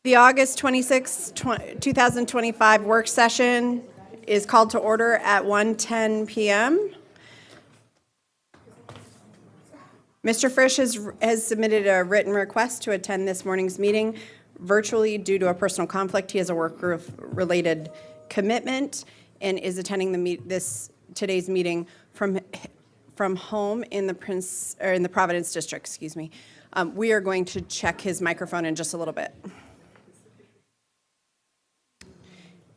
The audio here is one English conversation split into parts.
The August 26, 2025 work session is called to order at 1:10 p.m. Mr. Frisch has submitted a written request to attend this morning's meeting virtually due to a personal conflict. He has a work-related commitment and is attending today's meeting from home in the Providence district. Excuse me. We are going to check his microphone in just a little bit.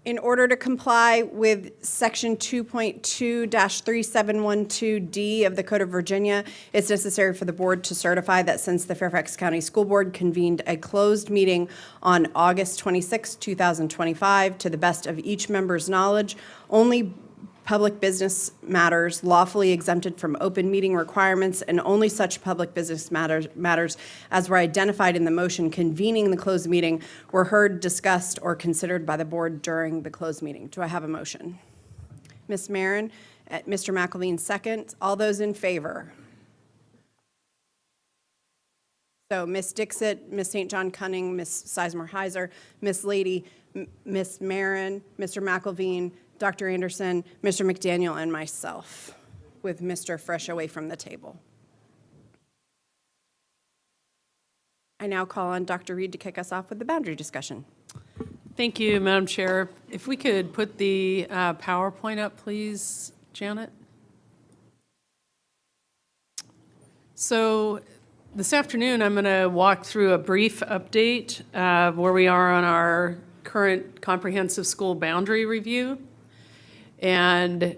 In order to comply with Section 2.2-3712D of the Code of Virginia, it's necessary for the board to certify that since the Fairfax County School Board convened a closed meeting on August 26, 2025, to the best of each member's knowledge, only public business matters lawfully exempted from open meeting requirements and only such public business matters as were identified in the motion convening the closed meeting were heard, discussed, or considered by the board during the closed meeting. Do I have a motion? Ms. Marin, Mr. McElveen, second. All those in favor? So Ms. Dixit, Ms. St. John Cunning, Ms. Sizemore-Heiser, Ms. Lady, Ms. Marin, Mr. McElveen, Dr. Anderson, Mr. McDaniel, and myself, with Mr. Frisch away from the table. I now call on Dr. Reed to kick us off with the boundary discussion. Thank you, Madam Chair. If we could put the PowerPoint up, please, Janet. So this afternoon, I'm going to walk through a brief update of where we are on our current comprehensive school boundary review. And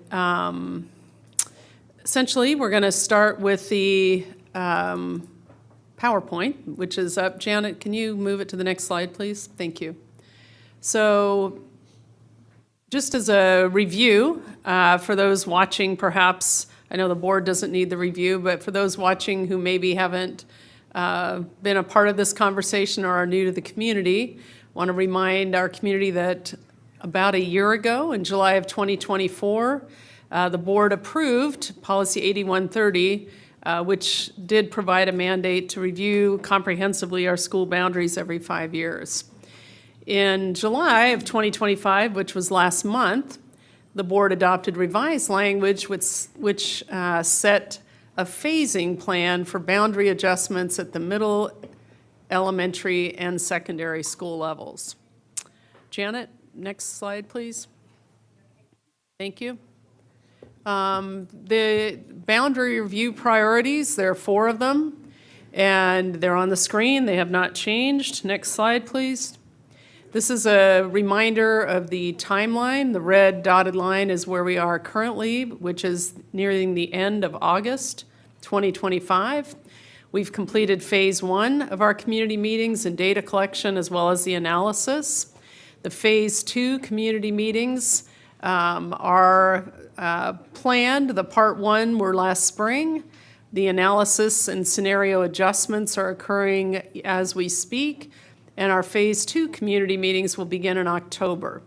essentially, we're going to start with the PowerPoint, which is up. Janet, can you move it to the next slide, please? Thank you. So just as a review, for those watching, perhaps, I know the board doesn't need the review, but for those watching who maybe haven't been a part of this conversation or are new to the community, I want to remind our community that about a year ago, in July of 2024, the board approved Policy 8130, which did provide a mandate to review comprehensively our school boundaries every 5 years. In July of 2025, which was last month, the board adopted revised language which set a phasing plan for boundary adjustments at the middle, elementary, and secondary school levels. Janet? Next slide, please. Thank you. The boundary review priorities, there are 4 of them, and they're on the screen. They have not changed. Next slide, please. This is a reminder of the timeline. The red dotted line is where we are currently, which is nearing the end of August 2025. We've completed phase 1 of our community meetings and data collection, as well as the analysis. The phase 2 community meetings are planned. The part 1 were last spring. The analysis and scenario adjustments are occurring as we speak, and our phase 2 community meetings will begin in October.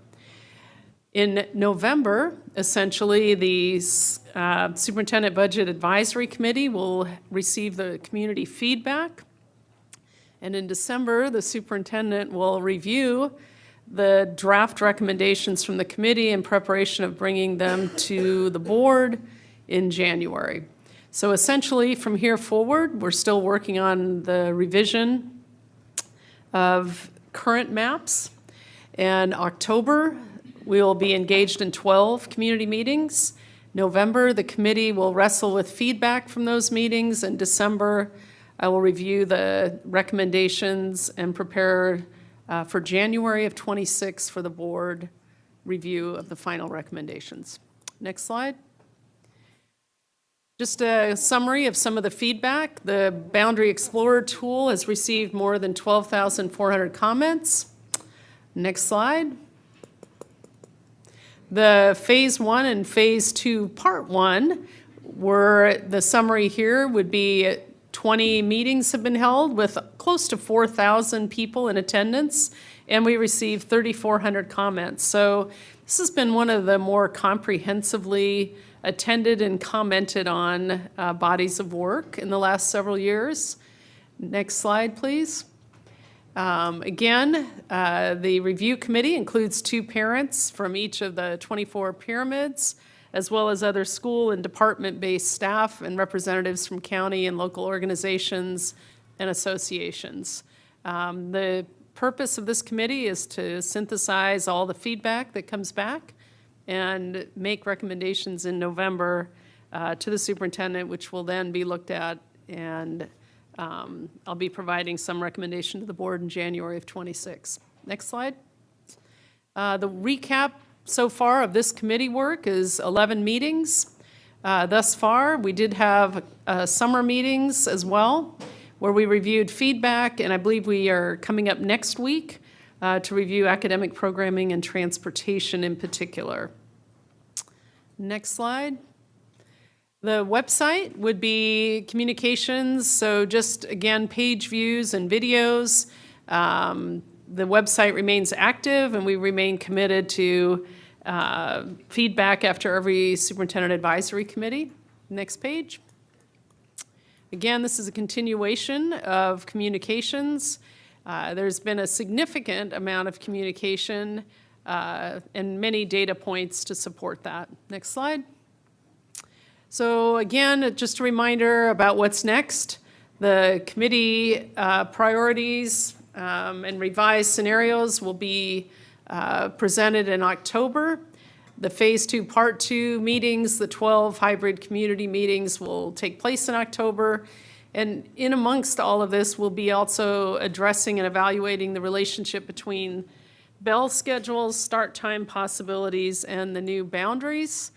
In November, essentially, the Superintendent Budget Advisory Committee will receive the community feedback, and in December, the superintendent will review the draft recommendations from the committee in preparation of bringing them to the board in January. So essentially, from here forward, we're still working on the revision of current maps. In October, we will be engaged in 12 community meetings. November, the committee will wrestle with feedback from those meetings. In December, I will review the recommendations and prepare for January of 26 for the board review of the final recommendations. Next slide. Just a summary of some of the feedback. The Boundary Explorer tool has received more than 12,400 comments. Next slide. The phase 1 and phase 2 part 1 were, the summary here would be 20 meetings have been held with close to 4,000 people in attendance, and we received 3,400 comments. So this has been one of the more comprehensively attended and commented on bodies of work in the last several years. Next slide, please. Again, the review committee includes 2 parents from each of the 24 pyramids, as well as other school and department-based staff and representatives from county and local organizations and associations. The purpose of this committee is to synthesize all the feedback that comes back and make recommendations in November to the superintendent, which will then be looked at, and I'll be providing some recommendation to the board in January of '26. Next slide. The recap so far of this committee work is 11 meetings. Thus far, we did have summer meetings as well, where we reviewed feedback, and I believe we are coming up next week to review academic programming and transportation in particular. Next slide. The website would be communications, so just, again, page views and videos. The website remains active, and we remain committed to feedback after every superintendent advisory committee. Next page. Again, this is a continuation of communications. There's been a significant amount of communication and many data points to support that. Next slide. So again, just a reminder about what's next. The committee priorities and revised scenarios will be presented in October. The Phase 2, Part 2 meetings, the 12 hybrid community meetings will take place in October. And in amongst all of this, we'll be also addressing and evaluating the relationship between bell schedules, start time possibilities, and the new boundaries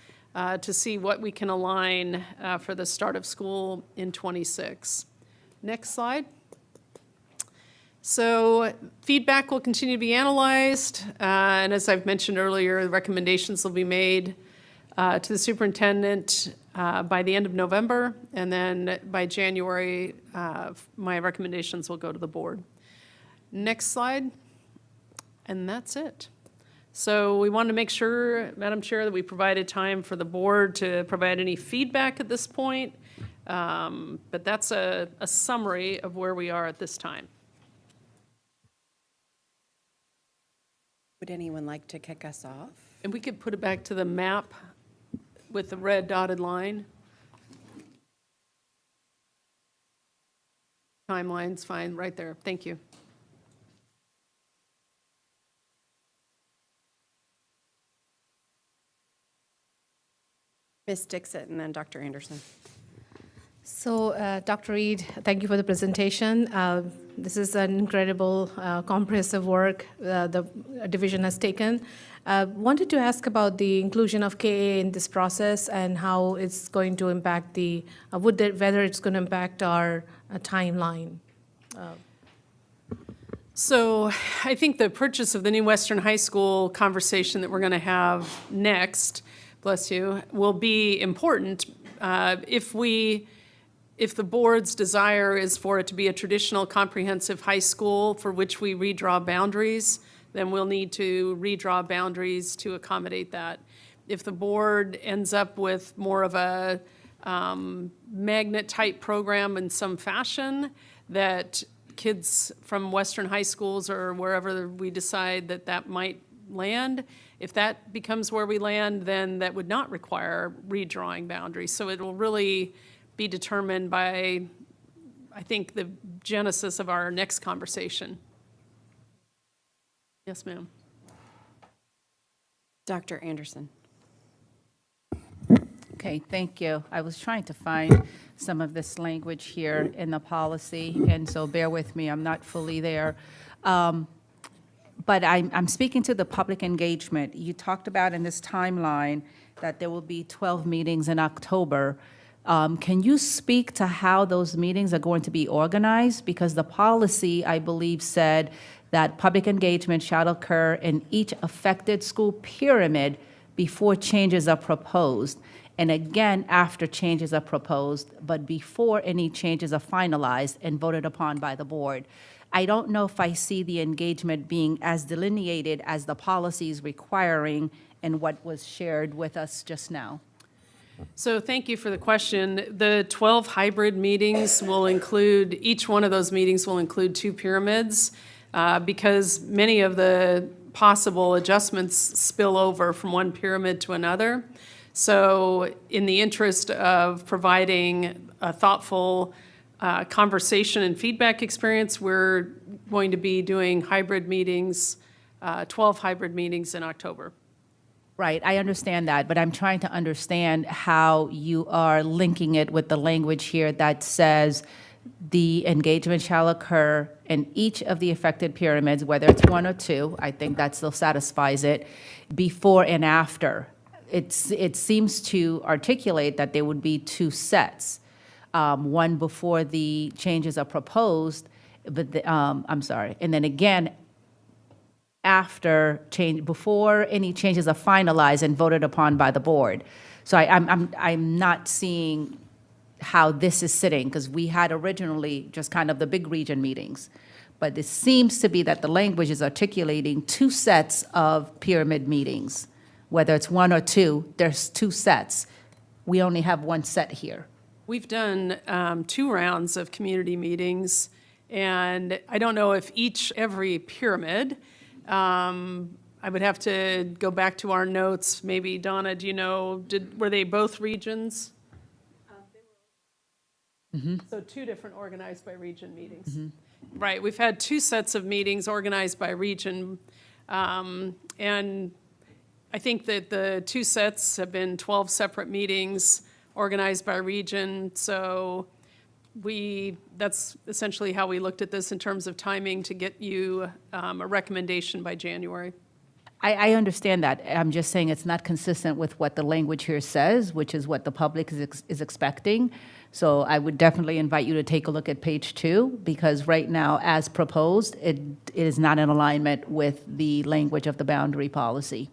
to see what we can align for the start of school in '26. Next slide. So feedback will continue to be analyzed, and as I've mentioned earlier, the recommendations will be made to the superintendent by the end of November, and then by January, my recommendations will go to the board. Next slide, and that's it. So we want to make sure, Madam Chair, that we provided time for the board to provide any feedback at this point, but that's a summary of where we are at this time. Would anyone like to kick us off? And we could put it back to the map with the red dotted line. Timeline's fine, right there. Thank you. Ms. Dixit and then Dr. Anderson. So, Dr. Reed, thank you for the presentation. This is an incredible, comprehensive work the division has taken. Wanted to ask about the inclusion of KA in this process and how it's going to impact whether it's going to impact our timeline. So I think the purchase of the new Western High School conversation that we're going to have next, bless you, will be important. If the board's desire is for it to be a traditional comprehensive high school for which we redraw boundaries, then we'll need to redraw boundaries to accommodate that. If the board ends up with more of a magnet-type program in some fashion that kids from Western high schools or wherever we decide that might land, if that becomes where we land, then that would not require redrawing boundaries. So it will really be determined by, I think, the genesis of our next conversation. Yes, ma'am. Dr. Anderson. Okay, thank you. I was trying to find some of this language here in the policy, and so bear with me, I'm not fully there. But I'm speaking to the public engagement. You talked about in this timeline that there will be 12 meetings in October. Can you speak to how those meetings are going to be organized? Because the policy, I believe, said that public engagement shall occur in each affected school pyramid before changes are proposed, and again after changes are proposed, but before any changes are finalized and voted upon by the board. I don't know if I see the engagement being as delineated as the policies requiring and what was shared with us just now. So thank you for the question. The 12 hybrid meetings will include, each one of those meetings will include 2 pyramids. because many of the possible adjustments spill over from one pyramid to another. So in the interest of providing a thoughtful conversation and feedback experience, we're going to be doing hybrid meetings, 12 hybrid meetings in October. Right, I understand that, but I'm trying to understand how you are linking it with the language here that says the engagement shall occur in each of the affected pyramids, whether it's one or two, I think that still satisfies it, before and after. It seems to articulate that there would be two sets, one before the changes are proposed, but and then again after change, before any changes are finalized and voted upon by the board. So I'm not seeing how this is sitting, because we had originally just kind of the big region meetings. But it seems to be that the language is articulating two sets of pyramid meetings. Whether it's one or two, there's two sets. We only have one set here. We've done 2 rounds of community meetings, and I don't know if every pyramid, I would have to go back to our notes. Maybe, Donna, do you know, were they both regions? So 2 different organized by region meetings. Right, we've had 2 sets of meetings organized by region, and I think that the 2 sets have been 12 separate meetings organized by region, so that's essentially how we looked at this in terms of timing to get you a recommendation by January. I understand that. I'm just saying it's not consistent with what the language here says, which is what the public is expecting. So I would definitely invite you to take a look at page 2, because right now, as proposed, it is not in alignment with the language of the boundary policy.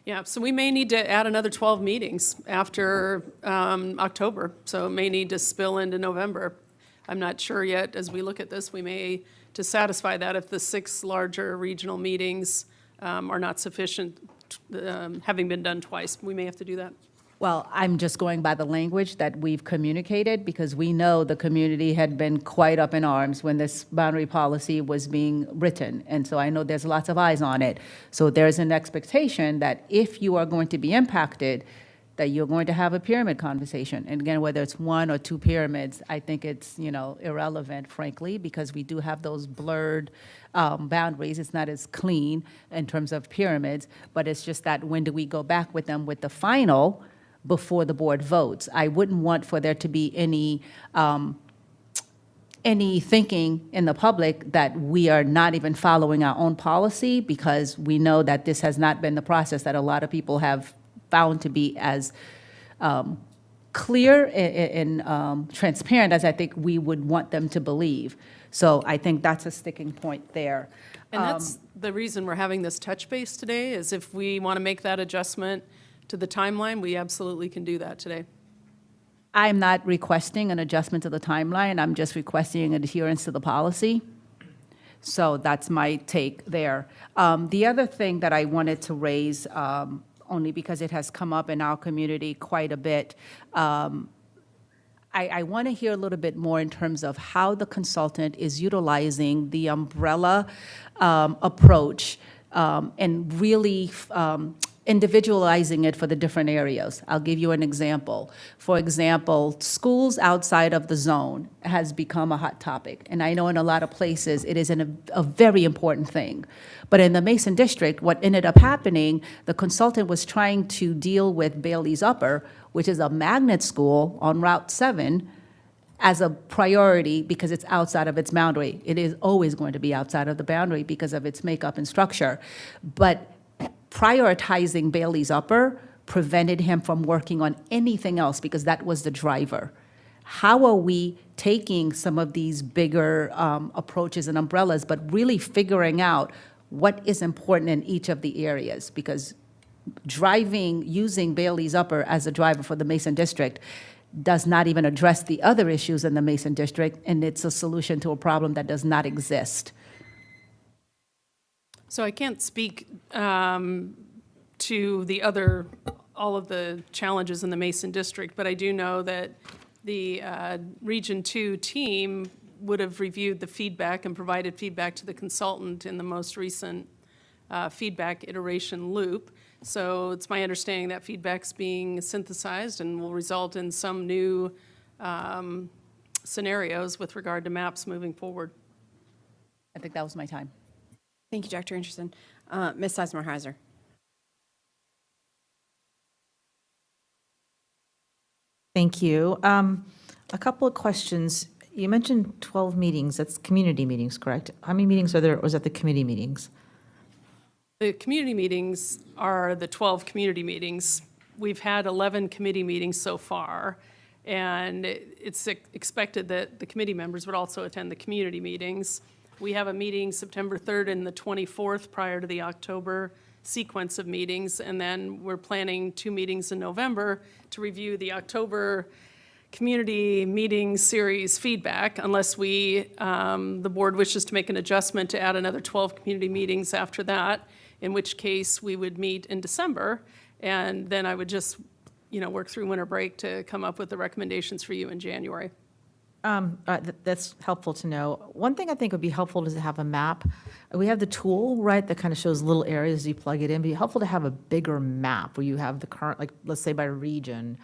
Yeah, so we may need to add another 12 meetings after October, so it may need to spill into November. I'm not sure yet. As we look at this, we may, to satisfy that, if the 6 larger regional meetings are not sufficient, having been done twice, we may have to do that. Well, I'm just going by the language that we've communicated, because we know the community had been quite up in arms when this boundary policy was being written. And so I know there's lots of eyes on it. So there's an expectation that if you are going to be impacted, that you're going to have a pyramid conversation. And again, whether it's 1 or 2 pyramids, I think it's, irrelevant, frankly, because we do have those blurred boundaries. It's not as clean in terms of pyramids, but it's just that when do we go back with them with the final before the board votes? I wouldn't want for there to be any thinking in the public that we are not even following our own policy, because we know that this has not been the process that a lot of people have found to be as clear and transparent as I think we would want them to believe. So I think that's a sticking point there. And that's the reason we're having this touch base today, is if we want to make that adjustment to the timeline, we absolutely can do that today. I'm not requesting an adjustment to the timeline. I'm just requesting adherence to the policy. So that's my take there. The other thing that I wanted to raise, only because it has come up in our community quite a bit, I want to hear a little bit more in terms of how the consultant is utilizing the umbrella approach and really individualizing it for the different areas. I'll give you an example. For example, schools outside of the zone has become a hot topic. And I know in a lot of places it is a very important thing. But in the Mason District, what ended up happening, the consultant was trying to deal with Bailey's Upper, which is a magnet school on Route 7, as a priority because it's outside of its boundary. It is always going to be outside of the boundary because of its makeup and structure. But prioritizing Bailey's Upper prevented him from working on anything else because that was the driver. How are we taking some of these bigger approaches and umbrellas, but really figuring out what is important in each of the areas? Because using Bailey's Upper as a driver for the Mason District does not even address the other issues in the Mason District, and it's a solution to a problem that does not exist. So I can't speak to all of the challenges in the Mason District, but I do know that the Region 2 team would have reviewed the feedback and provided feedback to the consultant in the most recent feedback iteration loop. So it's my understanding that feedback's being synthesized and will result in some new scenarios with regard to maps moving forward. I think that was my time. Thank you, Dr. Anderson. Ms. Sizemore-Heiser. Thank you. A couple of questions. You mentioned 12 meetings. That's community meetings, correct? How many meetings are there, or was that the committee meetings? The community meetings are the 12 community meetings. We've had 11 committee meetings so far, and it's expected that the committee members would also attend the community meetings. We have a meeting September 3rd and the 24th prior to the October sequence of meetings, and then we're planning 2 meetings in November to review the October community meeting series feedback, unless the board wishes to make an adjustment to add another 12 community meetings after that, in which case we would meet in December, and then I would just, work through winter break to come up with the recommendations for you in January. That's helpful to know. One thing I think would be helpful is to have a map. We have the tool, right, that kind of shows little areas you plug it in. It'd be helpful to have a bigger map where you have the current, like, let's say by region,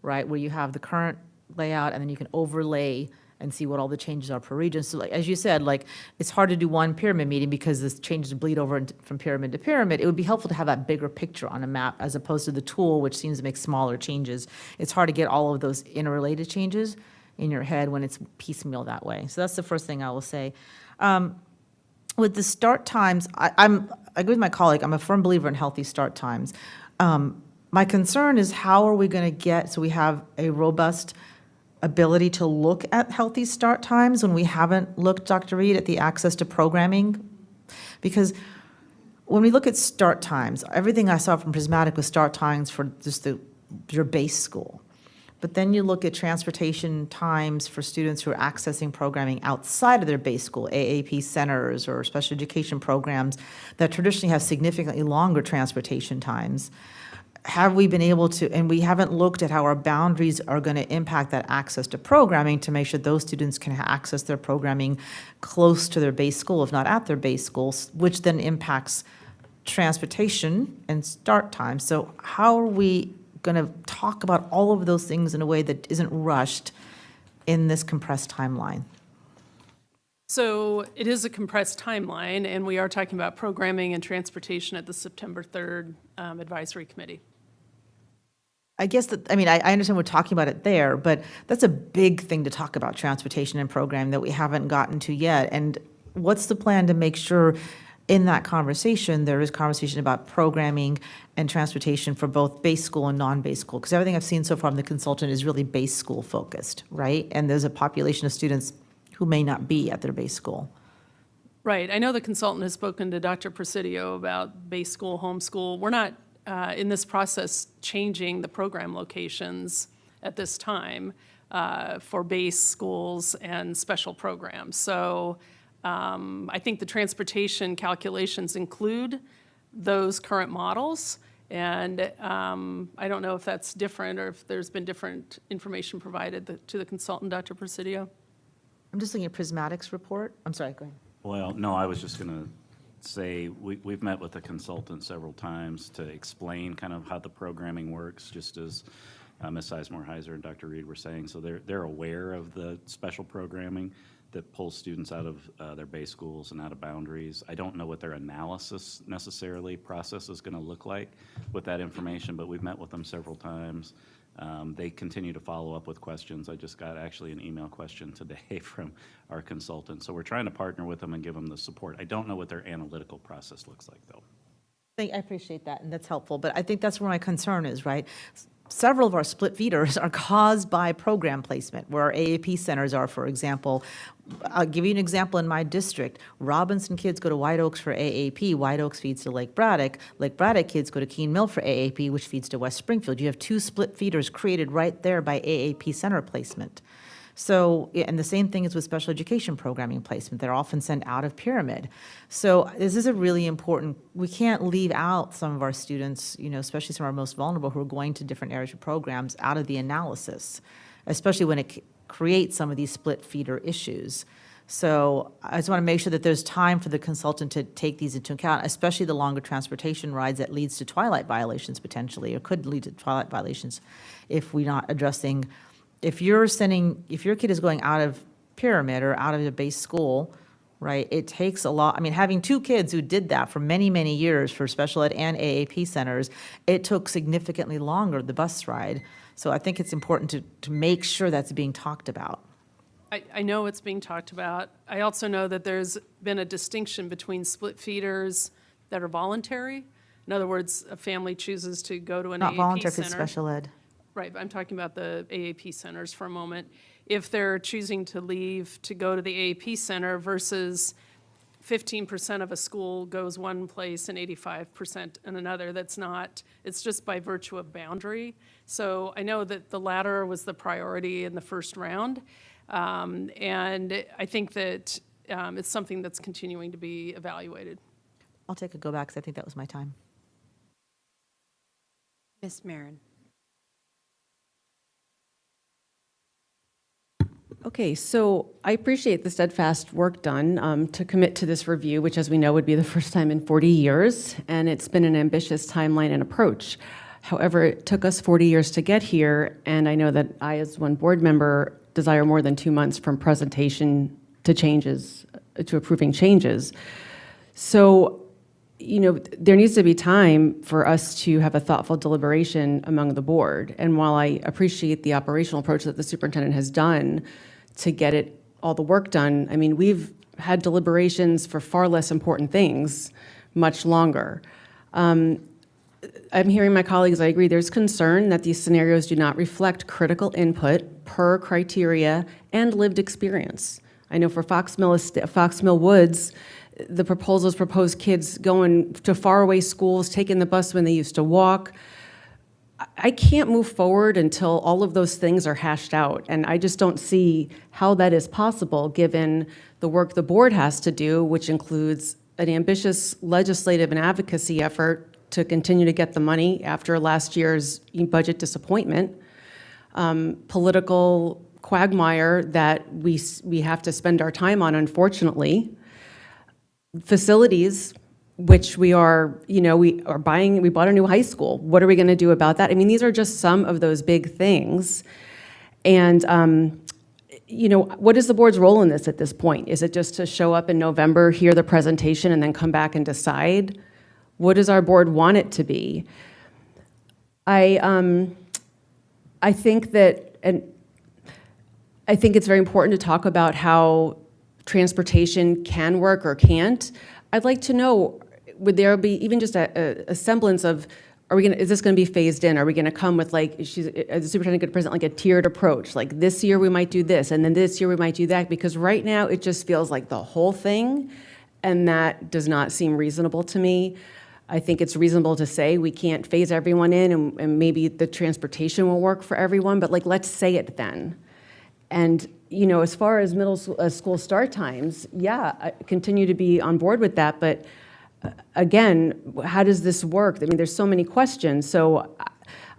right, where you have the current layout, and then you can overlay and see what all the changes are per region. So like, as you said, like, it's hard to do one pyramid meeting because the changes bleed over from pyramid to pyramid. It would be helpful to have that bigger picture on a map as opposed to the tool, which seems to make smaller changes. It's hard to get all of those interrelated changes in your head when it's piecemeal that way. So that's the first thing I will say. With the start times, I agree with my colleague. I'm a firm believer in healthy start times. My concern is how are we going to get, so we have a robust ability to look at healthy start times when we haven't looked, Dr. Reed, at the access to programming? Because when we look at start times, everything I saw from Prismatic was start times for just your base school. But then you look at transportation times for students who are accessing programming outside of their base school, AAP centers or special education programs that traditionally have significantly longer transportation times. Have we been able to, and we haven't looked at how our boundaries are going to impact that access to programming to make sure those students can access their programming close to their base school, if not at their base schools, which then impacts transportation and start time. So how are we going to talk about all of those things in a way that isn't rushed in this compressed timeline? So it is a compressed timeline, and we are talking about programming and transportation at the September 3rd Advisory Committee. I guess that, I mean, I understand we're talking about it there, but that's a big thing to talk about, transportation and program, that we haven't gotten to yet. And what's the plan to make sure in that conversation, there is conversation about programming and transportation for both base school and non-base school? Because everything I've seen so far from the consultant is really base school focused, right? And there's a population of students who may not be at their base school. Right. I know the consultant has spoken to Dr. Presidio about base school, homeschool. We're not in this process changing the program locations at this time for base schools and special programs. So I think the transportation calculations include those current models. And I don't know if that's different or if there's been different information provided to the consultant, Dr. Presidio. I'm just looking at Prismatic's report. I'm sorry, go ahead. Well, no, I was just going to say, we've met with the consultant several times to explain kind of how the programming works, just as Ms. Sizemore-Heiser and Dr. Reed were saying. So they're aware of the special programming that pulls students out of their base schools and out of boundaries. I don't know what their analysis necessarily process is going to look like with that information, but we've met with them several times. They continue to follow up with questions. I just got actually an email question today from our consultant. So we're trying to partner with them and give them the support. I don't know what their analytical process looks like, though. I appreciate that, and that's helpful. But I think that's where my concern is, right? Several of our split feeders are caused by program placement, where our AAP centers are, for example. I'll give you an example in my district. Robinson kids go to White Oaks for AAP. White Oaks feeds to Lake Braddock. Lake Braddock kids go to Keene Mill for AAP, which feeds to West Springfield. You have 2 split feeders created right there by AAP center placement. So, and the same thing is with special education programming placement. They're often sent out of pyramid. So this is a really important, we can't leave out some of our students, especially some of our most vulnerable who are going to different areas of programs out of the analysis, especially when it creates some of these split feeder issues. So I just want to make sure that there's time for the consultant to take these into account, especially the longer transportation rides that leads to twilight violations potentially, or could lead to twilight violations if we're not addressing, if your kid is going out of Pyramid or out of a base school, right, it takes a lot. I mean, having two kids who did that for many, many years for special ed and AAP centers, it took significantly longer, the bus ride. So I think it's important to make sure that's being talked about. I know it's being talked about. I also know that there's been a distinction between split feeders that are voluntary. In other words, a family chooses to go to an Not AAP voluntary if it's center. special ed. Right, but I'm talking about the AAP centers for a moment. If they're choosing to leave to go to the AAP center versus 15% of a school goes one place and 85% in another, that's not, it's just by virtue of boundary. So I know that the latter was the priority in the first round. And I think that it's something that's continuing to be evaluated. I'll take a go back, because I think that was my time. Ms. Marin. Okay, so I appreciate the steadfast work done to commit to this review, which, as we know, would be the first time in 40 years, and it's been an ambitious timeline and approach. However, it took us 40 years to get here, and I know that I, as one board member, desire more than 2 months from presentation to changes, to approving changes. So, you know, there needs to be time for us to have a thoughtful deliberation among the board. And while I appreciate the operational approach that the superintendent has done to get all the work done, I mean, we've had deliberations for far less important things much longer. I'm hearing my colleagues, I agree, there's concern that these scenarios do not reflect critical input per criteria and lived experience. I know for Fox Mill Woods, the proposals propose kids going to faraway schools, taking the bus when they used to walk. I can't move forward until all of those things are hashed out, and I just don't see how that is possible given the work the board has to do, which includes an ambitious legislative and advocacy effort to continue to get the money after last year's budget disappointment, political quagmire that we have to spend our time on, unfortunately, facilities, which we are, you know, we bought a new high school. What are we going to do about that? I mean, these are just some of those big things. And, you know, what is the board's role in this at this point? Is it just to show up in November, hear the presentation, and then come back and decide? What does our board want it to be? I think that, and I think it's very important to talk about how transportation can work or can't. I'd like to know, would there be even just a semblance of, is this going to be phased in? Are we going to come with, like, is the superintendent going to present like a tiered approach? Like, this year we might do this, and then this year we might do that, because right now it just feels like the whole thing, and that does not seem reasonable to me. I think it's reasonable to say we can't phase everyone in, and maybe the transportation will work for everyone, but, like, let's say it then. And, you know, as far as middle school start times, yeah, I continue to be on board with that, but again, how does this work? I mean, there's so many questions. So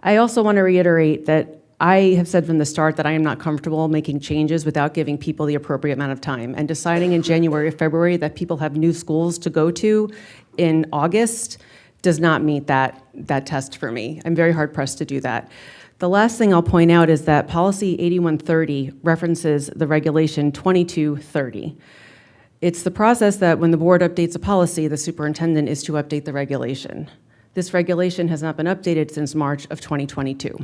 I also want to reiterate that I have said from the start that I am not comfortable making changes without giving people the appropriate amount of time. And deciding in January or February that people have new schools to go to in August does not meet that test for me. I'm very hard pressed to do that. The last thing I'll point out is that policy 8130 references the regulation 2230. It's the process that when the board updates a policy, the superintendent is to update the regulation. This regulation has not been updated since March of 2022.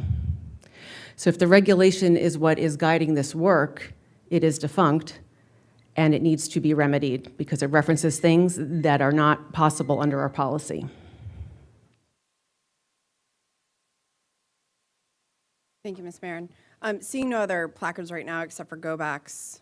So if the regulation is what is guiding this work, it is defunct, and it needs to be remedied because it references things that are not possible under our policy. Thank you, Ms. Marin. Seeing no other placards right now except for go-backs,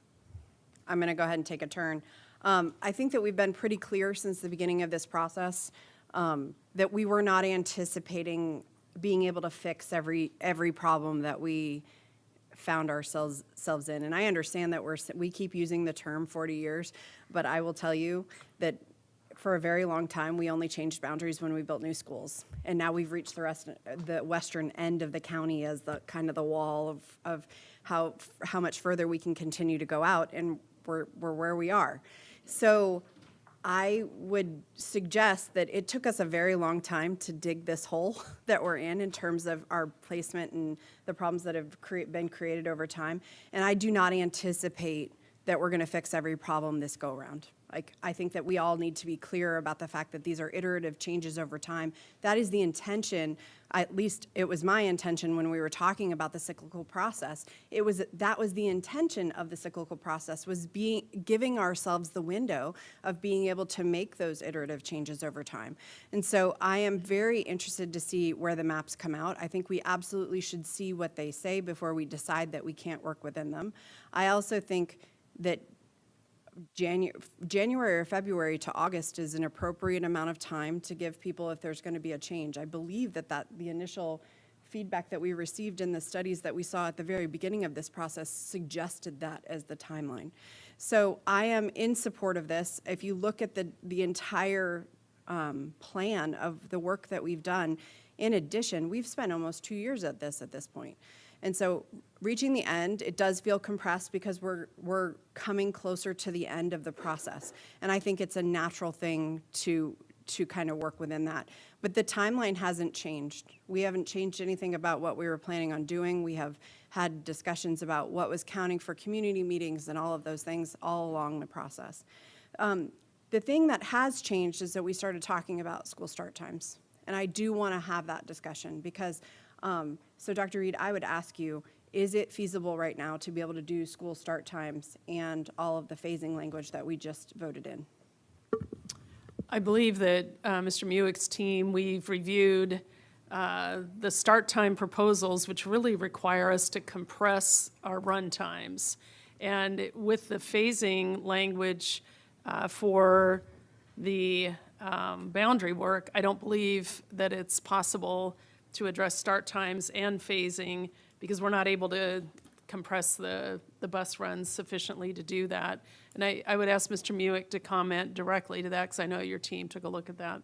I'm going to go ahead and take a turn. I think that we've been pretty clear since the beginning of this process that we were not anticipating being able to fix every problem that we found ourselves in. And I understand that we keep using the term 40 years, but I will tell you that for a very long time, we only changed boundaries when we built new schools. And now we've reached the western end of the county as the kind of the wall of how much further we can continue to go out. And we're where we are. So I would suggest that it took us a very long time to dig this hole that we're in terms of our placement and the problems that have been created over time. And I do not anticipate that we're going to fix every problem this go-around. Like, I think that we all need to be clear about the fact that these are iterative changes over time. That is the intention, at least it was my intention when we were talking about the cyclical process. That was the intention of the cyclical process, was giving ourselves the window of being able to make those iterative changes over time. And so I am very interested to see where the maps come out. I think we absolutely should see what they say before we decide that we can't work within them. I also think that January or February to August is an appropriate amount of time to give people if there's going to be a change. I believe that the initial feedback that we received in the studies that we saw at the very beginning of this process suggested that as the timeline. So I am in support of this. If you look at the entire plan of the work that we've done, in addition, we've spent almost 2 years at this point. And so reaching the end, it does feel compressed because we're coming closer to the end of the process. And I think it's a natural thing to kind of work within that. But the timeline hasn't changed. We haven't changed anything about what we were planning on doing. We have had discussions about what was counting for community meetings and all of those things all along the process. The thing that has changed is that we started talking about school start times. And I do want to have that discussion because so Dr. Reed, I would ask you, is it feasible right now to be able to do school start times and all of the phasing language that we just voted in? I believe that Mr. Muick's team, we've reviewed the start time proposals, which really require us to compress our run times. And with the phasing language for the boundary work, I don't believe that it's possible to address start times and phasing because we're not able to compress the bus runs sufficiently to do that. And I would ask Mr. Muick to comment directly to that because I know your team took a look at that.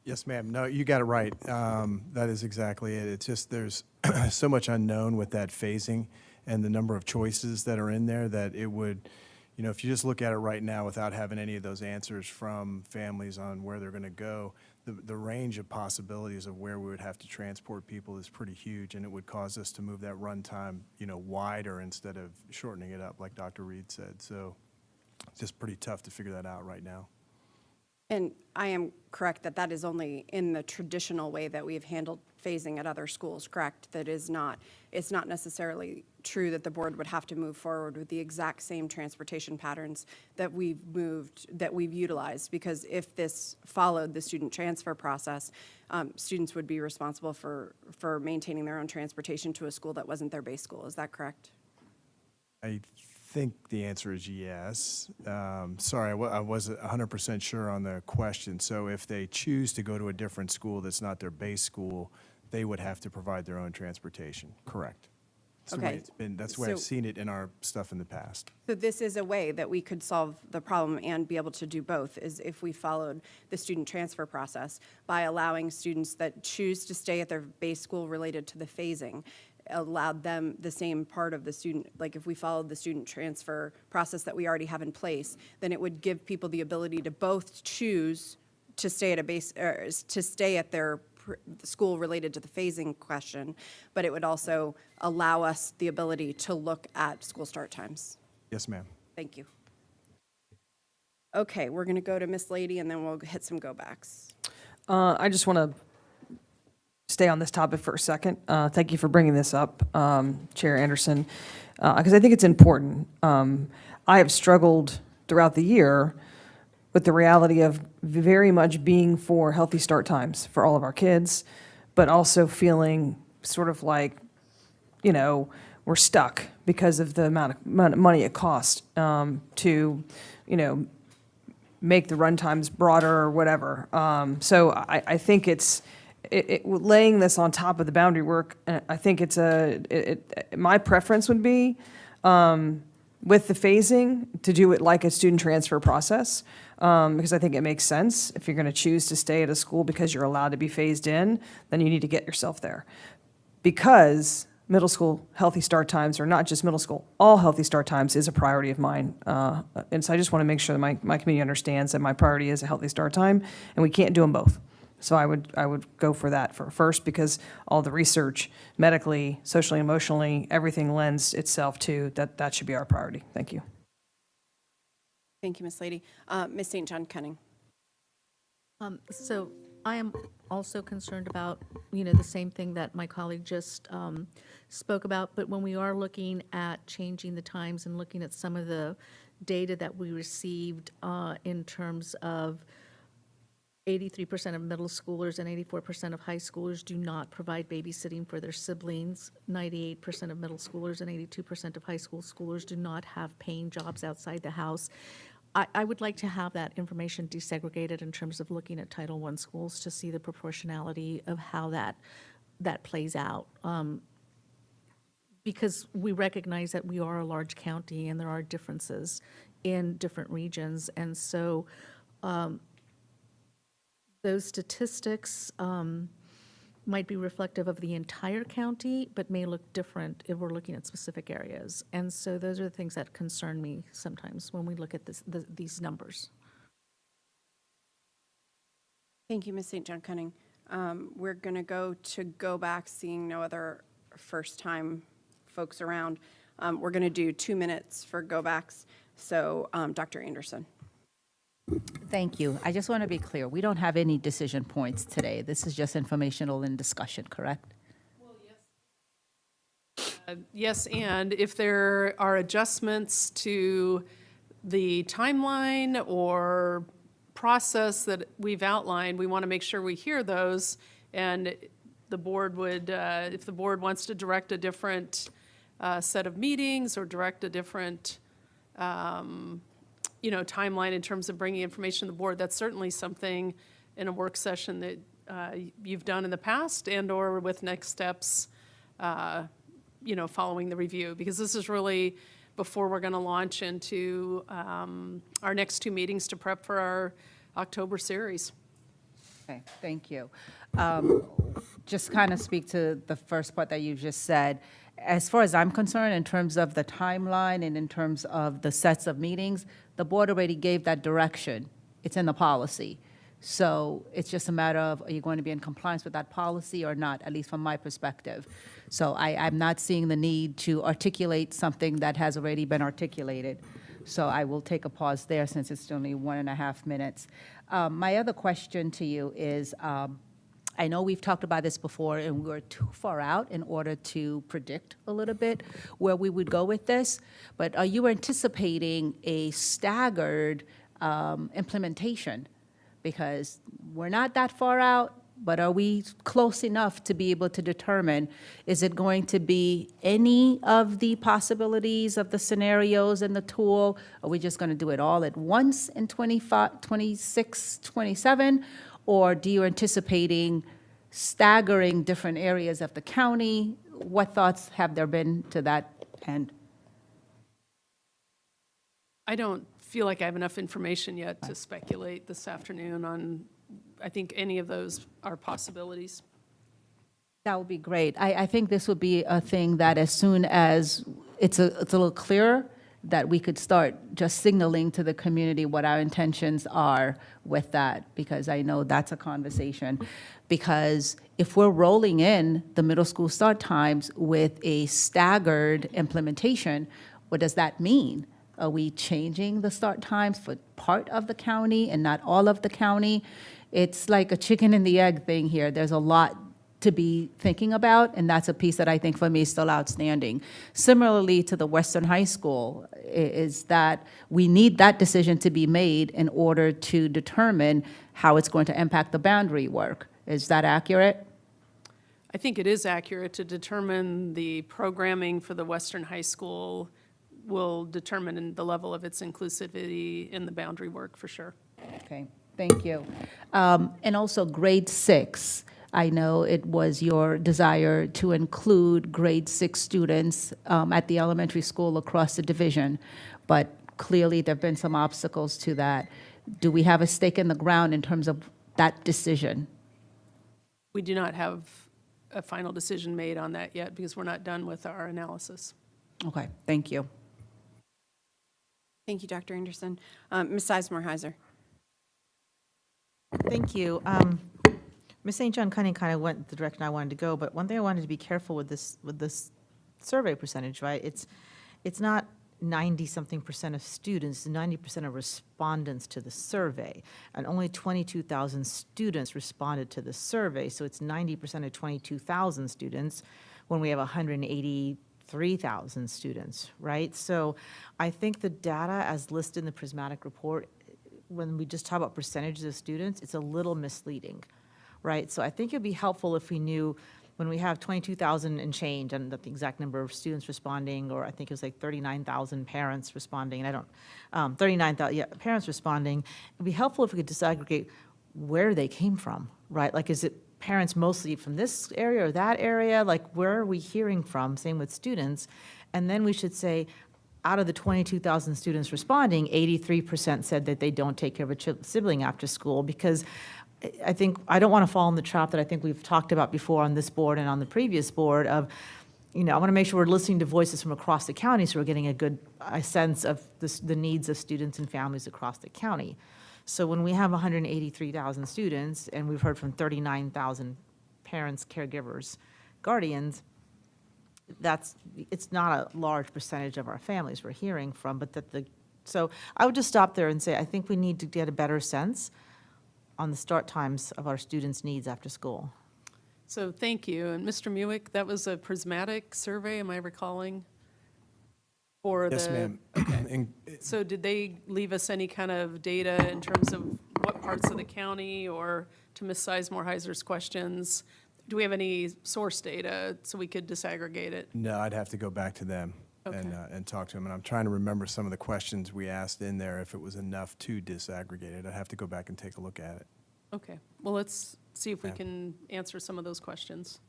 Yes, ma'am. No, you got it right. That is exactly it. It's just there's so much unknown with that phasing and the number of choices that are in there that it would, you know, if you just look at it right now without having any of those answers from families on where they're going to go, the range of possibilities of where we would have to transport people is pretty huge, and it would cause us to move that run time, you know, wider instead of shortening it up, like Dr. Reed said. So it's just pretty tough to figure that out right now. And I am correct that that is only in the traditional way that we've handled phasing at other schools, correct? That is not, it's not necessarily true that the board would have to move forward with the exact same transportation patterns that we've utilized, because if this followed the student transfer process, students would be responsible for maintaining their own transportation to a school that wasn't their base school. Is that correct? I think the answer is yes. Sorry, I wasn't 100% sure on the question. So if they choose to go to a different school that's not their base school, they would have to provide their own transportation. Correct. That's the way Okay. it's been. That's the way I've So- seen it in our stuff in the past. So this is a way that we could solve the problem and be able to do both, is if we followed the student transfer process by allowing students that choose to stay at their base school related to the phasing, allowed them the same part of the student, like if we followed the student transfer process that we already have in place, then it would give people the ability to both choose to stay at a base, or to stay at their school related to the phasing question, but it would also allow us the ability to look at school start times. Yes, ma'am. Thank you. Okay, we're going to go to Miss Lady, and then we'll hit some go-backs. I just want to stay on this topic for a second. Thank you for bringing this up, Chair Anderson, because I think it's important. I have struggled throughout the year with the reality of very much being for healthy start times for all of our kids, but also feeling sort of like, you know, we're stuck because of the amount of money it costs to, you know, make the run times broader or whatever. So I think it's laying this on top of the boundary work. I think my preference would be with the phasing to do it like a student transfer process, because I think it makes sense. If you're going to choose to stay at a school because you're allowed to be phased in, then you need to get yourself there. Because middle school healthy start times, or not just middle school, all healthy start times is a priority of mine. And so I just want to make sure that my committee understands that my priority is a healthy start time, and we can't do them both. So I would go for that for first, because all the research, medically, socially, emotionally, everything lends itself to that should be our priority. Thank you. Thank you, Ms. Lady. Ms. St. John Cunning. So I am also concerned about, the same thing that my colleague just spoke about, but when we are looking at changing the times and looking at some of the data that we received in terms of 83% of middle schoolers and 84% of high schoolers do not provide babysitting for their siblings. 98% of middle schoolers and 82% of high school schoolers do not have paying jobs outside the house. I would like to have that information desegregated in terms of looking at Title I schools to see the proportionality of how that plays out. Because we recognize that we are a large county and there are differences in different regions. And so those statistics might be reflective of the entire county, but may look different if we're looking at specific areas. And so those are the things that concern me sometimes when we look at these numbers. Thank you, Ms. St. John Cunning. We're going to go back, seeing no other first-time folks around. We're going to do 2 minutes for go backs. So Dr. Anderson. Thank you. I just want to be clear, we don't have any decision points today. This is just informational and discussion, correct? Yes, and if there are adjustments to the timeline or process that we've outlined, we want to make sure we hear those. And the board would, if the board wants to direct a different set of meetings or direct a different timeline in terms of bringing information to the board, that's certainly something in a work session that you've done in the past and/or with next steps, following the review. Because this is really before we're going to launch into our next 2 meetings to prep for our October series. Okay, thank you. Just kind of speak to the first part that you just said. As far as I'm concerned, in terms of the timeline and in terms of the sets of meetings, the board already gave that direction. It's in the policy. So it's just a matter of, are you going to be in compliance with that policy or not, at least from my perspective. So I'm not seeing the need to articulate something that has already been articulated. So I will take a pause there since it's only 1.5 minutes. My other question to you is, I know we've talked about this before, and we were too far out in order to predict a little bit where we would go with this, but are you anticipating a staggered implementation? Because we're not that far out, but are we close enough to be able to determine, is it going to be any of the possibilities of the scenarios in the tool? Are we just going to do it all at once in 25, 26, 27? Or do you anticipating staggering different areas of the county? What thoughts have there been to that end? I don't feel like I have enough information yet to speculate this afternoon on, I think any of those are possibilities. That would be great. I think this would be a thing that as soon as it's a little clearer, that we could start just signaling to the community what our intentions are with that, because I know that's a conversation. Because if we're rolling in the middle school start times with a staggered implementation, what does that mean? Are we changing the start times for part of the county and not all of the county? It's like a chicken and the egg thing here. There's a lot to be thinking about, and that's a piece that I think for me is still outstanding. Similarly to the Western High School, is that we need that decision to be made in order to determine how it's going to impact the boundary work. Is that accurate? I think it is accurate to determine the programming for the Western High School will determine the level of its inclusivity in the boundary work, for sure. Okay, thank you. And also grade 6. I know it was your desire to include grade 6 students at the elementary school across the division, but clearly there have been some obstacles to that. Do we have a stake in the ground in terms of that decision? We do not have a final decision made on that yet because we're not done with our analysis. Okay, thank you. Thank you, Dr. Anderson. Ms. Sizemore Heiser. Thank you. Ms. St. John kind of went the direction I wanted to go, but one thing I wanted to be careful with this survey percentage, right? It's not 90-something% of students, 90% of respondents to the survey, and only 22,000 students responded to the survey, so it's 90% of 22,000 students when we have 183,000 students, right? So I think the data as listed in the Prismatic report, when we just talk about percentages of students, it's a little misleading, right? So I think it'd be helpful if we knew when we have 22,000 and change, and the exact number of students responding, or I think it was like 39,000 parents responding, and I don't, 39,000, yeah, parents responding, it'd be helpful if we could disaggregate where they came from, right? Like, is it parents mostly from this area or that area? Like, where are we hearing from? Same with students. And then we should say, out of the 22,000 students responding, 83% said that they don't take care of a sibling after school, because I think, I don't want to fall in the trap that I think we've talked about before on this board and on the previous board of, I want to make sure we're listening to voices from across the county so we're getting a good sense of the needs of students and families across the county. So when we have 183,000 students and we've heard from 39,000 parents, caregivers, guardians, it's not a large percentage of our families we're hearing from, but so I would just stop there and say, I think we need to get a better sense on the start times of our students' needs after school. So thank you. And Mr. Muick, that was a Prismatic survey, am I recalling? Yes, ma'am. So did they leave us any kind of data in terms of what parts of the county, or to Ms. Sizemore Heiser's questions, do we have any source data so we could disaggregate it? No, I'd have to go back to them and talk to them. And I'm trying to remember some of the questions we asked in there, if it was enough to disaggregate it. I'd have to go back and take a look at it. Okay, well, let's see if we Yeah. can answer some of those questions.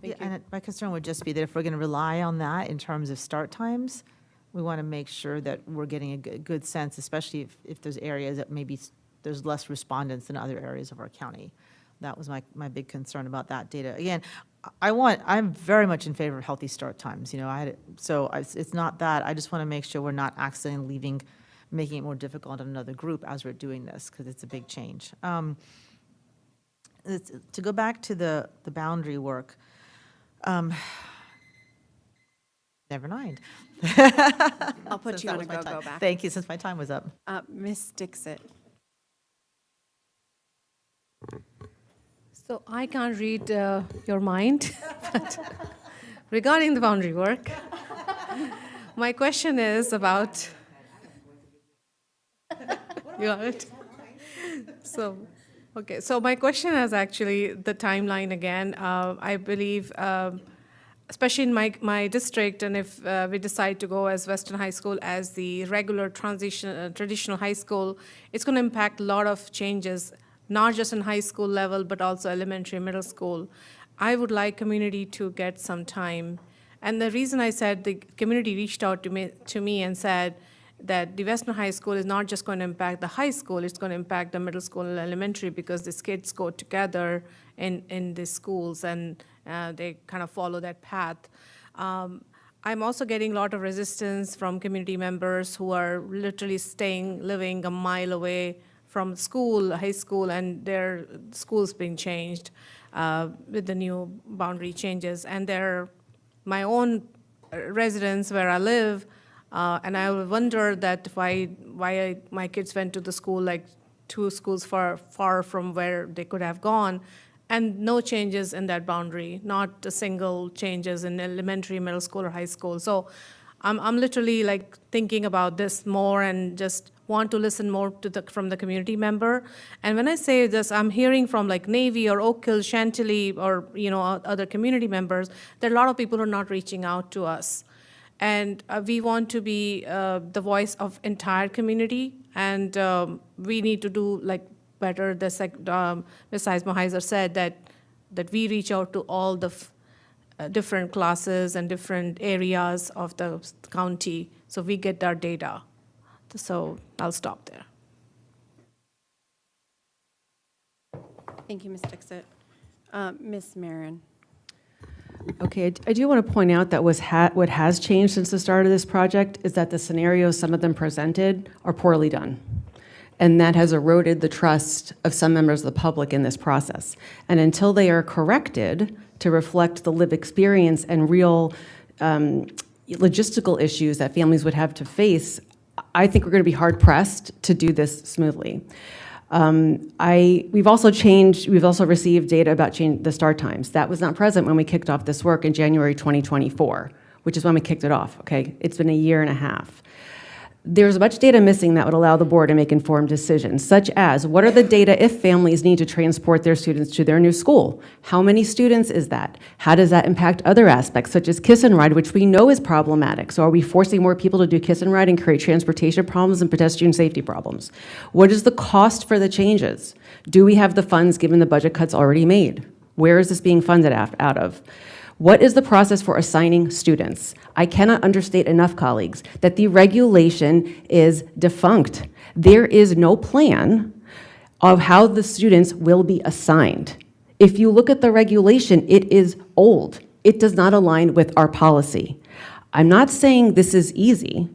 Yeah, Thank you. and my concern would just be that if we're going to rely on that in terms of start times, we want to make sure that we're getting a good sense, especially if there's areas that maybe there's less respondents than other areas of our county. That was my big concern about that data. Again, I'm very much in favor of healthy start times, it's not that, I just want to make sure we're not accidentally making it more difficult on another group as we're doing this, because it's a big change. To go back to the boundary work, never mind. I'll put Since you that on a was my go-go time. back. Thank you, since my time was up. Ms. Dixit. So I can't read your mind, but regarding the boundary work, my question is about. You got it? So, okay, so my question is actually the timeline again. I believe, especially in my district, and if we decide to go as Western High School as the regular traditional high school, it's going to impact a lot of changes, not just in high school level, but also elementary, middle school. I would like community to get some time. And the reason I said the community reached out to me and said that the Western High School is not just going to impact the high school, it's going to impact the middle school and elementary, because these kids go together in the schools and they kind of follow that path. I'm also getting a lot of resistance from community members who are literally living a mile away from school, high school, and their schools being changed with the new boundary changes. And they're my own residents where I live, and I wonder that why my kids went to the school, like 2 schools far from where they could have gone, and no changes in that boundary, not a single changes in elementary, middle school, or high school. So I'm literally like thinking about this more and just want to listen more from the community member. And when I say this, I'm hearing from like Navy or Oak Hill, Chantilly, or other community members, there are a lot of people who are not reaching out to us. And we want to be the voice of entire community, and we need to do like better. Ms. Sizemore Heiser said that we reach out to all the different classes and different areas of the county, so we get our data. So I'll stop there. Thank you, Ms. Dixit. Ms. Marin. Okay, I do want to point out that what has changed since the start of this project is that the scenarios, some of them presented, are poorly done. And that has eroded the trust of some members of the public in this process. And until they are corrected to reflect the lived experience and real logistical issues that families would have to face, I think we're going to be hard pressed to do this smoothly. We've also received data about the start times. That was not present when we kicked off this work in January 2024, which is when we kicked it off, okay? It's been a year and a half. There's much data missing that would allow the board to make informed decisions, such as what are the data if families need to transport their students to their new school? How many students is that? How does that impact other aspects, such as kiss and ride, which we know is problematic? So are we forcing more people to do kiss and ride and create transportation problems and pedestrian safety problems? What is the cost for the changes? Do we have the funds given the budget cuts already made? Where is this being funded out of? What is the process for assigning students? I cannot understate enough, colleagues, that the regulation is defunct. There is no plan of how the students will be assigned. If you look at the regulation, it is old. It does not align with our policy. I'm not saying this is easy,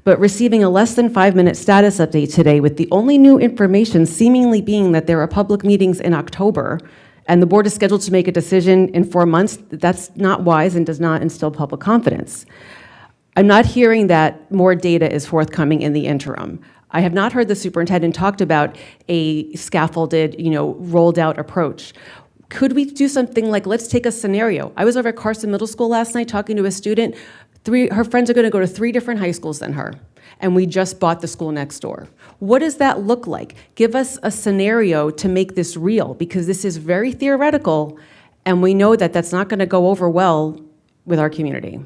but receiving a less than 5-minute status update today with the only new information seemingly being that there are public meetings in October and the board is scheduled to make a decision in 4 months, that's not wise and does not instill public confidence. I'm not hearing that more data is forthcoming in the interim. I have not heard the superintendent talked about a scaffolded, rolled out approach. Could we do something like, let's take a scenario. I was over at Carson Middle School last night talking to a student. Her friends are going to go to 3 different high schools than her, and we just bought the school next door. What does that look like? Give us a scenario to make this real, because this is very theoretical, and we know that that's not going to go over well with our community.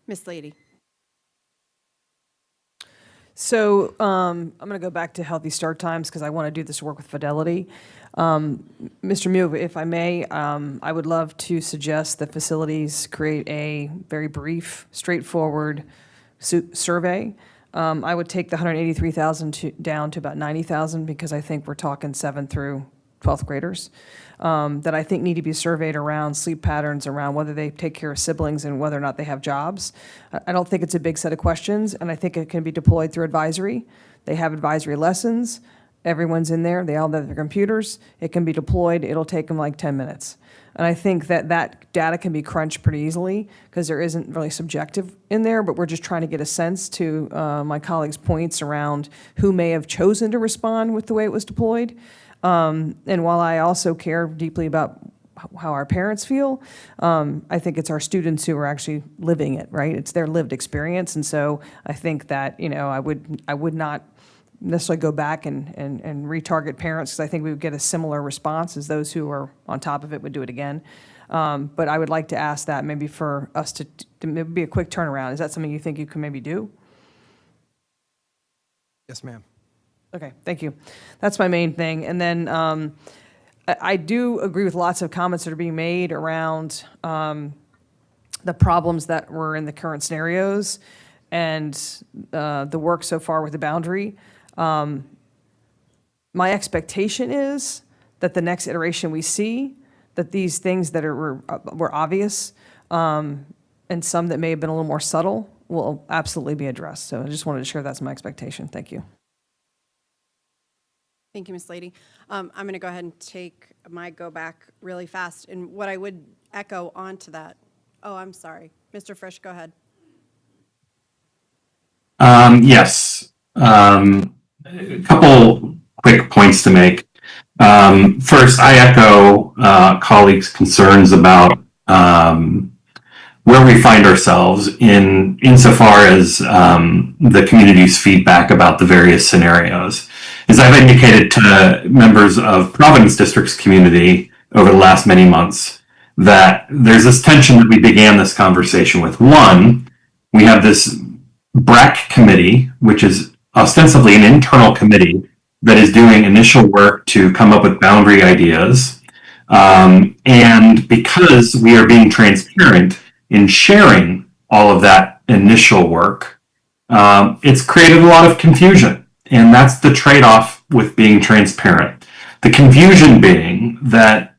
Ms. Lady. So I'm going to go back to healthy start times because I want to do this work with fidelity. Mr. Mew, if I may, I would love to suggest that facilities create a very brief, straightforward survey. I would take the 183,000 down to about 90,000 because I think we're talking 7th through 12th graders that I think need to be surveyed around sleep patterns, around whether they take care of siblings and whether or not they have jobs. I don't think it's a big set of questions, and I think it can be deployed through advisory. They have advisory lessons. Everyone's in there. They all have their computers. It can be deployed. It'll take them like 10 minutes. And I think that data can be crunched pretty easily because there isn't really subjective in there, but we're just trying to get a sense to my colleagues' points around who may have chosen to respond with the way it was deployed. And while I also care deeply about how our parents feel, I think it's our students who are actually living it, right? It's their lived experience. And so I think that, I would not necessarily go back and retarget parents because I think we would get a similar response as those who are on top of it would do it again. But I would like to ask that maybe for us to maybe be a quick turnaround. Is that something you think you can maybe do? Yes, ma'am. Okay, thank you. That's my main thing. And then I do agree with lots of comments that are being made around the problems that were in the current scenarios and the work so far with the boundary. My expectation is that the next iteration we see, that these things that were obvious and some that may have been a little more subtle will absolutely be addressed. So I just wanted to share that's my expectation. Thank you. Thank you, Ms. Lady. I'm going to go ahead and take my go back really fast. And what I would echo onto that, I'm sorry. Mr. Frisch, go ahead. Yes. A couple quick points to make. First, I echo colleagues' concerns about where we find ourselves insofar as the community's feedback about the various scenarios. As I've indicated to members of Providence District's community over the last many months, that there's this tension that we began this conversation with. One, we have this BRAC committee, which is ostensibly an internal committee that is doing initial work to come up with boundary ideas. And because we are being transparent in sharing all of that initial work, it's created a lot of confusion. And that's the trade-off with being transparent. The confusion being that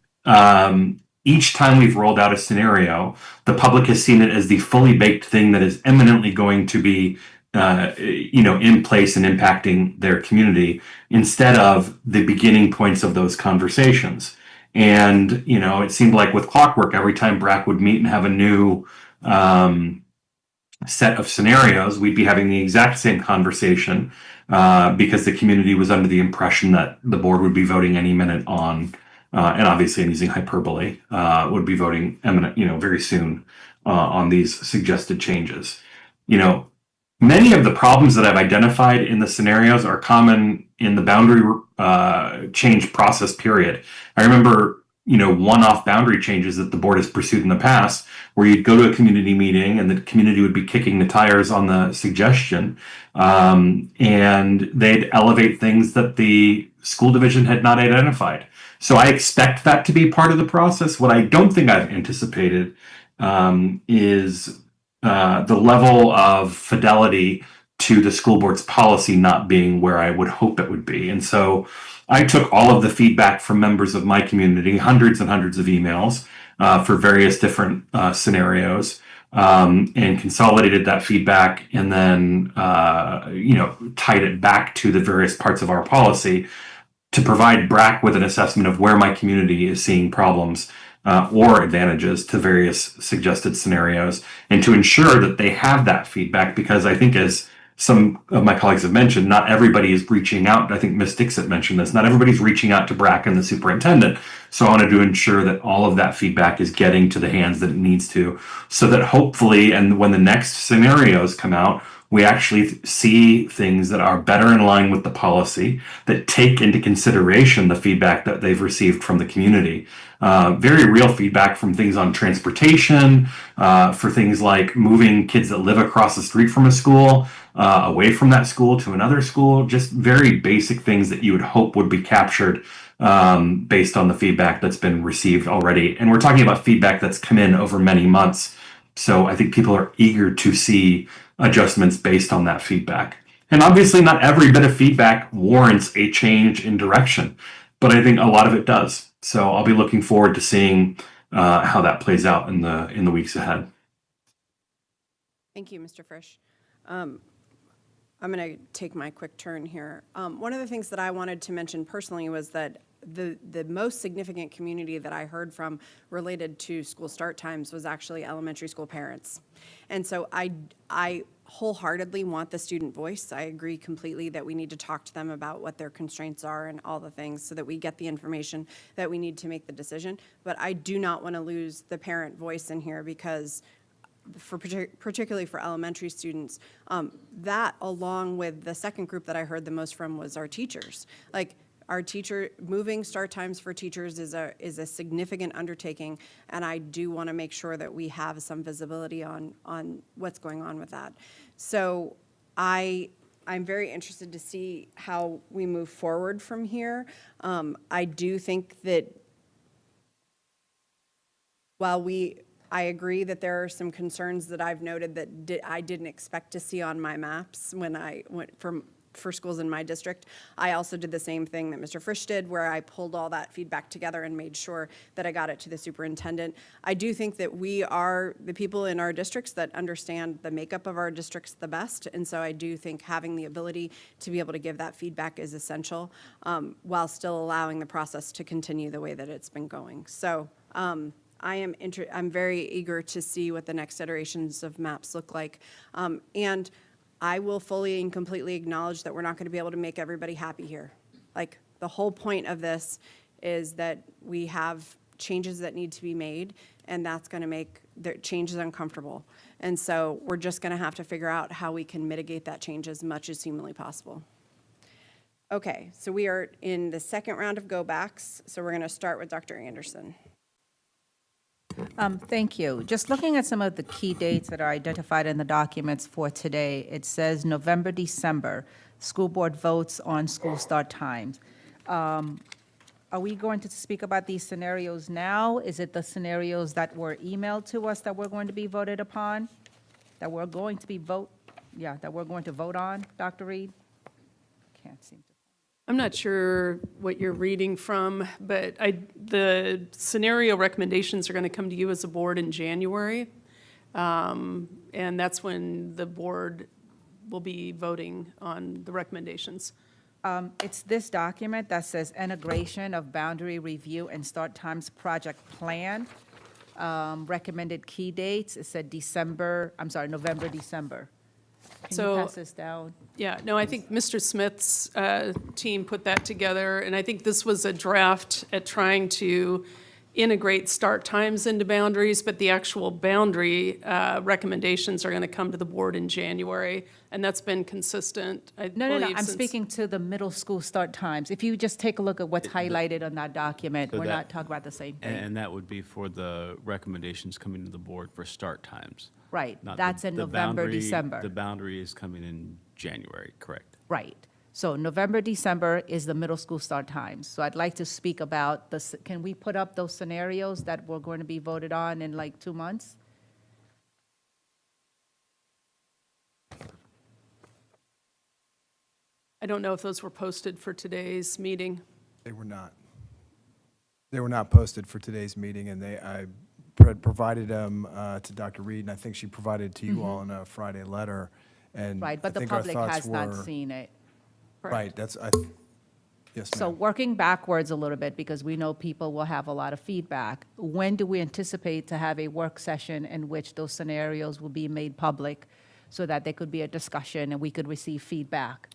each time we've rolled out a scenario, the public has seen it as the fully baked thing that is eminently going to be, in place and impacting their community, instead of the beginning points of those conversations. And, it seemed like with clockwork, every time BRAC would meet and have a new set of scenarios, we'd be having the exact same conversation because the community was under the impression that the board would be voting any minute on, and obviously I'm using hyperbole, would be voting very soon on these suggested changes. Many of the problems that I've identified in the scenarios are common in the boundary change process period. I remember, one-off boundary changes that the board has pursued in the past, where you'd go to a community meeting and the community would be kicking the tires on the suggestion, and they'd elevate things that the school division had not identified. So I expect that to be part of the process. What I don't think I've anticipated is the level of fidelity to the school board's policy not being where I would hope it would be. And so I took all of the feedback from members of my community, hundreds and hundreds of emails for various different scenarios, and consolidated that feedback and then, tied it back to the various parts of our policy to provide BRAC with an assessment of where my community is seeing problems or advantages to various suggested scenarios, and to ensure that they have that feedback, because I think, as some of my colleagues have mentioned, not everybody is reaching out. I think Ms. Dixit mentioned this. Not everybody's reaching out to BRAC and the superintendent. So I wanted to ensure that all of that feedback is getting to the hands that it needs to, so that hopefully, and when the next scenarios come out, we actually see things that are better in line with the policy, that take into consideration the feedback that they've received from the community. Very real feedback from things on transportation, for things like moving kids that live across the street from a school, away from that school to another school, just very basic things that you would hope would be captured based on the feedback that's been received already. And we're talking about feedback that's come in over many months. So I think people are eager to see adjustments based on that feedback. And obviously not every bit of feedback warrants a change in direction, but I think a lot of it does. So I'll be looking forward to seeing how that plays out in the weeks ahead. Thank you, Mr. Frisch. I'm going to take my quick turn here. One of the things that I wanted to mention personally was that the most significant community that I heard from related to school start times was actually elementary school parents. And so I wholeheartedly want the student voice. I agree completely that we need to talk to them about what their constraints are and all the things, so that we get the information that we need to make the decision. But I do not want to lose the parent voice in here, because particularly for elementary students, that, along with the second group that I heard the most from, was our teachers. Like, moving start times for teachers is a significant undertaking, and I do want to make sure that we have some visibility on what's going on with that. So I'm very interested to see how we move forward from here. I do think that while I agree that there are some concerns that I've noted that I didn't expect to see on my maps when I went for schools in my district. I also did the same thing that Mr. Frisch did, where I pulled all that feedback together and made sure that I got it to the superintendent. I do think that we are the people in our districts that understand the makeup of our districts the best, and so I do think having the ability to be able to give that feedback is essential, while still allowing the process to continue the way that it's been going. So I'm very eager to see what the next iterations of maps look like. And I will fully and completely acknowledge that we're not going to be able to make everybody happy here. Like, the whole point of this is that we have changes that need to be made, and that's going to make the changes uncomfortable. And so we're just going to have to figure out how we can mitigate that change as much as humanly possible. Okay, so we are in the second round of go-backs, so we're going to start with Dr. Anderson. Thank you. Just looking at some of the key dates that are identified in the documents for today, it says November, December, school board votes on school start times. Are we going to speak about these scenarios now? Is it the scenarios that were emailed to us that we're going to be voted upon? That we're going to vote on, Dr. Reed? Can't seem to. I'm not sure what you're reading from, but the scenario recommendations are going to come to you as a board in January. And that's when the board will be voting on the recommendations. It's this document that says integration of boundary review and start times project plan. Recommended key dates, it said November, December. Can you So- pass this down? Yeah, no, I think Mr. Smith's team put that together, and I think this was a draft at trying to integrate start times into boundaries, but the actual boundary recommendations are going to come to the board in January, and that's been consistent, I No, believe, I'm since- speaking to the middle school start times. If you just take a look at what's highlighted on that document, So we're that- not talking about the same thing. And that would be for the recommendations coming to the board for start times. Right, Not that's in the November, boundary- December. The boundary is coming in January, correct? Right. So November, December is the middle school start times. So I'd like to speak about this. Can we put up those scenarios that we're going to be voted on in like 2 months? I don't know if those were posted for today's meeting. They were not. They were not posted for today's meeting, and I provided them to Dr. Reed, and I think she provided to you all in a Friday letter. And Right, I but the think our public thoughts has not were- seen it. Right, yes, So ma'am. working backwards a little bit, because we know people will have a lot of feedback, when do we anticipate to have a work session in which those scenarios will be made public so that there could be a discussion and we could receive feedback?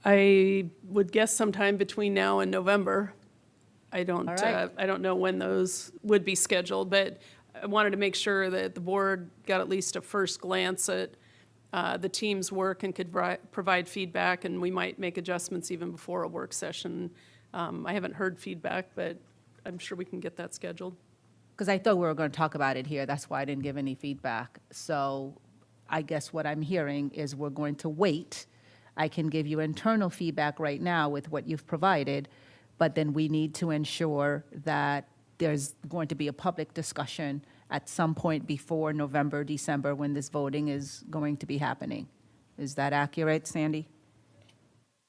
I would guess sometime between now and November. I don't, All right. I don't know when those would be scheduled, but I wanted to make sure that the board got at least a first glance at the team's work and could provide feedback, and we might make adjustments even before a work session. I haven't heard feedback, but I'm sure we can get that scheduled. Because I thought we were going to talk about it here, that's why I didn't give any feedback. So I guess what I'm hearing is we're going to wait. I can give you internal feedback right now with what you've provided, but then we need to ensure that there's going to be a public discussion at some point before November, December, when this voting is going to be happening. Is that accurate, Sandy?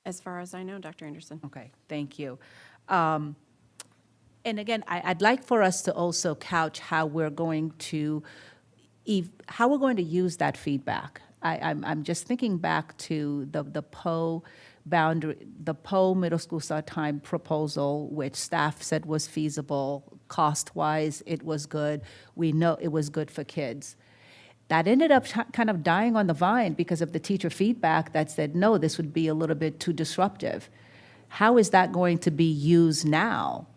As far as I know, Dr. Anderson. Okay, thank you. And again, I'd like for us to also couch how we're going to use that feedback. I'm just thinking back to the PO boundary, the PO middle school start time proposal, which staff said was feasible, cost-wise, it was good. We know it was good for kids. That ended up kind of dying on the vine because of the teacher feedback that said, no, this would be a little bit too disruptive. How is that going to be used now?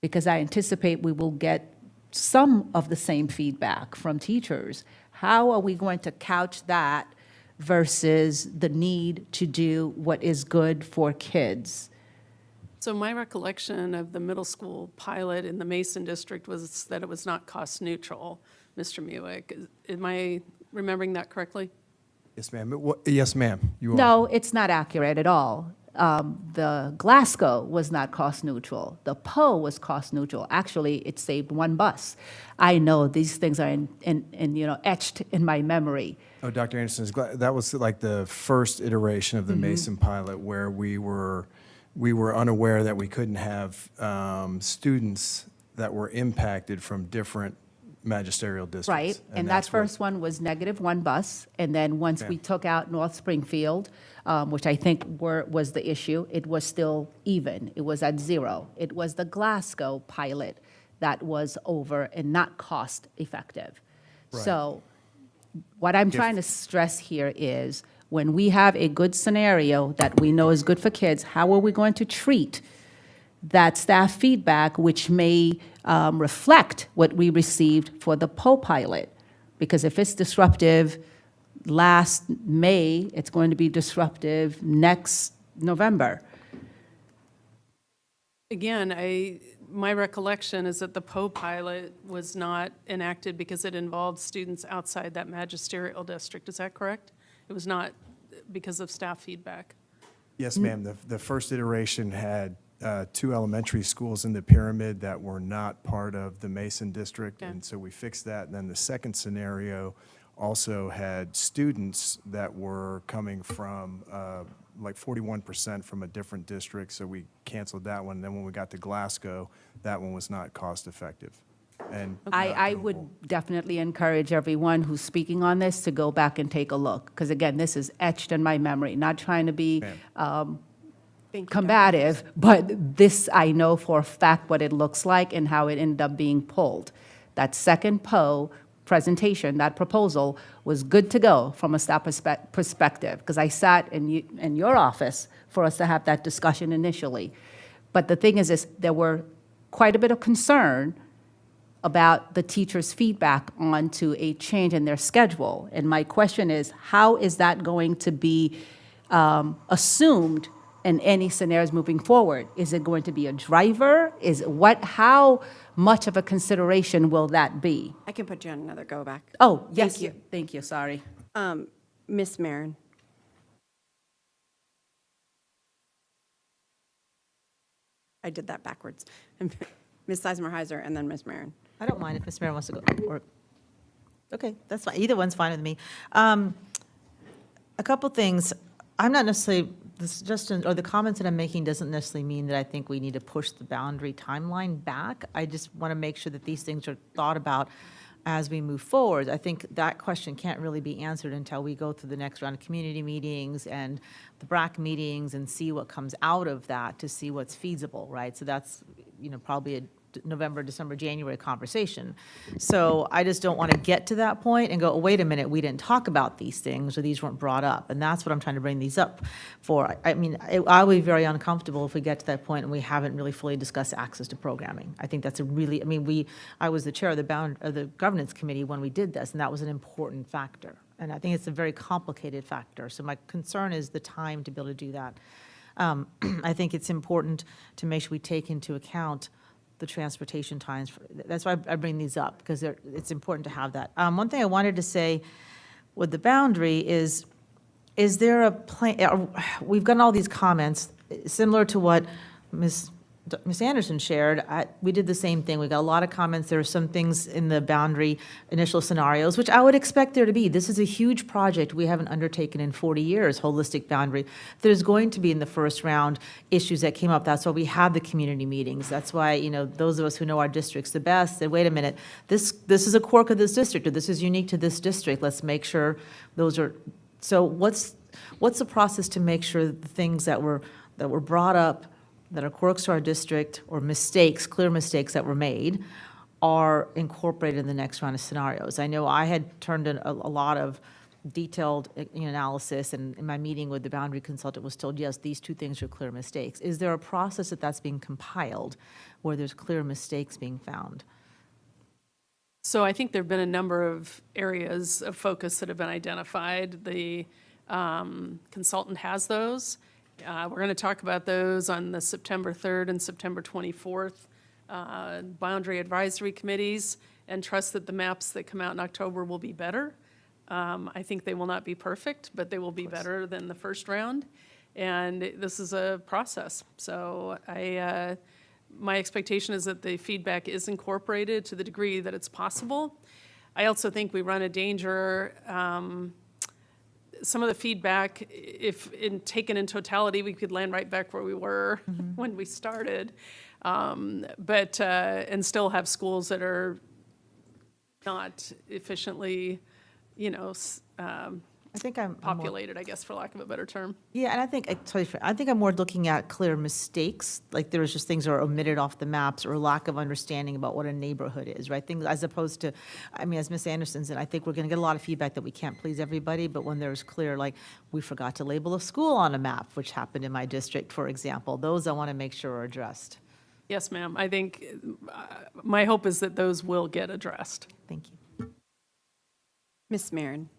Because I anticipate we will get some of the same feedback from teachers. How are we going to couch that versus the need to do what is good for kids? So my recollection of the middle school pilot in the Mason district was that it was not cost neutral, Mr. Muick. Am I remembering that correctly? Yes, ma'am. Yes, ma'am, you are. No, it's not accurate at all. The Glasgow was not cost neutral. The PO was cost neutral. Actually, it saved one bus. I know these things are etched in my memory. Oh, Dr. Anderson, that was like the first iteration of the Mason pilot where we were unaware that we couldn't have students that were impacted from different magisterial districts. Right, and that that's what- first one was -1 bus, and then once we Okay. took out North Springfield, which I think was the issue, it was still even, it was at 0. It was the Glasgow pilot that was over and not cost-effective. Right. So what I'm trying to stress here is, when we have a good scenario that we know is good for kids, how are we going to treat that staff feedback, which may reflect what we received for the PO pilot? Because if it's disruptive last May, it's going to be disruptive next November. Again, my recollection is that the PO pilot was not enacted because it involved students outside that magisterial district. Is that correct? It was not because of staff feedback. Yes, ma'am. The first iteration had 2 elementary schools in the pyramid that were not part of the Mason district, Okay. and so we fixed that. And then the second scenario also had students that were coming from like 41% from a different district, so we canceled that one. Then when we got to Glasgow, that one was not cost-effective. And I not would doable. definitely encourage everyone who's speaking on this to go back and take a look, because again, this is etched in my memory, not trying to be Thank you, Dr. combative, but this, I know for a fact what it looks like and how it ended up being pulled. That second presentation, that proposal, was good to go from a staff perspective, because I sat in your office for us to have that discussion initially. But the thing is there were quite a bit of concern about the teachers' feedback onto a change in their schedule. And my question is, how is that going to be assumed in any scenarios moving forward? Is it going to be a driver? How much of a consideration will that be? I can put you on another go back. Oh, yes. you. Thank you, sorry. Ms. Marin. I did that backwards. Ms. Sizemore Heiser and then Ms. Marin. I don't mind if Ms. Mayor wants to go, or, okay, that's fine, either one's fine with me. A couple things, I'm not necessarily, the suggestion, or the comments that I'm making doesn't necessarily mean that I think we need to push the boundary timeline back. I just want to make sure that these things are thought about as we move forward. I think that question can't really be answered until we go through the next round of community meetings and the BRAC meetings and see what comes out of that to see what's feasible, right? So that's, probably a November, December, January conversation. So I just don't want to get to that point and go, oh, wait a minute, we didn't talk about these things, or these weren't brought up. And that's what I'm trying to bring these up for. I'll be very uncomfortable if we get to that point and we haven't really fully discussed access to programming. I think that's a really, I was the chair of the governance committee when we did this, and that was an important factor. And I think it's a very complicated factor. So my concern is the time to be able to do that. I think it's important to make sure we take into account the transportation times. That's why I bring these up, because it's important to have that. One thing I wanted to say with the boundary is there a plan? We've gotten all these comments, similar to what Ms. Anderson shared. We did the same thing. We got a lot of comments. There are some things in the boundary initial scenarios, which I would expect there to be. This is a huge project we haven't undertaken in 40 years, holistic boundary. There's going to be in the first round issues that came up. That's why we have the community meetings. That's why, those of us who know our districts the best said, wait a minute, this is a quirk of this district, or this is unique to this district. Let's make sure those are, so what's the process to make sure the things that were brought up that are quirks to our district, or mistakes, clear mistakes that were made, are incorporated in the next round of scenarios? I know I had turned in a lot of detailed analysis, and in my meeting with the boundary consultant was told, yes, these two things are clear mistakes. Is there a process that's being compiled where there's clear mistakes being found? So I think there have been a number of areas of focus that have been identified. The consultant has those. We're going to talk about those on the September 3rd and September 24th boundary advisory committees, and trust that the maps that come out in October will be better. I think they will not be perfect, but they will be better than the first round. And this is a process. So my expectation is that the feedback is incorporated to the degree that it's possible. I also think we run a danger. Some of the feedback, if taken in totality, we could land right back where we were when we started, and still have schools that are not efficiently, I think I'm more- populated, I guess, for lack of a better term. Yeah, and I think I'm more looking at clear mistakes, like there's just things that are omitted off the maps, or lack of understanding about what a neighborhood is, right? Things as opposed to, as Ms. Anderson said, I think we're going to get a lot of feedback that we can't please everybody, but when there's clear, like, we forgot to label a school on a map, which happened in my district, for example, those I want to make sure are addressed. Yes, ma'am. I think my hope is that those will get addressed. Thank you. Ms. Marin.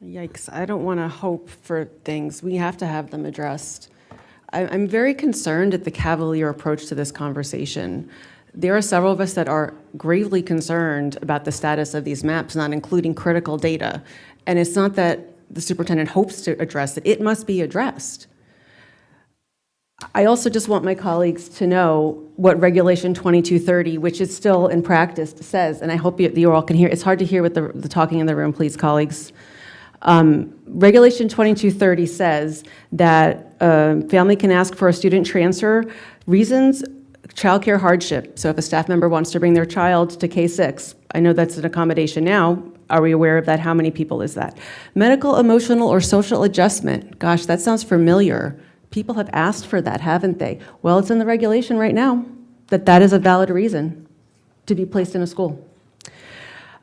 Yikes, I don't want to hope for things. We have to have them addressed. I'm very concerned at the cavalier approach to this conversation. There are several of us that are gravely concerned about the status of these maps, not including critical data. And it's not that the superintendent hopes to address it, it must be addressed. I also just want my colleagues to know what Regulation 2230, which is still in practice, says, and I hope you all can hear. It's hard to hear with the talking in the room, please, colleagues. Regulation 2230 says that a family can ask for a student transfer. Reasons, childcare hardship. So if a staff member wants to bring their child to K-6, I know that's an accommodation now. Are we aware of that? How many people is that? Medical, emotional, or social adjustment. Gosh, that sounds familiar. People have asked for that, haven't they? Well, it's in the regulation right now that that is a valid reason to be placed in a school.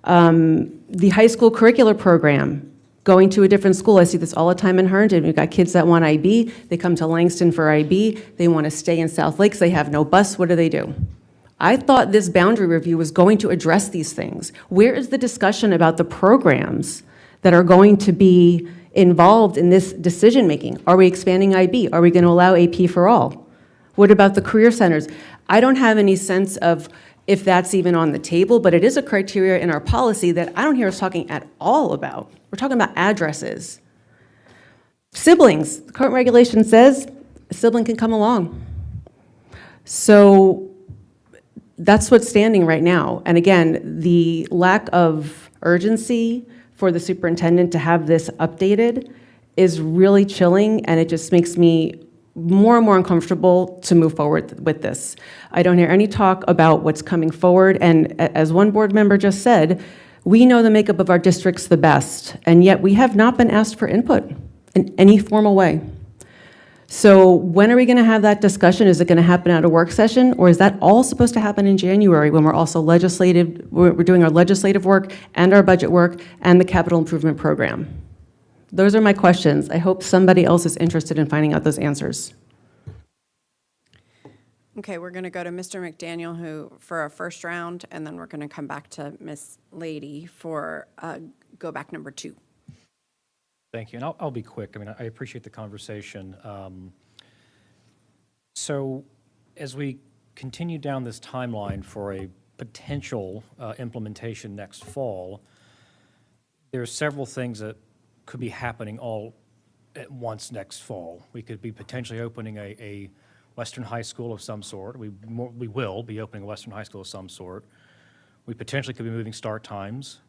The high school curricular program, going to a different school. I see this all the time in Herndon. We've got kids that want IB. They come to Langston for IB. They want to stay in South Lakes. They have no bus. What do? I thought this boundary review was going to address these things. Where is the discussion about the programs that are going to be involved in this decision-making? Are we expanding IB? Are we going to allow AP for all? What about the career centers? I don't have any sense of if that's even on the table, but it is a criteria in our policy that I don't hear us talking at all about. We're talking about addresses. Siblings, the current regulation says a sibling can come along. So that's what's standing right now. And again, the lack of urgency for the superintendent to have this updated is really chilling, and it just makes me more and more uncomfortable to move forward with this. I don't hear any talk about what's coming forward, and as one board member just said, we know the makeup of our districts the best, and yet we have not been asked for input in any formal way. So when are we going to have that discussion? Is it going to happen at a work session, or is that all supposed to happen in January when we're also we're doing our legislative work and our budget work and the capital improvement program? Those are my questions. I hope somebody else is interested in finding out those answers. Okay, we're going to go to Mr. McDaniel for our first round, and then we're going to come back to Ms. Lady for go back number 2. Thank you, and I'll be quick. I mean, I appreciate the conversation. So as we continue down this timeline for a potential implementation next fall, there's several things that could be happening all at once next fall. We could be potentially opening a Western high school of some sort. We will be opening a Western high school of some sort. We potentially could be moving start times,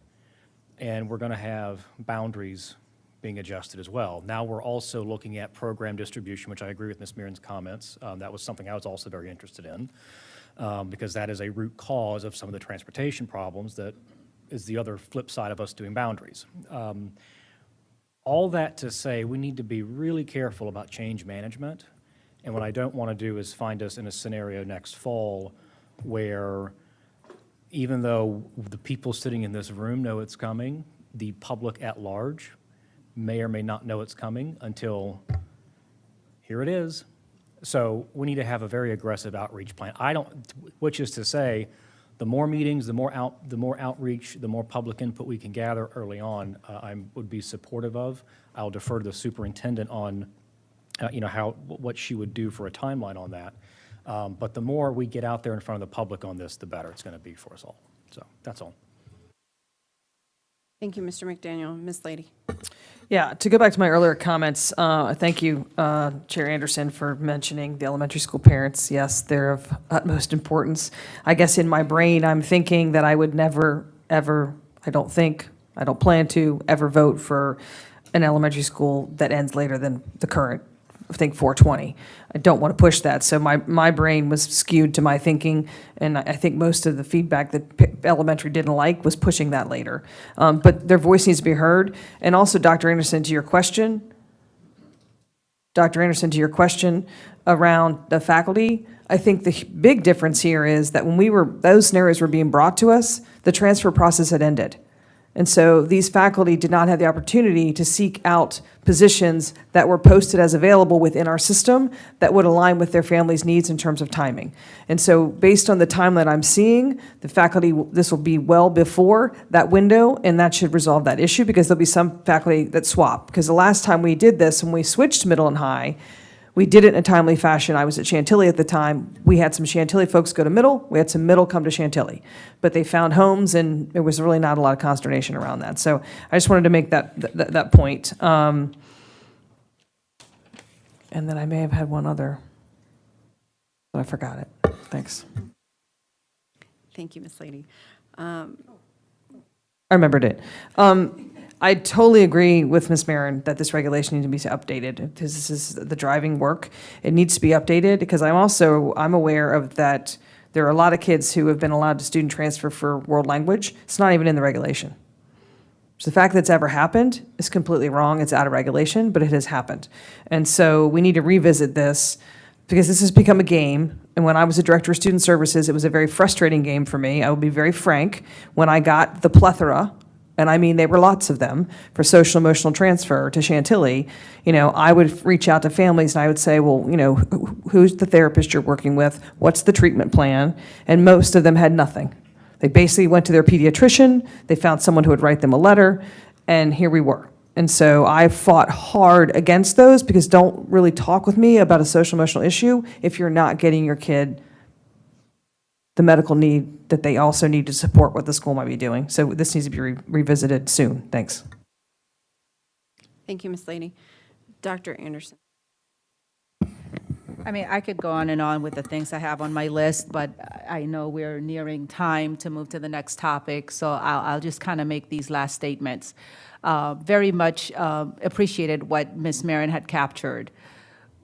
and we're going to have boundaries being adjusted as well. Now we're also looking at program distribution, which I agree with Ms. Mirren's comments. That was something I was also very interested in, because that is a root cause of some of the transportation problems that is the other flip side of us doing boundaries. All that to say, we need to be really careful about change management. And what I don't want to do is find us in a scenario next fall where even though the people sitting in this room know it's coming, the public at large may or may not know it's coming until here it is. So we need to have a very aggressive outreach plan. Which is to say, the more meetings, the more outreach, the more public input we can gather early on, I would be supportive of. I'll defer to the superintendent on, what she would do for a timeline on that. But the more we get out there in front of the public on this, the better it's going to be for us all. So that's all. Thank you, Mr. McDaniel. Ms. Lady. Yeah, to go back to my earlier comments, thank you, Chair Anderson, for mentioning the elementary school parents. Yes, they're of utmost importance. I guess in my brain, I'm thinking that I would never, ever, I don't plan to ever vote for an elementary school that ends later than the current, I think 420. I don't want to push that. So my brain was skewed to my thinking, and I think most of the feedback that elementary didn't like was pushing that later. But their voice needs to be heard. And also, Dr. Anderson, to your question around the faculty, I think the big difference here is that when those scenarios were being brought to us, the transfer process had ended. And so these faculty did not have the opportunity to seek out positions that were posted as available within our system that would align with their family's needs in terms of timing. And so based on the time that I'm seeing, the faculty, this will be well before that window, and that should resolve that issue because there'll be some faculty that swap. Because the last time we did this, when we switched middle and high, we did it in a timely fashion. I was at Chantilly at the time. We had some Chantilly folks go to middle. We had some middle come to Chantilly. But they found homes, and there was really not a lot of consternation around that. So I just wanted to make that point. And then I may have had one other, but I forgot it. Thanks. Thank you, Ms. Lady. I remembered it. I totally agree with Ms. Marin that this regulation needs to be updated because this is the driving work. It needs to be updated because I'm aware of that there are a lot of kids who have been allowed to student transfer for world language. It's not even in the regulation. So the fact that it's ever happened is completely wrong. It's out of regulation, but it has happened. And so we need to revisit this because this has become a game. And when I was a director of student services, it was a very frustrating game for me. I will be very frank. When I got the plethora, and I mean there were lots of them, for social emotional transfer to Chantilly, I would reach out to families and I would say, well, who's the therapist you're working with? What's the treatment plan? And most of them had nothing. They basically went to their pediatrician, they found someone who would write them a letter, and here we were. And so I fought hard against those because don't really talk with me about a social emotional issue if you're not getting your kid the medical need that they also need to support what the school might be doing. So this needs to be revisited soon. Thanks. Thank you, Ms. Lady. Dr. Anderson. I mean, I could go on and on with the things I have on my list, but I know we're nearing time to move to the next topic, so I'll just kind of make these last statements. Very much appreciated what Ms. Marin had captured.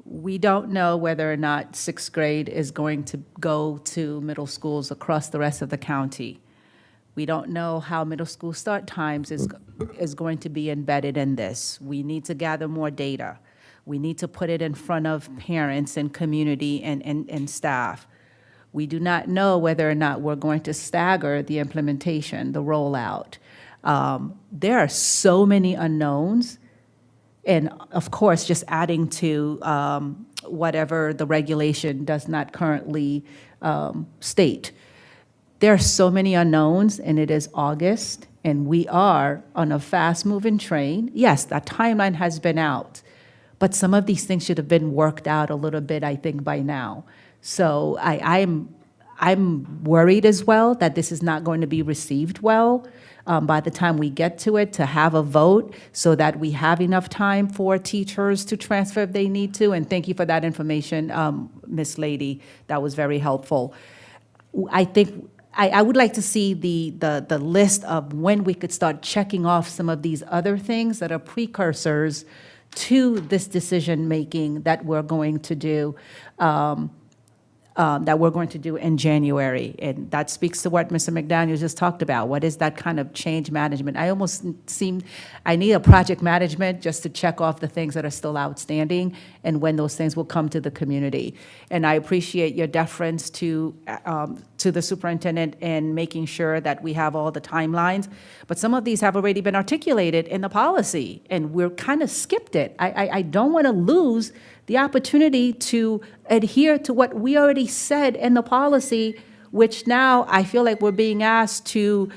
We don't know whether or not sixth grade is going to go to middle schools across the rest of the county. We don't know how middle school start times is going to be embedded in this. We need to gather more data. We need to put it in front of parents and community and staff. We do not know whether or not we're going to stagger the implementation, the rollout. There are so many unknowns. And of course, just adding to whatever the regulation does not currently state. There are so many unknowns, and it is August, and we are on a fast-moving train. Yes, that timeline has been out, but some of these things should have been worked out a little bit, I think, by now. So I'm worried as well that this is not going to be received well by the time we get to it, to have a vote so that we have enough time for teachers to transfer if they need to. And thank you for that information, Ms. Lady. That was very helpful. I think I would like to see the list of when we could start checking off some of these other things that are precursors to this decision-making that we're going to do. In January. And that speaks to what Mr. McDaniel just talked about. What is that kind of change management? I need a project management just to check off the things that are still outstanding and when those things will come to the community. And I appreciate your deference to the superintendent in making sure that we have all the timelines. But some of these have already been articulated in the policy, and we're kind of skipped it. I don't want to lose the opportunity to adhere to what we already said in the policy, which now I feel like we're being asked to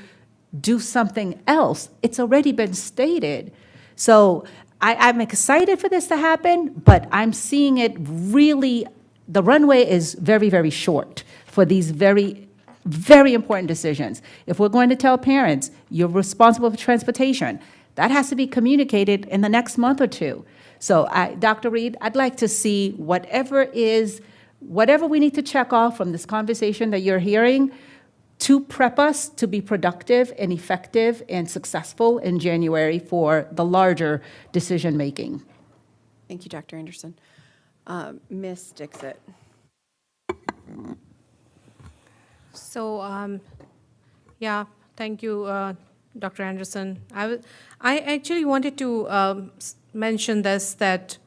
do something else. It's already been stated. So I'm excited for this to happen, but I'm seeing it really, the runway is very, very short for these very, very important decisions. If we're going to tell parents, you're responsible for transportation, that has to be communicated in the next month or two. So, Dr. Reed, I'd like to see whatever we need to check off from this conversation that you're hearing to prep us to be productive and effective and successful in January for the larger decision-making. Thank you, Dr. Anderson. Ms. Dixit. So, yeah, thank you, Dr. Anderson. I actually wanted to mention this, that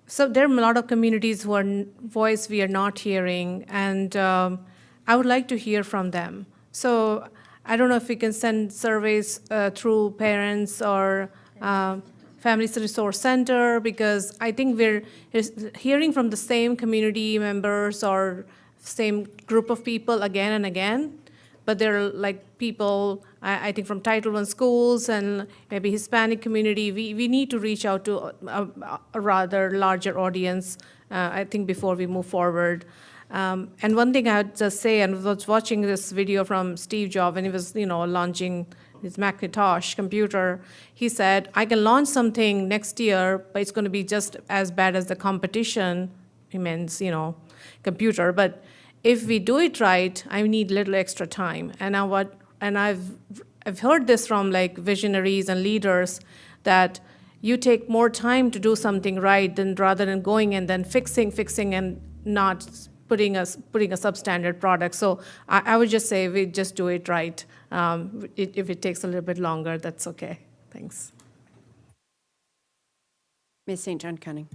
so there are a lot of communities whose voice we are not hearing, and I would like to hear from them. So I don't know if we can send surveys through parents or Families Resource Center, because I think we're hearing from the same community members or same group of people again and again. But there are like people, I think from Title I schools and maybe Hispanic community, we need to reach out to a rather larger audience, I think, before we move forward. And one thing I would just say, and I was watching this video from Steve Jobs when he was, launching his Macintosh computer. He said, I can launch something next year, but it's going to be just as bad as the competition, he means, computer. But if we do it right, I need a little extra time. And I've heard this from like visionaries and leaders, that you take more time to do something right than rather than going and then fixing and not putting a substandard product. So I would just say we just do it right. If it takes a little bit longer, that's okay. Thanks. Ms. St. John Cunning.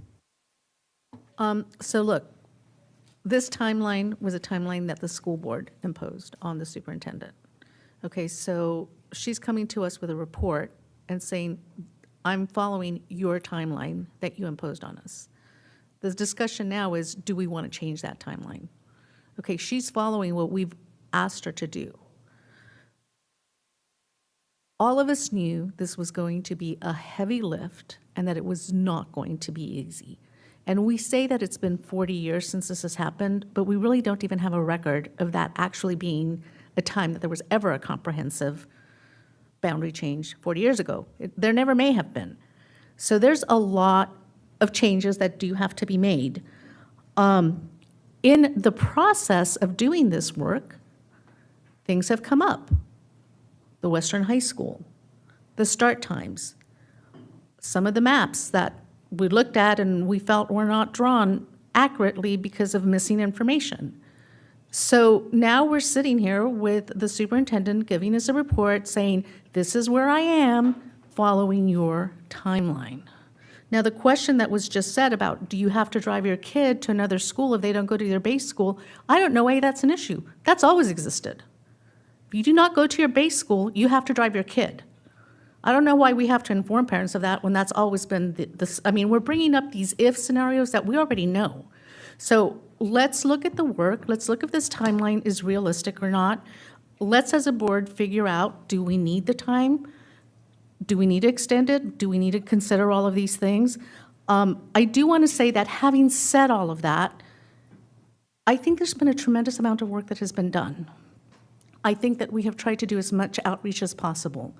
So look, this timeline was a timeline that the school board imposed on the superintendent. Okay, so she's coming to us with a report and saying, I'm following your timeline that you imposed on us. The discussion now is, do we want to change that timeline? Okay, she's following what we've asked her to do. All of us knew this was going to be a heavy lift and that it was not going to be easy. And we say that it's been 40 years since this has happened, but we really don't even have a record of that actually being a time that there was ever a comprehensive boundary change 40 years ago. There never may have been. So there's a lot of changes that do have to be made. In the process of doing this work, things have come up. The Western High School, the start times, some of the maps that we looked at and we felt were not drawn accurately because of missing information. So now we're sitting here with the superintendent giving us a report saying, this is where I am following your timeline. Now, the question that was just said about, do you have to drive your kid to another school if they don't go to their base school? I don't know why that's an issue. That's always existed. If you do not go to your base school, you have to drive your kid. I don't know why we have to inform parents of that when that's always been I mean, we're bringing up these if scenarios that we already know. So let's look at the work. Let's look if this timeline is realistic or not. Let's, as a board, figure out, do we need the time? Do we need to extend it? Do we need to consider all of these things? I do want to say that having said all of that, I think there's been a tremendous amount of work that has been done. I think that we have tried to do as much outreach as possible.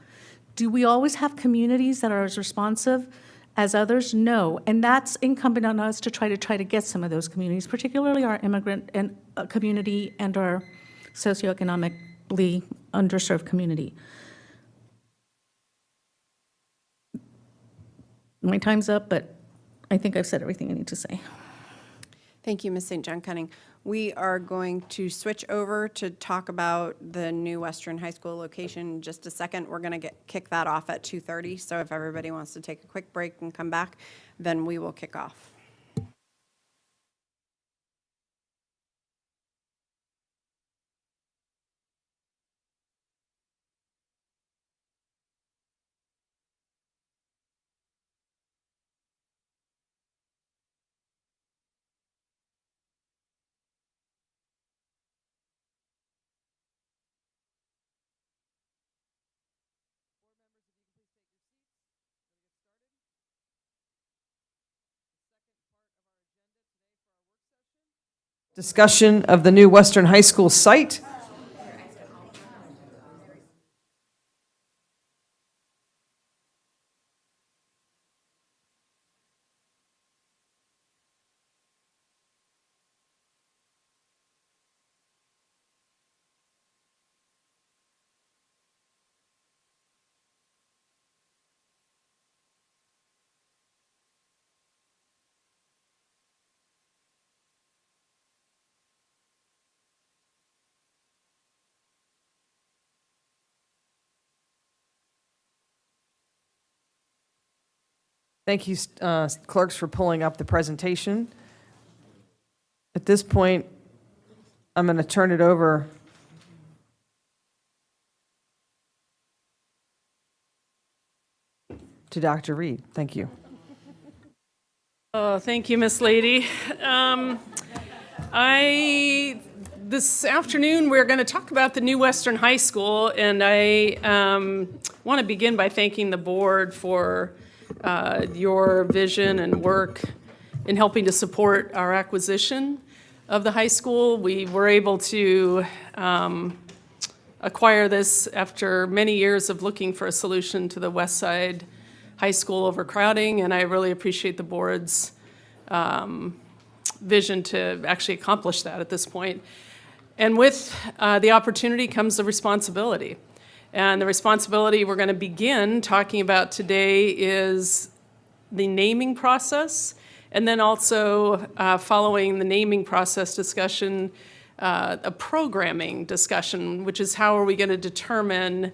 Do we always have communities that are as responsive as others? No, and that's incumbent on us to try to get some of those communities, particularly our immigrant and community and our socioeconomically underserved community. My time's up, but I think I've said everything I need to say. Thank you, Ms. St. John Cunning. We are going to switch over to talk about the new Western High School location in just a second. We're going to kick that off at 2:30, so if everybody wants to take a quick break and come back, then we will kick off. Discussion of the new Western High School site. Thank you, clerks, for pulling up the presentation. At this point, I'm going to turn it over to Dr. Reed. Thank you. Oh, thank you, Miss Lady. This afternoon, we're going to talk about the new Western High School, and I want to begin by thanking the board for your vision and work in helping to support our acquisition of the high school. We were able to acquire this after many years of looking for a solution to the West Side High School overcrowding, and I really appreciate the board's vision to actually accomplish that at this point. And with the opportunity comes the responsibility. And the responsibility we're going to begin talking about today is the naming process, and then also following the naming process discussion, a programming discussion, which is how are we going to determine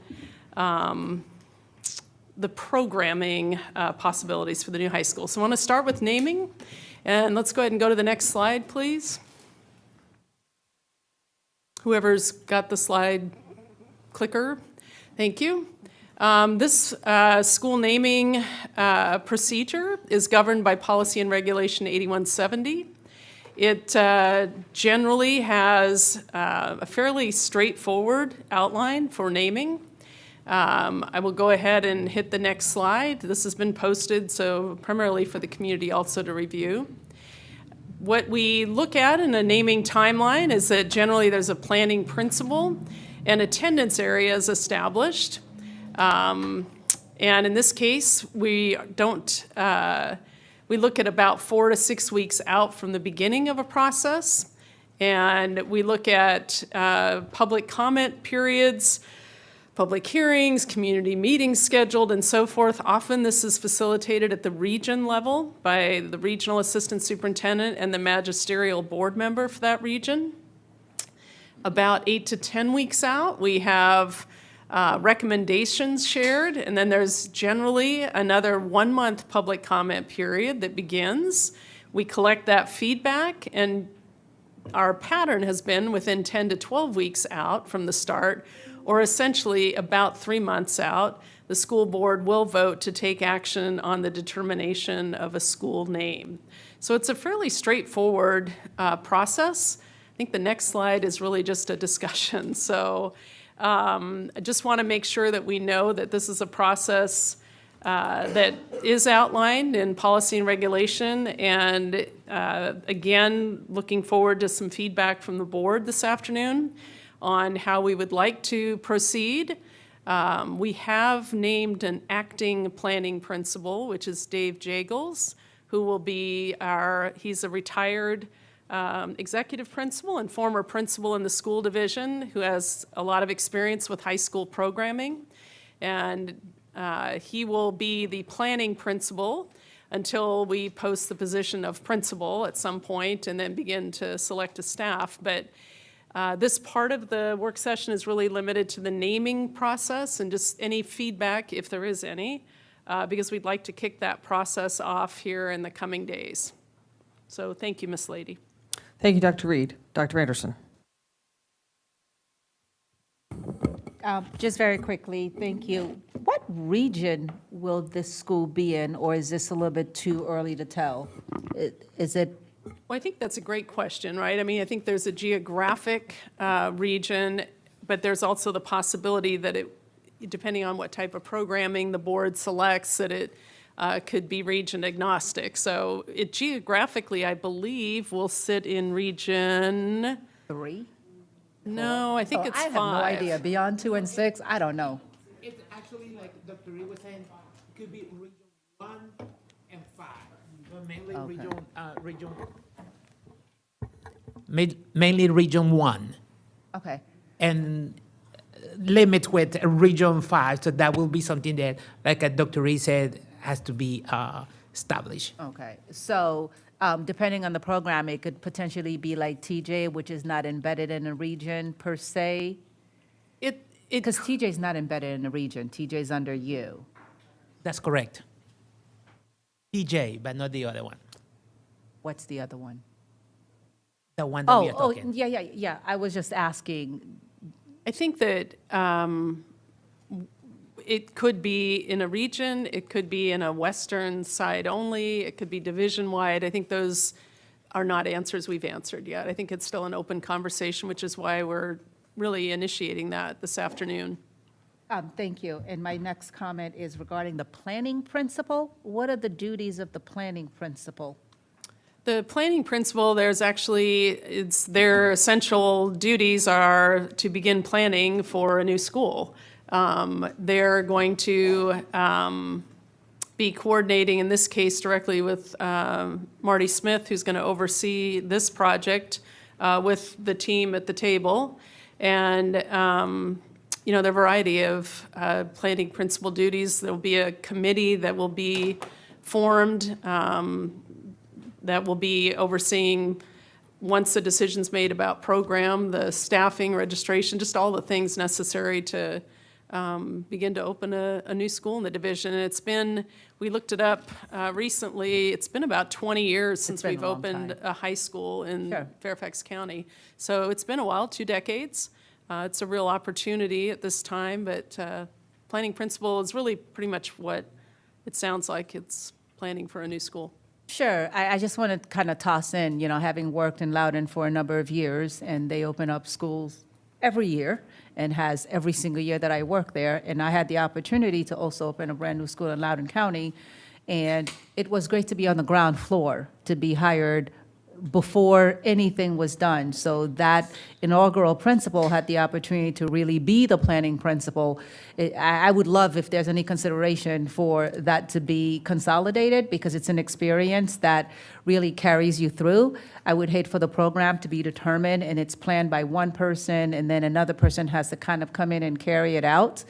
the programming possibilities for the new high school. So I want to start with naming, and let's go ahead and go to the next slide, please. Whoever's got the slide clicker, thank you. This school naming procedure is governed by Policy and Regulation 8170. It generally has a fairly straightforward outline for naming. I will go ahead and hit the next slide. This has been posted, so primarily for the community also to review. What we look at in a naming timeline is that generally there's a planning principle and attendance areas established. And in this case, we look at about 4 to 6 weeks out from the beginning of a process. And we look at public comment periods, public hearings, community meetings scheduled, and so forth. Often this is facilitated at the region level by the regional assistant superintendent and the magisterial board member for that region. About 8 to 10 weeks out, we have recommendations shared, and then there's generally another 1-month public comment period that begins. We collect that feedback, and our pattern has been within 10 to 12 weeks out from the start, or essentially about 3 months out, the school board will vote to take action on the determination of a school name. So it's a fairly straightforward process. I think the next slide is really just a discussion. So I just want to make sure that we know that this is a process that is outlined in policy and regulation. And again, looking forward to some feedback from the board this afternoon on how we would like to proceed. We have named an acting planning principal, which is Dave Jagels, who will be he's a retired executive principal and former principal in the school division who has a lot of experience with high school programming. And he will be the planning principal until we post the position of principal at some point and then begin to select a staff. But this part of the work session is really limited to the naming process and just any feedback, if there is any, because we'd like to kick that process off here in the coming days. So thank you, Ms. Lady. Thank you, Dr. Reed. Dr. Anderson. Just very quickly, thank you. What region will this school be in, or is this a little bit too early to tell? Is it? Well, I think that's a great question, right? I mean, I think there's a geographic region, but there's also the possibility that depending on what type of programming the board selects, that it could be region agnostic. So it geographically, I believe, will sit in region 3? No, I think it's 5. I have no idea. Beyond 2 and 6, I don't know. It's actually, like Dr. Reed was saying, it could be region 1 and 5, but mainly mainly region 1. Okay. And limit with region 5, so that will be something that, like Dr. Reed said, has to be established. Okay. So depending on the program, it could potentially be like TJ, which is not embedded in a region per se? Because TJ is not embedded in a region. TJ is under you. That's correct. TJ, but not the other one. What's the other one? The one that we are talking. Yeah. I was just asking. I think that it could be in a region, it could be in a western side only, it could be division-wide. I think those are not answers we've answered yet. I think it's still an open conversation, which is why we're really initiating that this afternoon. Thank you. And my next comment is regarding the planning principle. What are the duties of the planning principle? The planning principle, their essential duties are to begin planning for a new school. They're going to be coordinating, in this case, directly with Marty Smith, who's going to oversee this project with the team at the table. And, you know, the variety of planning principal duties. There'll be a committee that will be formed that will be overseeing, once the decision's made about program, the staffing, registration, just all the things necessary to begin to open a new school in the division. And it's been, we looked it up recently, it's been about 20 years since been a we've long opened a high school in Sure. Fairfax County. So it's been a while, 2 decades. It's a real opportunity at this time, but planning principal is really pretty much what it sounds like. It's planning for a new school. Sure. I just want to kind of toss in, having worked in Loudoun for a number of years, and they open up schools every year and has every single year that I work there. And I had the opportunity to also open a brand-new school in Loudoun County, and it was great to be on the ground floor, to be hired before anything was done. So that inaugural principal had the opportunity to really be the planning principal. I would love if there's any consideration for that to be consolidated, because it's an experience that really carries you through. I would hate for the program to be determined and it's planned by one person and then another person has to kind of come in and carry it out.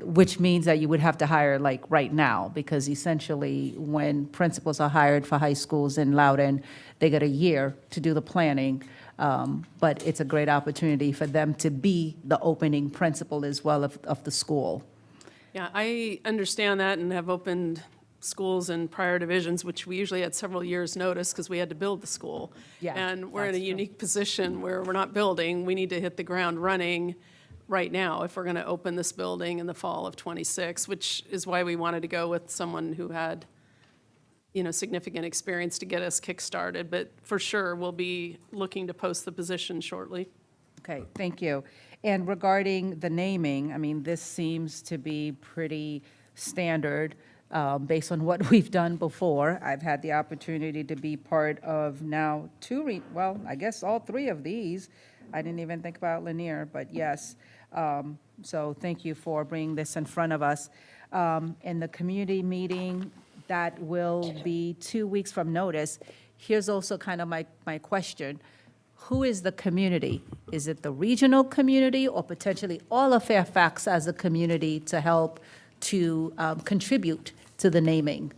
Which means that you would have to hire like right now, because essentially when principals are hired for high schools in Loudoun, they get a year to do the planning. But it's a great opportunity for them to be the opening principal as well of the school. Yeah, I understand that and have opened schools in prior divisions, which we usually had several years' notice because we had to build the school. Yeah, And we're in a that's true. unique position where we're not building, we need to hit the ground running right now if we're going to open this building in the fall of '26, which is why we wanted to go with someone who had, significant experience to get us kick-started. But for sure, we'll be looking to post the position shortly. Okay, thank you. And regarding the naming, I mean, this seems to be pretty standard based on what we've done before. I've had the opportunity to be part of now I guess all 3 of these. I didn't even think about Lanier, but yes. So thank you for bringing this in front of us. In the community meeting, that will be 2 weeks from notice. Here's also kind of my question. Who is the community? Is it the regional community or potentially all of Fairfax as a community to help to contribute to the naming?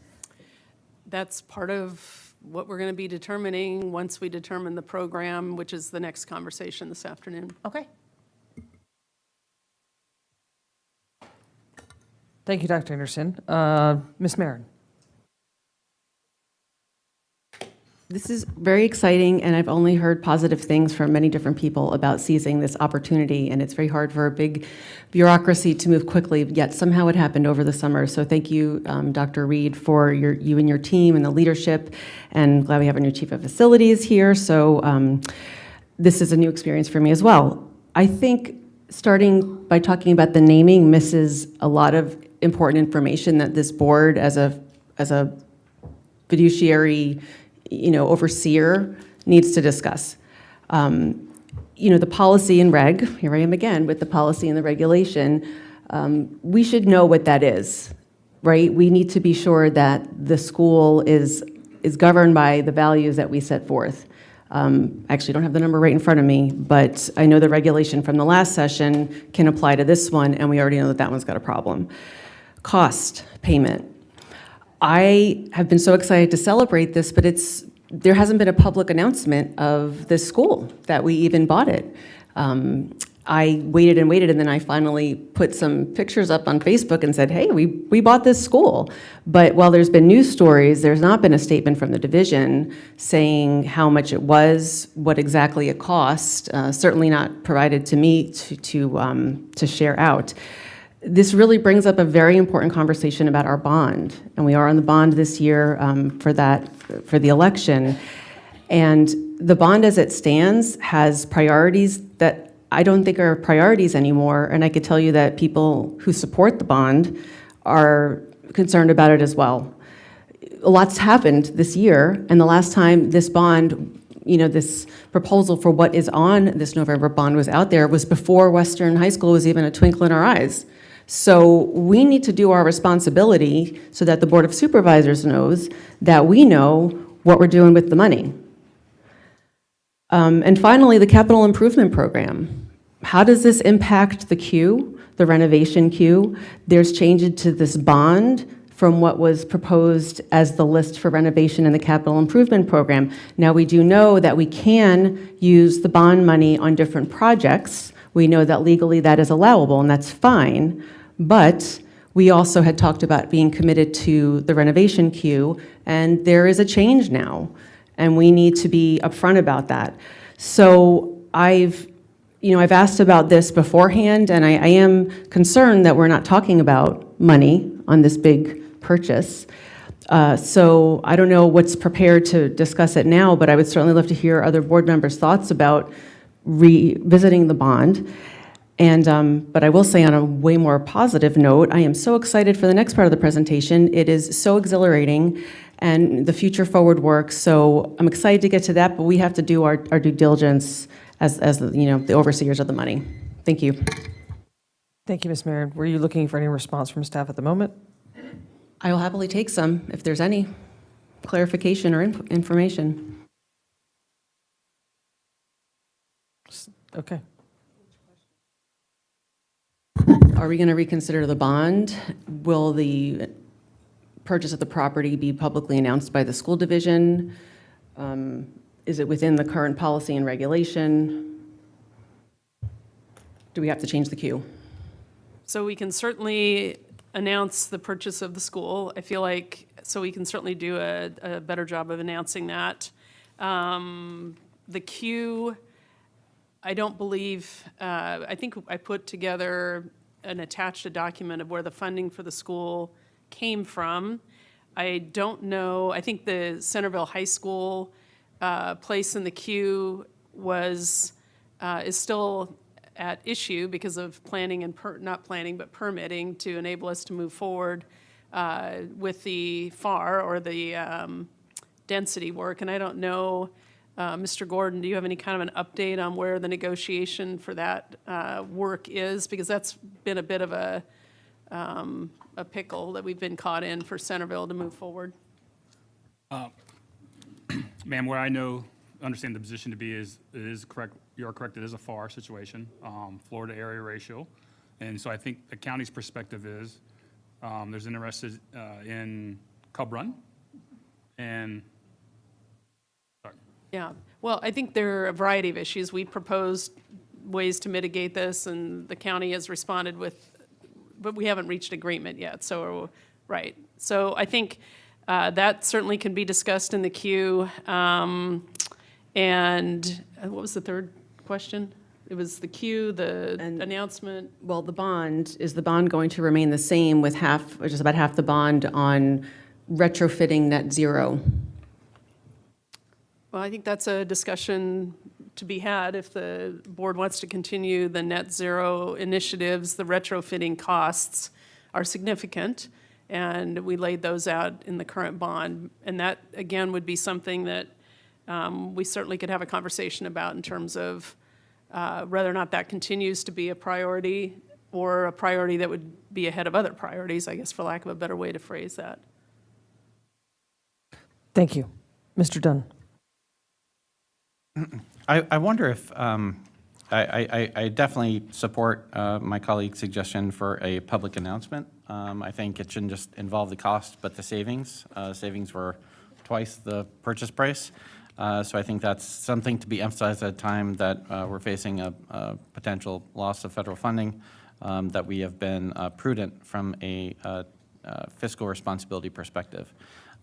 That's part of what we're going to be determining once we determine the program, which is the next conversation this afternoon. Okay. Thank you, Dr. Anderson. Ms. Marin. This is very exciting, and I've only heard positive things from many different people about seizing this opportunity, and it's very hard for a big bureaucracy to move quickly, yet somehow it happened over the summer. So thank you, Dr. Reed, for you and your team and the leadership, and glad we have a new chief of facilities here. So this is a new experience for me as well. I think starting by talking about the naming misses a lot of important information that this board, as a fiduciary overseer, needs to discuss. The policy and reg, here I am again with the policy and the regulation, we should know what that is, right? We need to be sure that the school is governed by the values that we set forth. I actually don't have the number right in front of me, but I know the regulation from the last session can apply to this one, and we already know that one's got a problem. Cost payment. I have been so excited to celebrate this, but there hasn't been a public announcement of this school, that we even bought it. I waited and waited, and then I finally put some pictures up on Facebook and said, hey, we bought this school. But while there's been news stories, there's not been a statement from the division saying how much it was, what exactly it cost, certainly not provided to me to share out. This really brings up a very important conversation about our bond, and we are on the bond this year for the election. And the bond as it stands has priorities that I don't think are priorities anymore, and I could tell you that people who support the bond are concerned about it as well. A lot's happened this year, and the last time this bond, this proposal for what is on this November bond was out there was before Western High School was even a twinkle in our eyes. So we need to do our responsibility so that the Board of Supervisors knows that we know what we're doing with the money. And finally, the capital improvement program. how does this impact the queue, the renovation queue? There's changes to this bond from what was proposed as the list for renovation in the capital improvement program. Now, we do know that we can use the bond money on different projects. We know that legally that is allowable, and that's fine. But we also had talked about being committed to the renovation queue, and there is a change now, and we need to be upfront about that. So I've asked about this beforehand, and I am concerned that we're not talking about money on this big purchase. So I don't know what's prepared to discuss it now, but I would certainly love to hear other board members' thoughts about revisiting the bond. And, but I will say on a way more positive note, I am so excited for the next part of the presentation. It is so exhilarating and the future forward work. So I'm excited to get to that, but we have to do our due diligence as the overseers of the money. Thank you. Thank you, Ms. Mayor. Were you looking for any response from staff at the moment? I will happily take some if there's any clarification or information. Okay. Are we going to reconsider the bond? Will the purchase of the property be publicly announced by the school division? Is it within the current policy and regulation? Do we have to change the queue? So we can certainly announce the purchase of the school. I feel like, so we can certainly do a better job of announcing that. The queue, I don't believe, I think I put together and attached a document of where the funding for the school came from. I don't know, I think the Centerville High School place in the queue is still at issue because of planning and, not planning, but permitting to enable us to move forward with the FAR or the density work. And I don't know, Mr. Gordon, do you have any kind of an update on where the negotiation for that work is? Because that's been a bit of a pickle that we've been caught in for Centerville to move forward. Ma'am, what I understand the position to be is, it is correct, you are correct, it is a FAR situation, Florida area ratio. And so I think the county's perspective is, there's interested in Cub Run and, sorry. Yeah, well, I think there are a variety of issues. We proposed ways to mitigate this, and the county has responded with, but we haven't reached agreement yet, so, right. So I think that certainly can be discussed in the queue. And what was the third question? It was the queue, the announcement. Well, the bond, is the bond going to remain the same with half, or just about half the bond on retrofitting net zero? Well, I think that's a discussion to be had if the board wants to continue the net zero initiatives. The retrofitting costs are significant, and we laid those out in the current bond. And that, again, would be something that we certainly could have a conversation about in terms of whether or not that continues to be a priority or a priority that would be ahead of other priorities, I guess, for lack of a better way to phrase that. Thank you. Mr. Dunn. I wonder if, I definitely support my colleague's suggestion for a public announcement. I think it shouldn't just involve the cost, but the savings. Savings were twice the purchase price. So I think that's something to be emphasized at a time that we're facing a potential loss of federal funding, that we have been prudent from a fiscal responsibility perspective.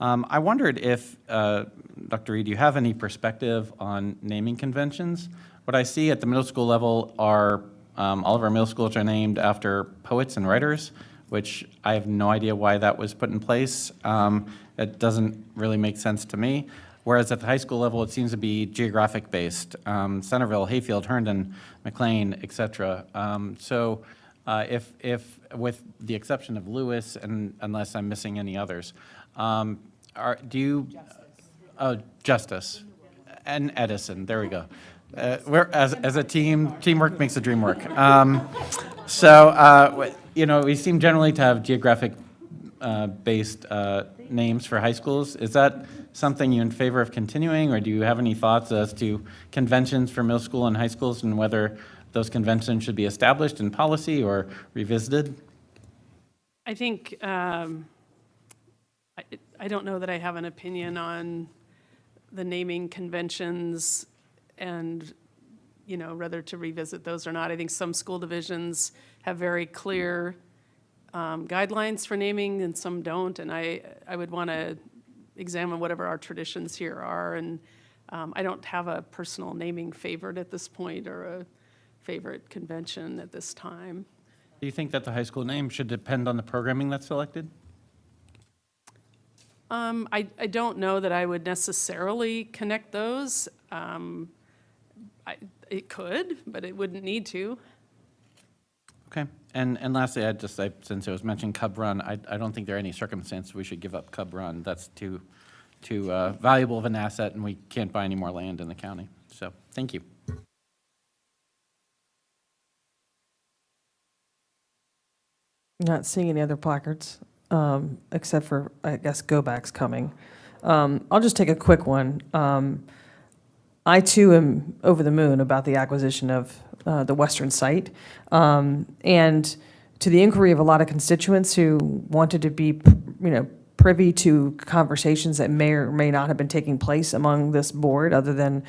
I wondered if, Dr. Reed, you have any perspective on naming conventions? What I see at the middle school level are all of our middle schools are named after poets and writers, which I have no idea why that was put in place. It doesn't really make sense to me. Whereas at the high school level, it seems to be geographic based, Centerville, Hayfield, Herndon, McLean, et cetera. So if with the exception of Lewis, and unless I'm missing any others, Justice and Edison, there we go. We're, as a team, teamwork makes the dream work. We seem generally to have geographic based names for high schools. Is that something you're in favor of continuing, or do you have any thoughts as to conventions for middle school and high schools and whether those conventions should be established in policy or revisited? I think, I don't know that I have an opinion on the naming conventions and, whether to revisit those or not. I think some school divisions have very clear guidelines for naming and some don't, and I would want to examine whatever our traditions here are, and I don't have a personal naming favorite at this point or a favorite convention at this time. Do you think that the high school name should depend on the programming that's selected? I don't know that I would necessarily connect those. It could, but it wouldn't need to. Okay, and lastly, since it was mentioned Cub Run, I don't think there are any circumstances we should give up Cub Run. That's too valuable of an asset, and we can't buy any more land in the county. So, thank you. Not seeing any other placards, except for, I guess, Go Back's coming. I'll just take a quick one. I too am over the moon about the acquisition of the western site. And to the inquiry of a lot of constituents who wanted to be, privy to conversations that may or may not have been taking place among this board, other than,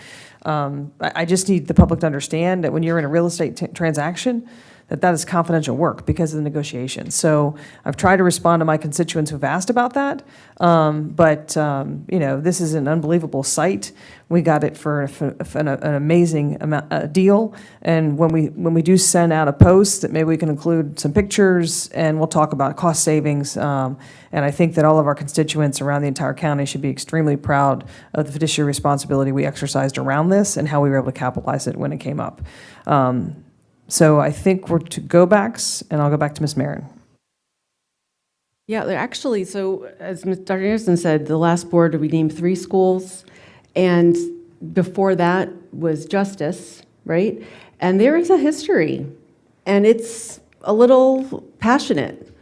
I just need the public to understand that when you're in a real estate transaction, that is confidential work because of the negotiations. So I've tried to respond to my constituents who've asked about that. But this is an unbelievable site. We got it for an amazing deal. And when we do send out a post, that maybe we can include some pictures, and we'll talk about cost savings. And I think that all of our constituents around the entire county should be extremely proud of the fiduciary responsibility we exercised around this and how we were able to capitalize it when it came up. So I think we're to Go Backs, and I'll go back to Ms. Marin. Yeah, they're actually, so as Dr. Anderson said, the last board, we named 3 schools, and before that was Justice, right? And there is a history, and it's a little passionate.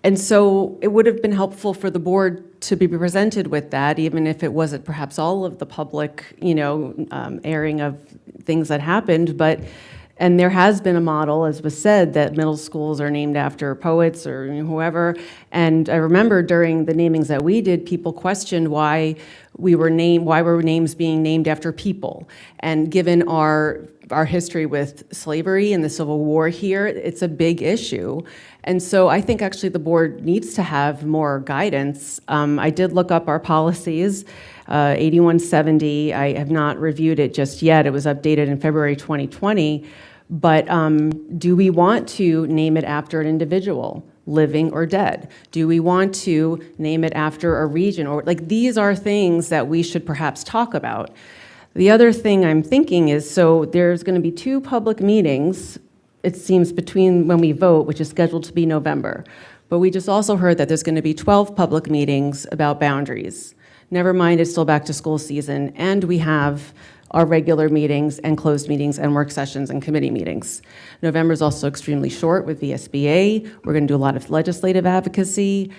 And so it would have been helpful for the board to be presented with that, even if it wasn't perhaps all of the public, airing of things that happened, and there has been a model, as was said, that middle schools are named after poets or whoever. And I remember during the namings that we did, people questioned why were names being named after people. And given our history with slavery and the Civil War here, it's a big issue. And so I think actually the board needs to have more guidance. I did look up our policies. 8170, I have not reviewed it just yet. It was updated in February 2020. But do we want to name it after an individual, living or dead? Do we want to name it after a region? Or these are things that we should perhaps talk about. The other thing I'm thinking is, so there's going to be 2 public meetings, it seems, between when we vote, which is scheduled to be November. But we just also heard that there's going to be 12 public meetings about boundaries. Never mind, it's still back to school season, and we have our regular meetings and closed meetings and work sessions and committee meetings. November is also extremely short with the SBA. We're going to do a lot of legislative advocacy.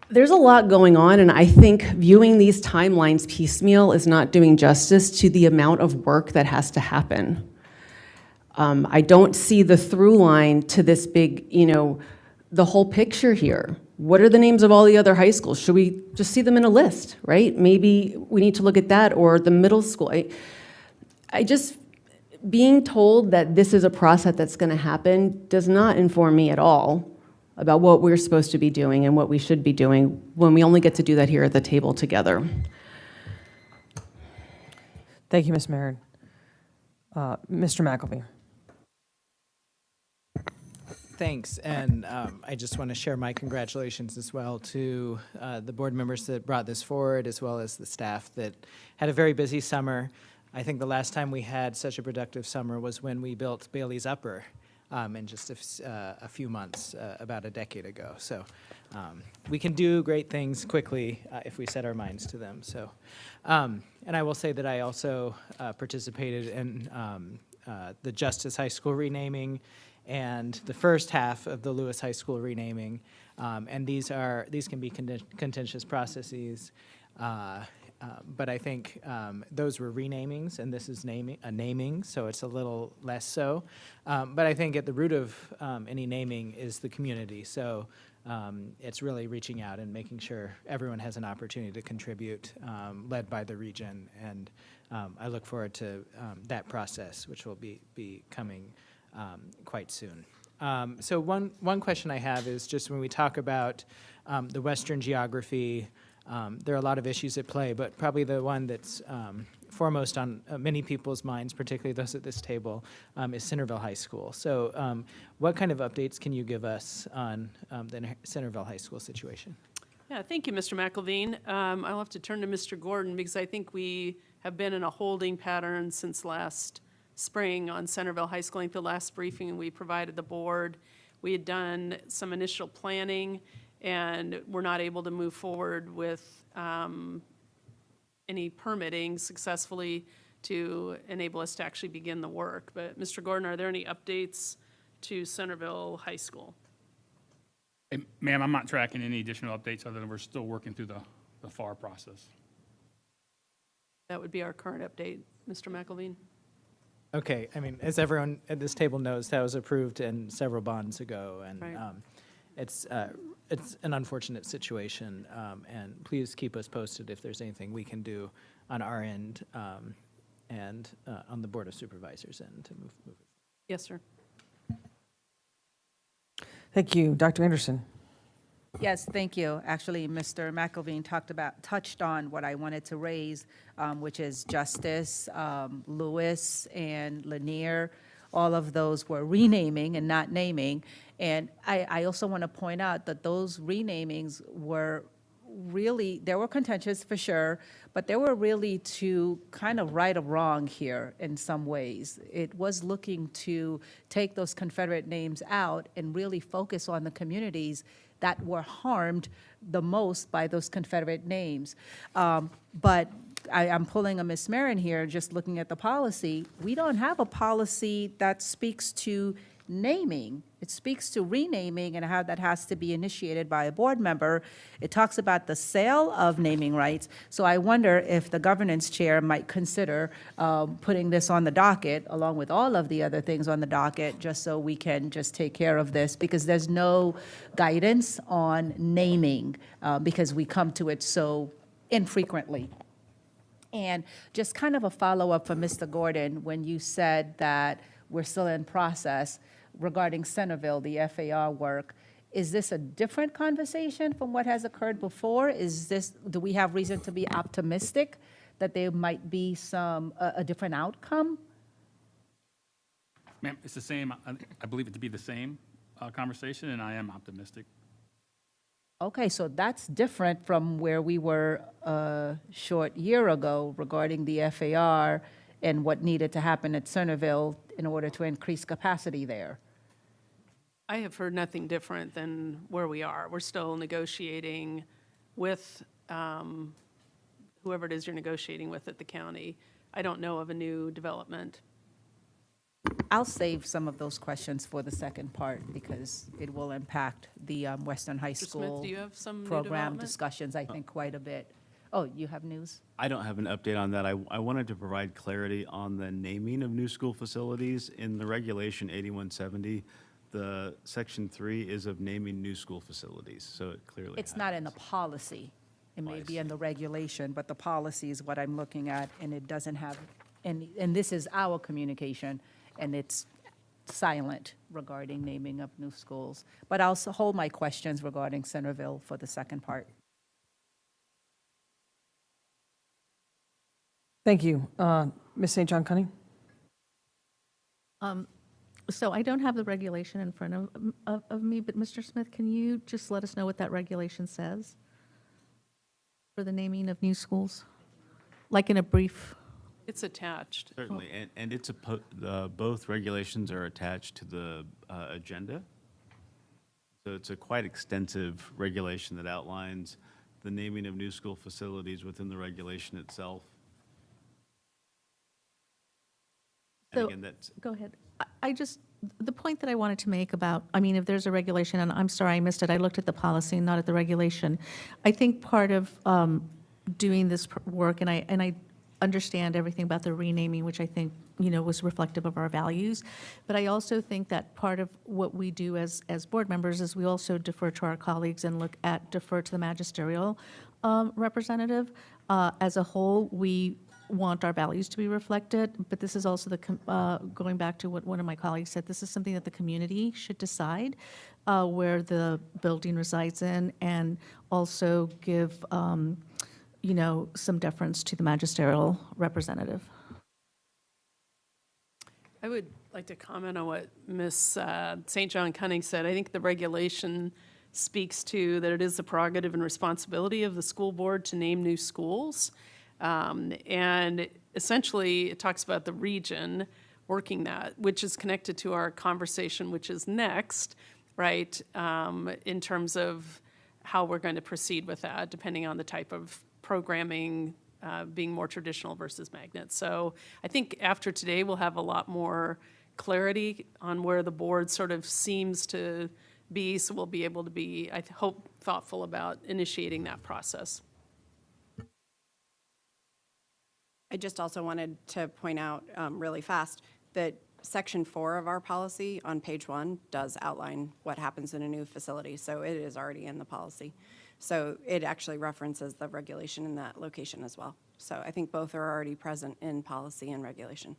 There's a lot going on, and I think viewing these timelines piecemeal is not doing justice to the amount of work that has to happen. I don't see the through line to this big, the whole picture here. What are the names of all the other high schools? Should we just see them in a list, right? Maybe we need to look at that, or the middle school. I just, being told that this is a process that's going to happen does not inform me at all about what we're supposed to be doing and what we should be doing when we only get to do that here at the table together. Thank you, Ms. Marin. Mr. McElveen. Thanks, and I just want to share my congratulations as well to the board members that brought this forward, as well as the staff that had a very busy summer. I think the last time we had such a productive summer was when we built Bailey's Upper in just a few months, about a decade ago. So we can do great things quickly if we set our minds to them. So, and I will say that I also participated in the Justice High School renaming and the first half of the Lewis High School renaming, and these can be contentious processes. But I think those were renamings, and this is naming, so it's a little less so. But I think at the root of any naming is the community. So it's really reaching out and making sure everyone has an opportunity to contribute, led by the region. And I look forward to that process, which will be coming quite soon. So one question I have is just when we talk about the Western geography, there are a lot of issues at play, but probably the one that's foremost on many people's minds, particularly those at this table, is Centerville High School. So what kind of updates can you give us on the Centerville High School situation? Yeah, thank you, Mr. McElveen. I'll have to turn to Mr. Gordon because I think we have been in a holding pattern since last spring on Centerville High School. I think the last briefing we provided the board, we had done some initial planning and we're not able to move forward with any permitting successfully to enable us to actually begin the work. But Mr. Gordon, are there any updates to Centerville High School? Hey, ma'am, I'm not tracking any additional updates other than we're still working through the FAR process. That would be our current update, Mr. McElveen. Okay, I mean, as everyone at this table knows, that was approved in several bonds ago, and Right. It's an unfortunate situation, and please keep us posted if there's anything we can do on our end and on the Board of Supervisors end to move it. Yes, sir. Thank you. Dr. Anderson. Yes, thank you. Actually, Mr. McElveen touched on what I wanted to raise, which is Justice, Lewis, and Lanier. All of those were renaming and not naming. And I also want to point out that those renamings were really, they were contentious for sure, but they were really to kind of right a wrong here in some ways. It was looking to take those Confederate names out and really focus on the communities that were harmed the most by those Confederate names. But I'm pulling a Ms. Marin here, just looking at the policy. We don't have a policy that speaks to naming. It speaks to renaming and how that has to be initiated by a board member. It talks about the sale of naming rights. So I wonder if the governance chair might consider putting this on the docket along with all of the other things on the docket, just so we can just take care of this, because there's no guidance on naming because we come to it so infrequently. And just kind of a follow-up for Mr. Gordon, when you said that we're still in process regarding Centerville, the FAR work, is this a different conversation from what has occurred before? Do we have reason to be optimistic that there might be a different outcome? Ma'am, it's the same. I believe it to be the same conversation, and I am optimistic. Okay, so that's different from where we were a short year ago regarding the FAR and what needed to happen at Centerville in order to increase capacity there. I have heard nothing different than where we are. We're still negotiating with whoever it is you're negotiating with at the county. I don't know of a new development. I'll save some of those questions for the second part because it will impact the Western High Mr. School Smith, do you have some new program development? discussions, I think, quite a bit. Oh, you have news? I don't have an update on that. I wanted to provide clarity on the naming of new school facilities. In the regulation 8170, the section 3 is of naming new school facilities, so it clearly It's not in the policy. It may be in the regulation, but the policy is what I'm looking at, and it doesn't have, and this is our communication, and it's silent regarding naming of new schools. But I'll hold my questions regarding Centerville for the second part. Thank you. Ms. St. John Cunning? So I don't have the regulation in front of me, but Mr. Smith, can you just let us know what that regulation says for the naming of new schools? Like in a brief? It's attached. Certainly, and it's both regulations are attached to the agenda. So it's a quite extensive regulation that outlines the naming of new school facilities within the regulation itself. And So, again, that's, go ahead. The point that I wanted to make about, I mean, if there's a regulation, and I'm sorry I missed it, I looked at the policy and not at the regulation. I think part of doing this work, and I understand everything about the renaming, which I think, was reflective of our values. But I also think that part of what we do as board members is we also defer to our colleagues and defer to the magisterial representative. As a whole, we want our values to be reflected, but this is also going back to what one of my colleagues said, this is something that the community should decide where the building resides in, and also give some deference to the magisterial representative. I would like to comment on what Ms. St. John Cunning said. I think the regulation speaks to that it is the prerogative and responsibility of the school board to name new schools. And essentially, it talks about the region working that, which is connected to our conversation, which is next, right, in terms of how we're going to proceed with that, depending on the type of programming, being more traditional versus magnet. So I think after today, we'll have a lot more clarity on where the board sort of seems to be, so we'll be able to be, I hope, thoughtful about initiating that process. I just also wanted to point out really fast that Section 4 of our policy on page 1 does outline what happens in a new facility, so it is already in the policy. So it actually references the regulation in that location as well. So I think both are already present in policy and regulation.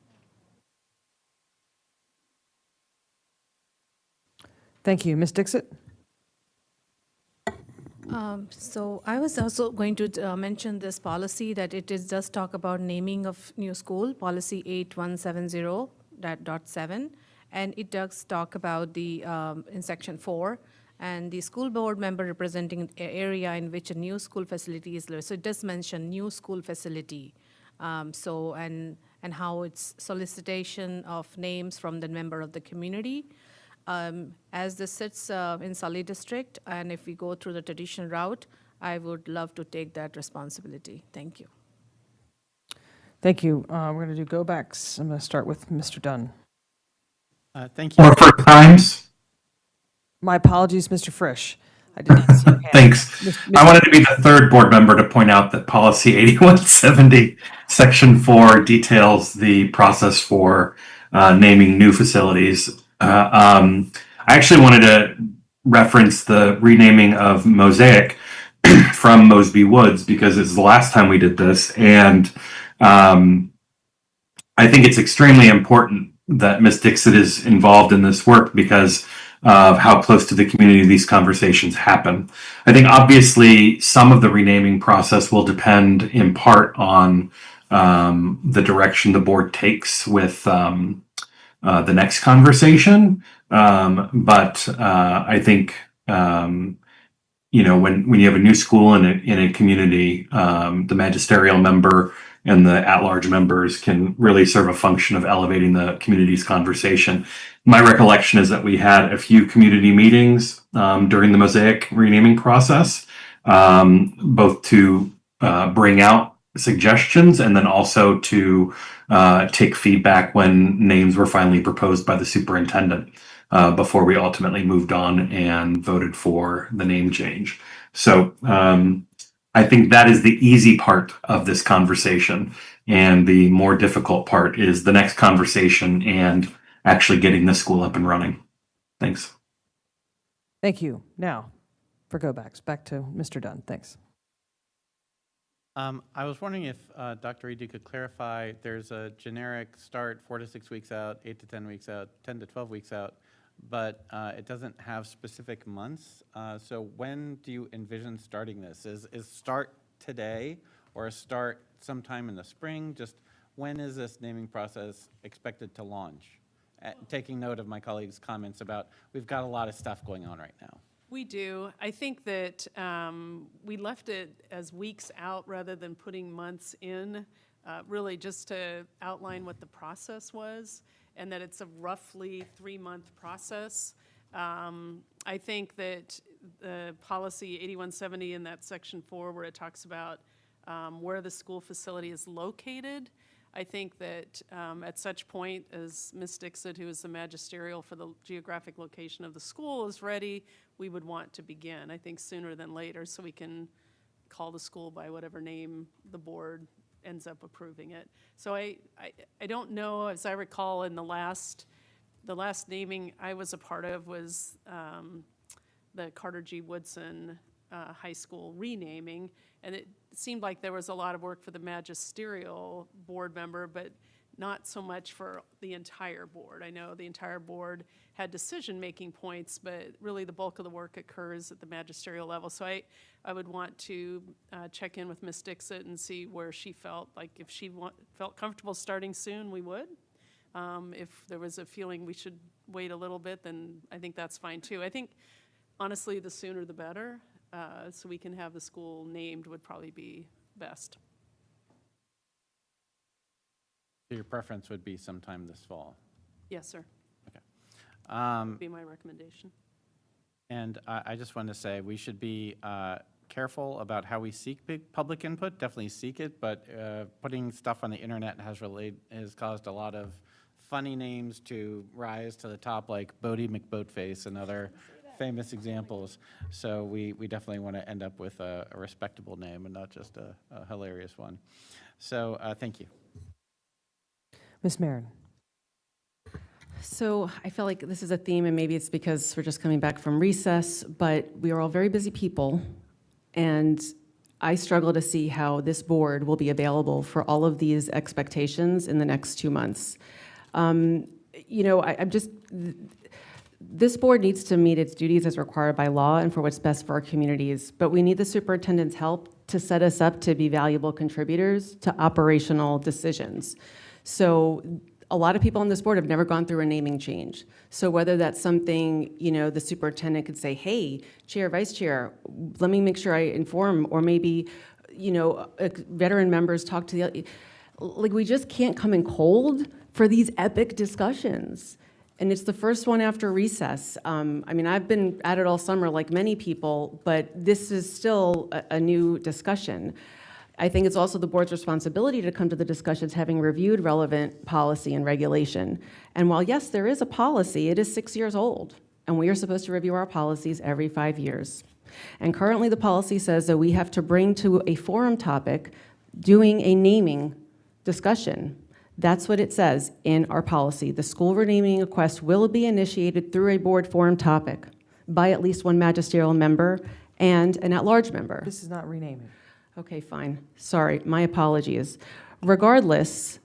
Thank you. Ms. Dixit? So I was also going to mention this policy, that it does talk about naming of new school, policy 8170.7, and it does talk about the, in section 4, and the school board member representing an area in which a new school facility is located. So it does mention new school facility. And how it's solicitation of names from the member of the community. As this sits in Sully District, and if we go through the traditional route, I would love to take that responsibility. Thank you. Thank you. We're going to do go-backs. I'm going to start with Mr. Dunn. Thank you. Or for times. My apologies, Mr. Frisch. I did not see your hand. Thanks. I wanted to be the third board member to point out that policy 8170, section 4 details the process for naming new facilities. I actually wanted to reference the renaming of Mosaic from Mosby Woods because it's the last time we did this. And I think it's extremely important that Ms. Dixit is involved in this work because of how close to the community these conversations happen. I think obviously some of the renaming process will depend in part on the direction the board takes with the next conversation. But I think, when you have a new school in a community, the magisterial member and the at-large members can really serve a function of elevating the community's conversation. My recollection is that we had a few community meetings during the Mosaic renaming process, both to bring out suggestions and then also to take feedback when names were finally proposed by the superintendent before we ultimately moved on and voted for the name change. So I think that is the easy part of this conversation. And the more difficult part is the next conversation and actually getting the school up and running. Thanks. Thank you. Now, for go-backs, back to Mr. Dunn. Thanks. I was wondering if Dr. Reed, you could clarify, there's a generic start 4 to 6 weeks out, 8 to 10 weeks out, 10 to 12 weeks out, but it doesn't have specific months. So when do you envision starting this? Is start today or a start sometime in the spring? Just when is this naming process expected to launch? Taking note of my colleague's comments about we've got a lot of stuff going on right now. We do. I think that we left it as weeks out rather than putting months in, really just to outline what the process was and that it's a roughly 3-month process. I think that the policy 8170 in that section 4 where it talks about where the school facility is located, I think that at such point as Ms. Dixit, who is the magisterial for the geographic location of the school, is ready, we would want to begin, I think sooner than later, so we can call the school by whatever name the board ends up approving it. So I don't know, as I recall, in the last naming I was a part of was the Carter G. Woodson High School renaming, and it seemed like there was a lot of work for the magisterial board member, but not so much for the entire board. I know the entire board had decision-making points, but really the bulk of the work occurs at the magisterial level. So I would want to check in with Ms. Dixit and see where she felt, like if she felt comfortable starting soon, we would. If there was a feeling we should wait a little bit, then I think that's fine too. I think, honestly, the sooner the better, so we can have the school named would probably be best. So your preference would be sometime this fall? Yes, sir. Okay. Would be my recommendation. And I just wanted to say, we should be careful about how we seek big public input, definitely seek it, but putting stuff on the internet has caused a lot of funny names to rise to the top, like Bodie McBoatface and other famous examples. So we definitely want to end up with a respectable name and not just a hilarious one. So thank you. Ms. Marin. So I feel like this is a theme, and maybe it's because we're just coming back from recess, but we are all very busy people, and I struggle to see how this board will be available for all of these expectations in the next 2 months. This board needs to meet its duties as required by law and for what's best for our communities, but we need the superintendent's help to set us up to be valuable contributors to operational decisions. So a lot of people on this board have never gone through a naming change. So whether that's something, the superintendent could say, hey, chair, vice chair, let me make sure I inform, or maybe, veteran members talk to the, like, we just can't come in cold for these epic discussions. And it's the first one after recess. I've been at it all summer like many people, but this is still a new discussion. I think it's also the board's responsibility to come to the discussions having reviewed relevant policy and regulation. And while, yes, there is a policy, it is 6 years old, and we are supposed to review our policies every 5 years. And currently the policy says that we have to bring to a forum topic doing a naming discussion. That's what it says in our policy. The school renaming request will be initiated through a board forum topic by at least one magisterial member and an at-large member. This is not renaming. Okay, fine. Sorry, my apologies. Regardless,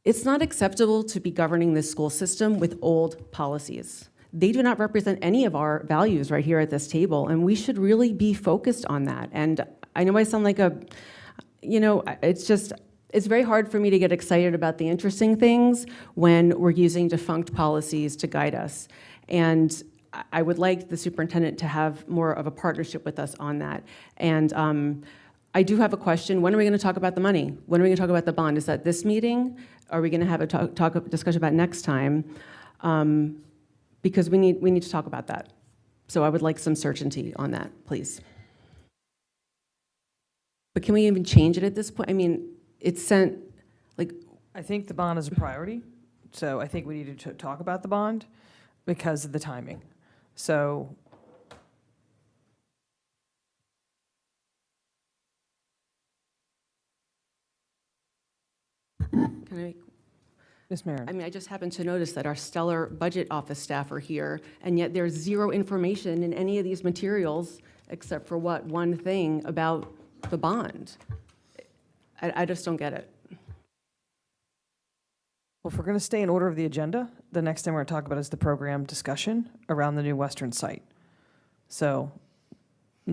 it's not acceptable to be governing this school system with old policies. They do not represent any of our values right here at this table, and we should really be focused on that. And I know I sound like it's very hard for me to get excited about the interesting things when we're using defunct policies to guide us. And I would like the superintendent to have more of a partnership with us on that. And I do have a question. When are we going to talk about the money? When are we going to talk about the bond? Is that this meeting? Are we going to have a discussion about next time? Because we need to talk about that. So I would like some certainty on that, please. But can we even change it at this point? It's sent, like... I think the bond is a priority, so I think we need to talk about the bond because of the timing. So... Can I... Ms. Marin. I just happened to notice that our stellar budget office staff are here, and yet there's zero information in any of these materials except for one thing about the bond. I just don't get it. Well, if we're going to stay in order of the agenda, the next thing we're going to talk about is the program discussion around the new Western site. So,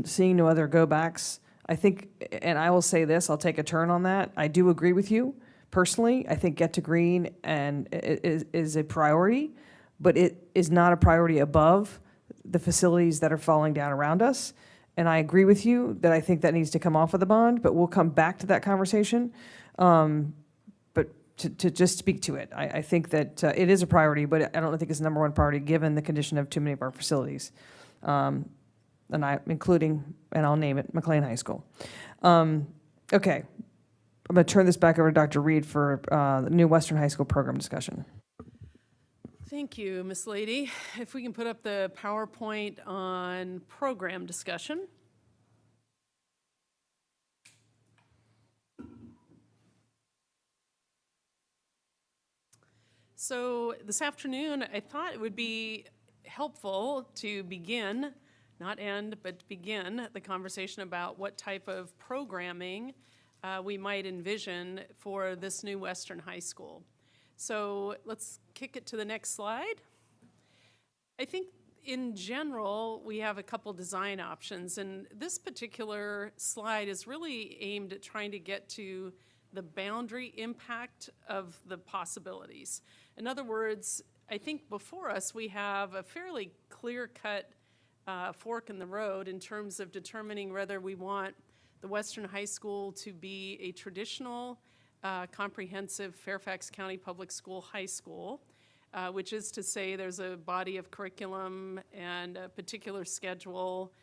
seeing no other go-backs, I think, and I will say this, I'll take a turn on that. I do agree with you. Personally, I think Get to Green is a priority, but it is not a priority above the facilities that are falling down around us. And I agree with you that I think that needs to come off of the bond, but we'll come back to that conversation. But to just speak to it, I think that it is a priority, but I don't think it's the number one priority given the condition of too many of our facilities. And I'll name it, McLean High School. Okay. I'm going to turn this back over to Dr. Reed for the new Western High School program discussion. Thank you, Ms. Lady. If we can put up the PowerPoint on program discussion. So this afternoon, I thought it would be helpful to begin, not end, but begin the conversation about what type of programming we might envision for this new Western High School. So let's kick it to the next slide. I think in general, we have a couple design options, and this particular slide is really aimed at trying to get to the boundary impact of the possibilities. In other words, I think before us we have a fairly clear-cut fork in the road in terms of determining whether we want the Western High School to be a traditional comprehensive Fairfax County Public School high school, which is to say there's a body of curriculum and a particular schedule,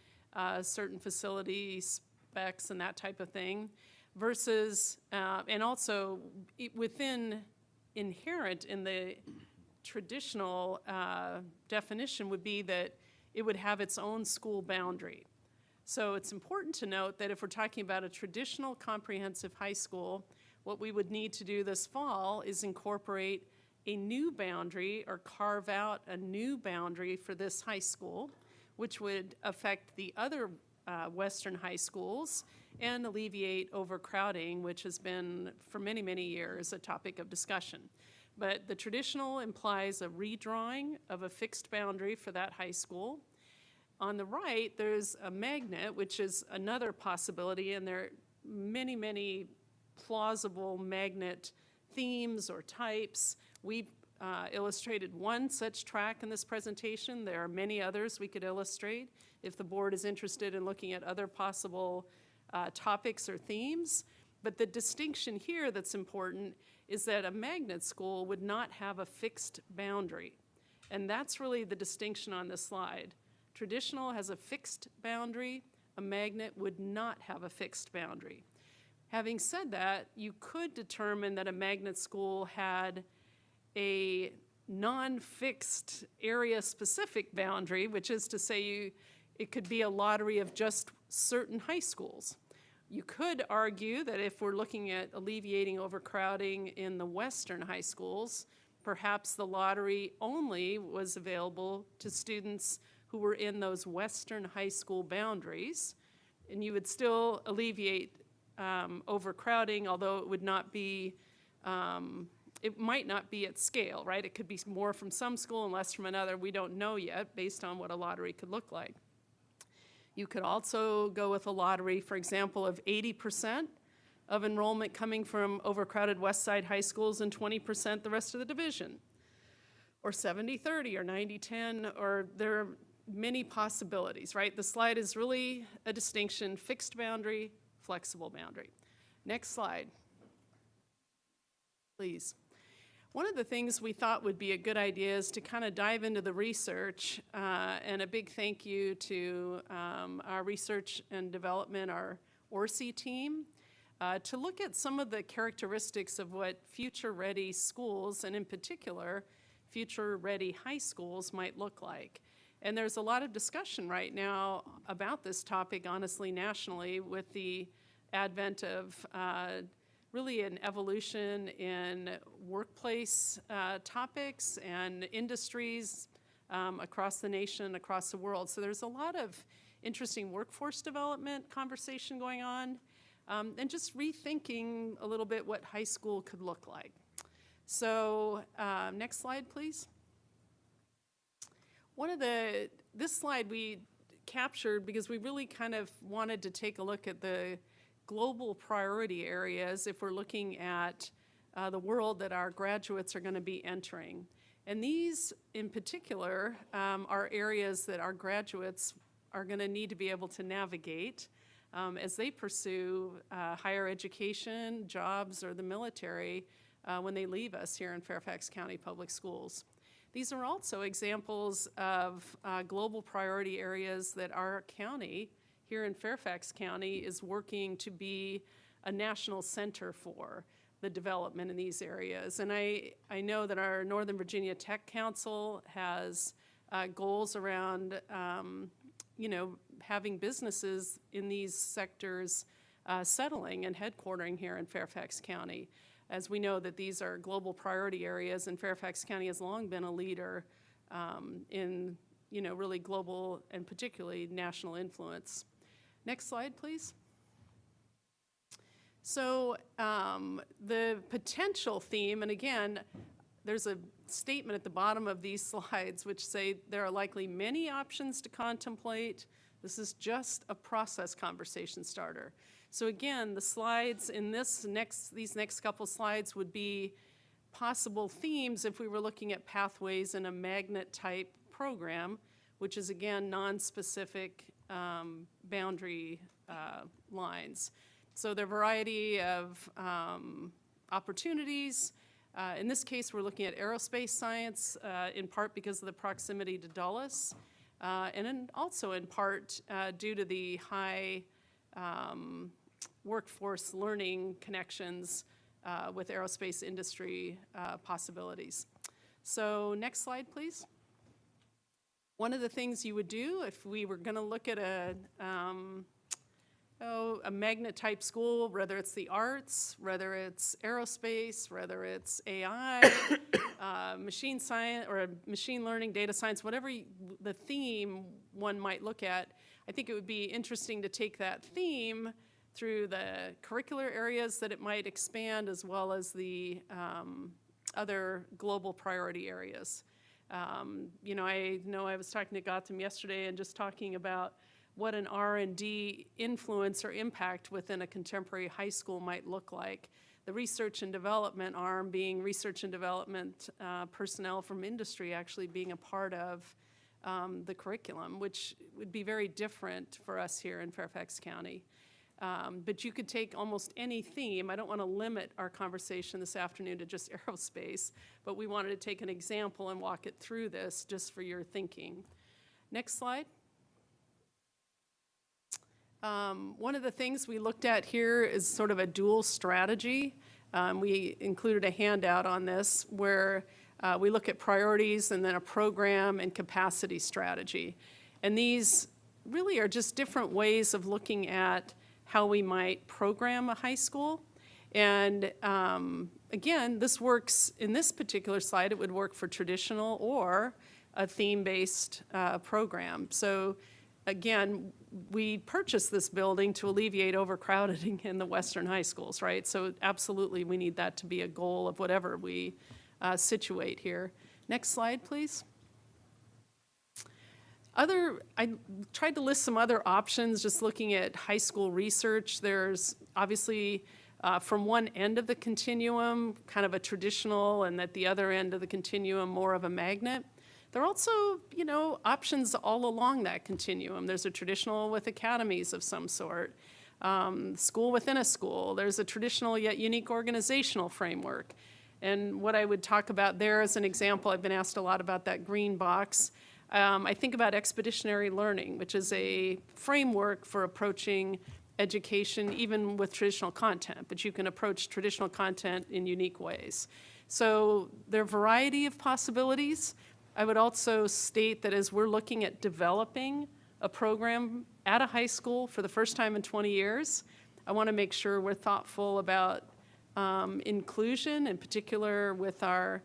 certain facility specs and that type of thing, versus, and also within inherent in the traditional definition would be that it would have its own school boundary. So it's important to note that if we're talking about a traditional comprehensive high school, what we would need to do this fall is incorporate a new boundary or carve out a new boundary for this high school, which would affect the other Western high schools and alleviate overcrowding, which has been for many, many years a topic of discussion. But the traditional implies a redrawing of a fixed boundary for that high school. On the right, there's a magnet, which is another possibility, and there are many, many plausible magnet themes or types. We illustrated one such track in this presentation. There are many others we could illustrate if the board is interested in looking at other possible topics or themes. But the distinction here that's important is that a magnet school would not have a fixed boundary. And that's really the distinction on this slide. Traditional has a fixed boundary. A magnet would not have a fixed boundary. Having said that, you could determine that a magnet school had a non-fixed area-specific boundary, which is to say it could be a lottery of just certain high schools. You could argue that if we're looking at alleviating overcrowding in the Western high schools, perhaps the lottery only was available to students who were in those Western high school boundaries, and you would still alleviate overcrowding, although it would not be, it might not be at scale, right? It could be more from some school and less from another. We don't know yet based on what a lottery could look like. You could also go with a lottery, for example, of 80% of enrollment coming from overcrowded West Side high schools and 20% the rest of the division, or 70-30 or 90-10, or there are many possibilities, right? The slide is really a distinction: fixed boundary, flexible boundary. Next slide, please. One of the things we thought would be a good idea is to kind of dive into the research, and a big thank you to our research and development, our ORSI team, to look at some of the characteristics of what future-ready schools, and in particular, future-ready high schools might look like. And there's a lot of discussion right now about this topic, honestly, nationally, with the advent of really an evolution in workplace topics and industries across the nation, across the world. So there's a lot of interesting workforce development conversation going on, and just rethinking a little bit what high school could look like. So next slide, please. This slide we captured because we really kind of wanted to take a look at the global priority areas if we're looking at the world that our graduates are going to be entering. And these, in particular, are areas that our graduates are going to need to be able to navigate as they pursue higher education, jobs, or the military when they leave us here in Fairfax County Public Schools. These are also examples of global priority areas that our county here in Fairfax County is working to be a national center for the development in these areas. And I know that our Northern Virginia Tech Council has goals around having businesses in these sectors settling and headquartering here in Fairfax County. as we know that these are global priority areas, and Fairfax County has long been a leader in, really global and particularly national influence. Next slide, please. So the potential theme, and again, there's a statement at the bottom of these slides which say there are likely many options to contemplate. This is just a process conversation starter. So again, the slides in these next couple slides would be possible themes if we were looking at pathways in a magnet type program, which is again non-specific boundary lines. So there are a variety of opportunities. In this case, we're looking at aerospace science, in part because of the proximity to Dulles, and then also in part due to the high workforce learning connections with aerospace industry possibilities. So next slide, please. One of the things you would do if we were going to look at a magnet type school, whether it's the arts, whether it's aerospace, whether it's AI, machine science or machine learning, data science, whatever the theme one might look at, I think it would be interesting to take that theme through the curricular areas that it might expand as well as the other global priority areas. I know I was talking to Gautam yesterday and just talking about what an R&D influence or impact within a contemporary high school might look like. The research and development arm being research and development personnel from industry actually being a part of the curriculum, which would be very different for us here in Fairfax County. But you could take almost any theme. I don't want to limit our conversation this afternoon to just aerospace, but we wanted to take an example and walk it through this just for your thinking. Next slide. One of the things we looked at here is sort of a dual strategy. We included a handout on this where we look at priorities and then a program and capacity strategy. And these really are just different ways of looking at how we might program a high school. And again, this works, in this particular slide, it would work for traditional or a theme-based program. So again, we purchased this building to alleviate overcrowding in the Western high schools, right? So absolutely, we need that to be a goal of whatever we situate here. Next slide, please. I tried to list some other options, just looking at high school research. There's obviously, from one end of the continuum, kind of a traditional, and at the other end of the continuum, more of a magnet. There are also, options all along that continuum. There's a traditional with academies of some sort, school within a school. There's a traditional yet unique organizational framework. And what I would talk about there as an example, I've been asked a lot about that green box. I think about expeditionary learning, which is a framework for approaching education, even with traditional content, but you can approach traditional content in unique ways. So there are a variety of possibilities. I would also state that as we're looking at developing a program at a high school for the first time in 20 years, I want to make sure we're thoughtful about inclusion, in particular with our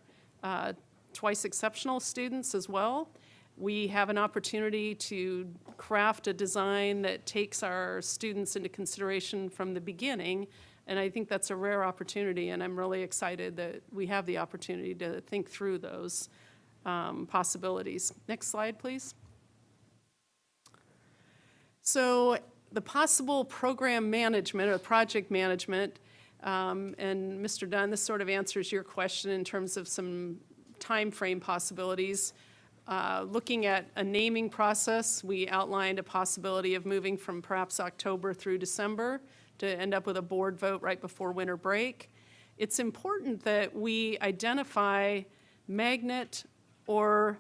twice exceptional students as well. We have an opportunity to craft a design that takes our students into consideration from the beginning, and I think that's a rare opportunity, and I'm really excited that we have the opportunity to think through those possibilities. Next slide, please. So the possible program management or project management, and Mr. Dunn, this sort of answers your question in terms of some time frame possibilities. Looking at a naming process, we outlined a possibility of moving from perhaps October through December to end up with a board vote right before winter break. It's important that we identify magnet or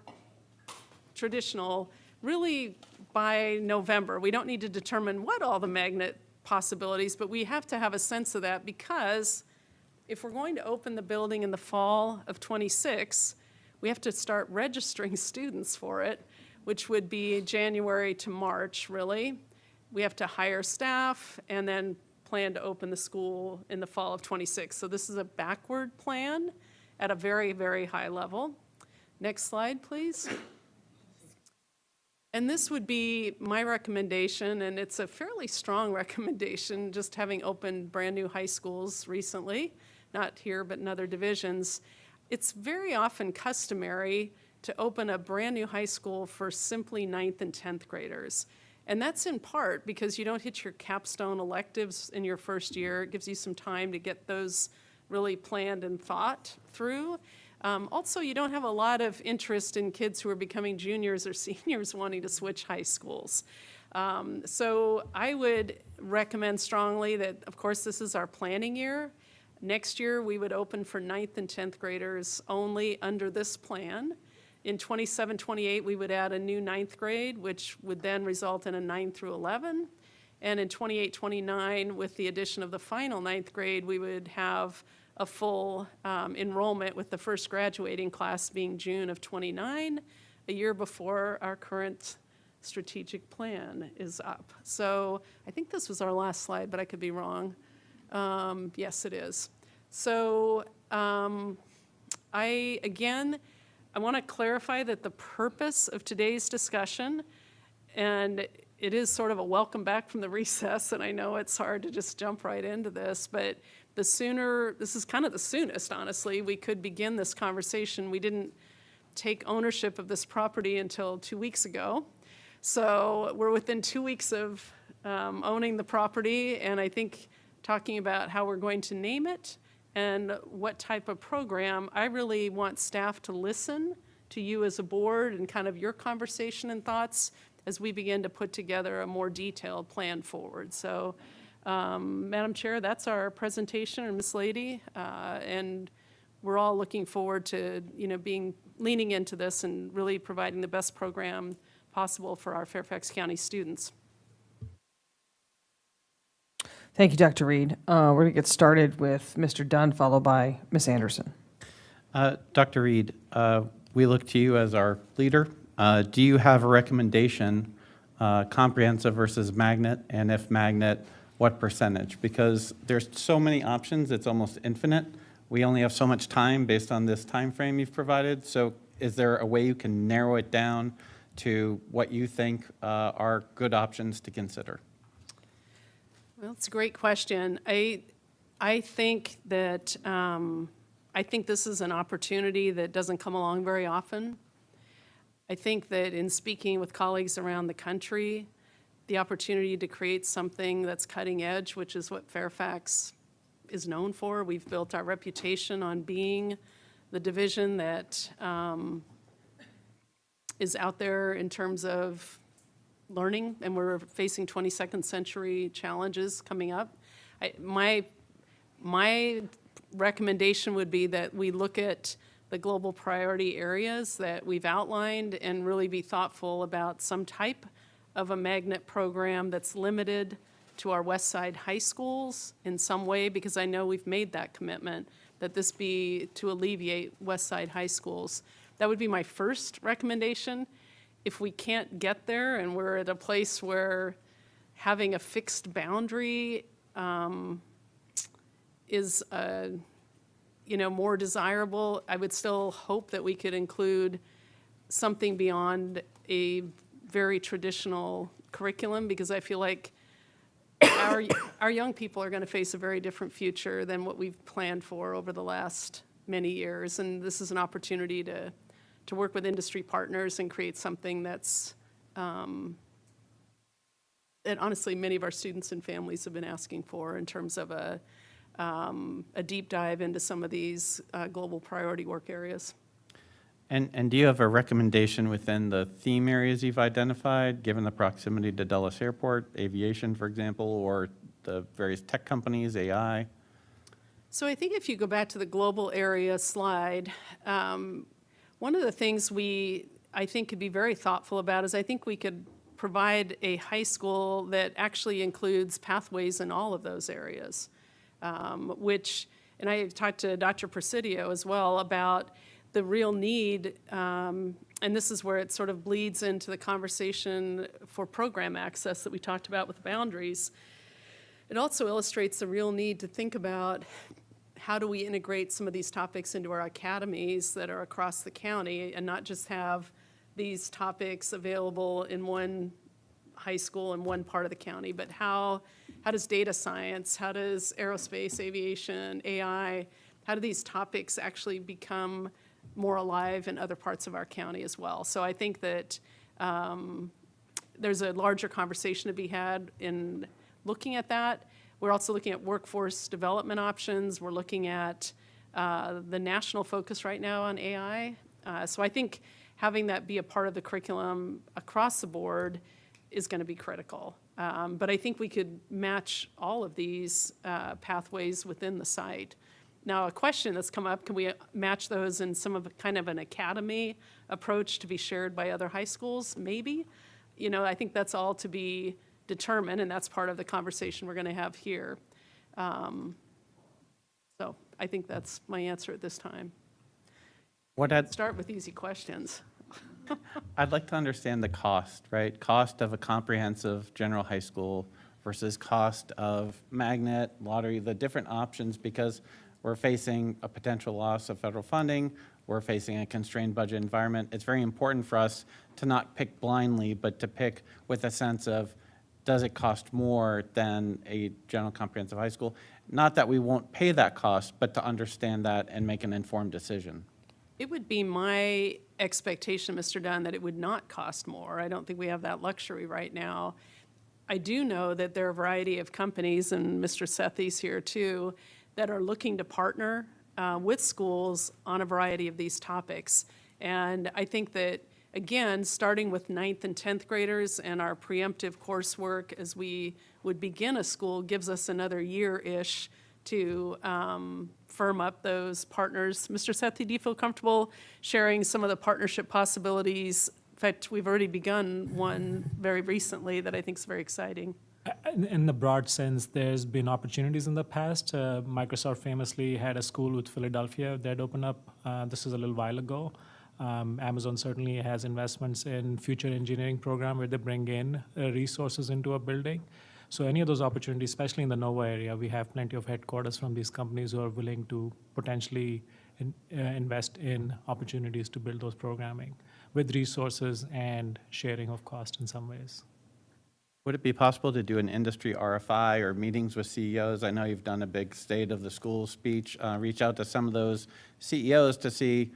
traditional really by November. We don't need to determine what all the magnet possibilities, but we have to have a sense of that, because if we're going to open the building in the fall of '26, we have to start registering students for it, which would be January to March, really. We have to hire staff and then plan to open the school in the fall of '26. So this is a backward plan at a very, very high level. Next slide, please. And this would be my recommendation, and it's a fairly strong recommendation, just having opened brand-new high schools recently, not here, but in other divisions. It's very often customary to open a brand-new high school for simply 9th and 10th graders. And that's in part because you don't hit your capstone electives in your first year. It gives you some time to get those really planned and thought through. Also, you don't have a lot of interest in kids who are becoming juniors or seniors wanting to switch high schools. So I would recommend strongly that, of course, this is our planning year. Next year, we would open for 9th and 10th graders only under this plan. In 27-28, we would add a new 9th grade, which would then result in a 9 through 11. And in 28-29, with the addition of the final 9th grade, we would have a full enrollment, with the first graduating class being June of '29, a year before our current strategic plan is up. So I think this was our last slide, but I could be wrong. Yes, it is. So I want to clarify that the purpose of today's discussion, and it is sort of a welcome back from the recess, and I know it's hard to just jump right into this, but the sooner, this is kind of the soonest, honestly, we could begin this conversation. We didn't take ownership of this property until 2 weeks ago. So we're within 2 weeks of owning the property, and I think talking about how we're going to name it and what type of program, I really want staff to listen to you as a board and kind of your conversation and thoughts as we begin to put together a more detailed plan forward. So, Madam Chair, that's our presentation, and Ms. Lady, and we're all looking forward to, leaning into this and really providing the best program possible for our Fairfax County students. Thank you, Dr. Reed. We're going to get started with Mr. Dunn, followed by Ms. Anderson. Dr. Reed, we look to you as our leader. Do you have a recommendation, comprehensive versus magnet, and if magnet, what percentage? Because there's so many options, it's almost infinite. We only have so much time based on this time frame you've provided. So is there a way you can narrow it down to what you think are good options to consider? Well, it's a great question. I think that I think this is an opportunity that doesn't come along very often. I think that in speaking with colleagues around the country, the opportunity to create something that's cutting edge, which is what Fairfax is known for. We've built our reputation on being the division that is out there in terms of learning, and we're facing 22nd century challenges coming up. My recommendation would be that we look at the global priority areas that we've outlined and really be thoughtful about some type of a magnet program that's limited to our West Side high schools in some way, because I know we've made that commitment, that this be to alleviate West Side high schools. That would be my first recommendation. If we can't get there and we're at a place where having a fixed boundary is more desirable, I would still hope that we could include something beyond a very traditional curriculum, because I feel like our young people are going to face a very different future than what we've planned for over the last many years. And this is an opportunity to work with industry partners and create something that's that honestly many of our students and families have been asking for in terms of a deep dive into some of these global priority work areas. And do you have a recommendation within the theme areas you've identified, given the proximity to Dulles Airport, aviation, for example, or the various tech companies, AI? So I think if you go back to the global area slide, one of the things I think could be very thoughtful about is I think we could provide a high school that actually includes pathways in all of those areas, and I talked to Dr. Presidio as well about the real need, and this is where it sort of bleeds into the conversation for program access that we talked about with boundaries. It also illustrates the real need to think about how do we integrate some of these topics into our academies that are across the county and not just have these topics available in one high school in one part of the county, but how does data science, how does aerospace, aviation, AI, how do these topics actually become more alive in other parts of our county as well? So I think that there's a larger conversation to be had in looking at that. We're also looking at workforce development options. We're looking at the national focus right now on AI. So I think having that be a part of the curriculum across the board is going to be critical. But I think we could match all of these pathways within the site. Now, a question that's come up, can we match those in some of kind of an academy approach to be shared by other high schools? Maybe. You know, I think that's all to be determined, and that's part of the conversation we're going to have here. So I think that's my answer at this time. Start with easy questions. I'd like to understand the cost, right? Cost of a comprehensive general high school versus cost of magnet, lottery, the different options, because we're facing a potential loss of federal funding. We're facing a constrained budget environment. It's very important for us to not pick blindly, but to pick with a sense of, does it cost more than a general comprehensive high school? Not that we won't pay that cost, but to understand that and make an informed decision. It would be my expectation, Mr. Dunn, that it would not cost more. I don't think we have that luxury right now. I do know that there are a variety of companies, and Mr. Sethi's here too, that are looking to partner with schools on a variety of these topics. And I think that, again, starting with 9th and 10th graders and our preemptive coursework as we would begin a school gives us another year-ish to firm up those partners. Mr. Sethi, do you feel comfortable sharing some of the partnership possibilities? In fact, we've already begun one very recently that I think is very exciting. In the broad sense, there's been opportunities in the past. Microsoft famously had a school with Philadelphia that opened up. This is a little while ago. Amazon certainly has investments in future engineering program where they bring in resources into a building. So any of those opportunities, especially in the Nova area, we have plenty of headquarters from these companies who are willing to potentially invest in opportunities to build those programming with resources and sharing of cost in some ways. Would it be possible to do an industry RFI or meetings with CEOs? I know you've done a big state of the school speech. Reach out to some of those CEOs to see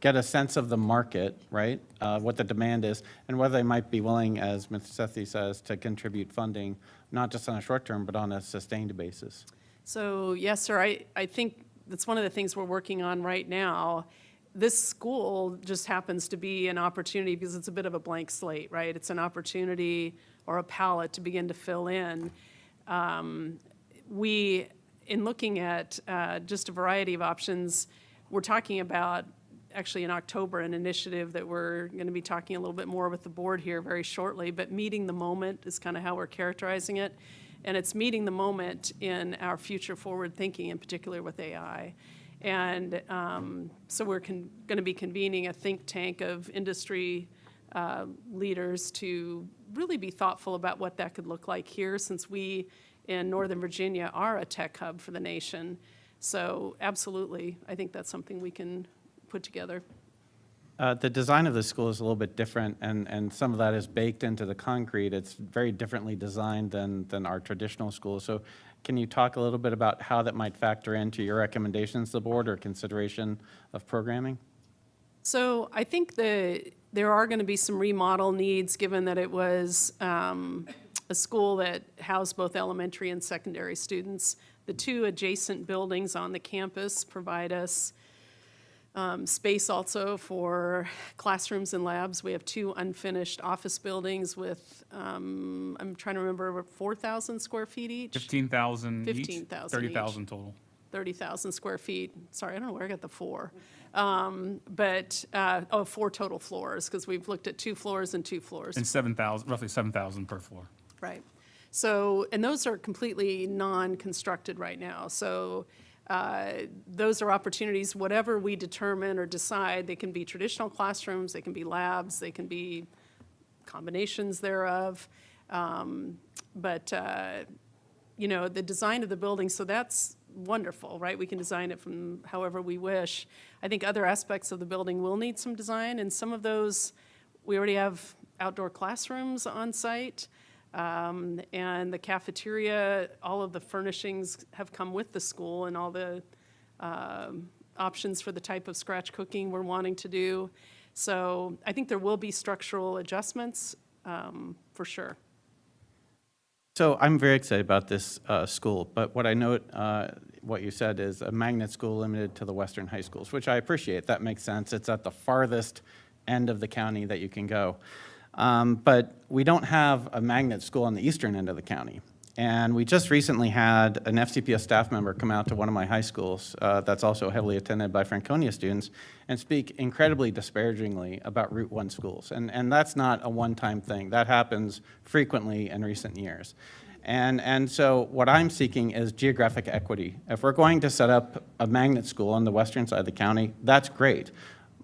get a sense of the market, right? What the demand is, and whether they might be willing, as Mr. Sethi says, to contribute funding, not just on a short term, but on a sustained basis. So yes, sir, I think that's one of the things we're working on right now. This school just happens to be an opportunity because it's a bit of a blank slate, right? It's an opportunity or a palette to begin to fill in. In looking at just a variety of options, we're talking about, actually in October, an initiative that we're going to be talking a little bit more with the board here very shortly, but meeting the moment is kind of how we're characterizing it. And it's meeting the moment in our future forward thinking, in particular with AI. And so we're going to be convening a think tank of industry leaders to really be thoughtful about what that could look like here, since we in Northern Virginia are a tech hub for the nation. So absolutely, I think that's something we can put together. The design of the school is a little bit different, and some of that is baked into the concrete. It's very differently designed than our traditional schools. So can you talk a little bit about how that might factor into your recommendations to the board or consideration of programming? So I think that there are going to be some remodel needs, given that it was a school that housed both elementary and secondary students. The two adjacent buildings on the campus provide us space also for classrooms and labs. We have two unfinished office buildings with, I'm trying to remember, 4,000 square feet each? 15,000 each. 15,000 30,000 total. 30,000 square feet. Sorry, I don't know where I got the 4. 4 total floors, because we've looked at 2 floors and 2 floors. And 7,000, roughly 7,000 per floor. Right. So, and those are completely non-constructed right now. So those are opportunities, whatever we determine or decide. They can be traditional classrooms, they can be labs, they can be combinations thereof. But, you know, the design of the building, so that's wonderful, right? We can design it from however we wish. I think other aspects of the building will need some design, and some of those, we already have outdoor classrooms on site, and the cafeteria, all of the furnishings have come with the school, and all the options for the type of scratch cooking we're wanting to do. So I think there will be structural adjustments, for sure. So I'm very excited about this school, but what I note, what you said is a magnet school limited to the western high schools, which I appreciate. That makes sense. It's at the farthest end of the county that you can go. But we don't have a magnet school on the eastern end of the county. And we just recently had an FCPS staff member come out to one of my high schools that's also heavily attended by Franconia students and speak incredibly disparagingly about Route 1 schools. And that's not a one-time thing. That happens frequently in recent years. And so what I'm seeking is geographic equity. If we're going to set up a magnet school on the western side of the county, that's great.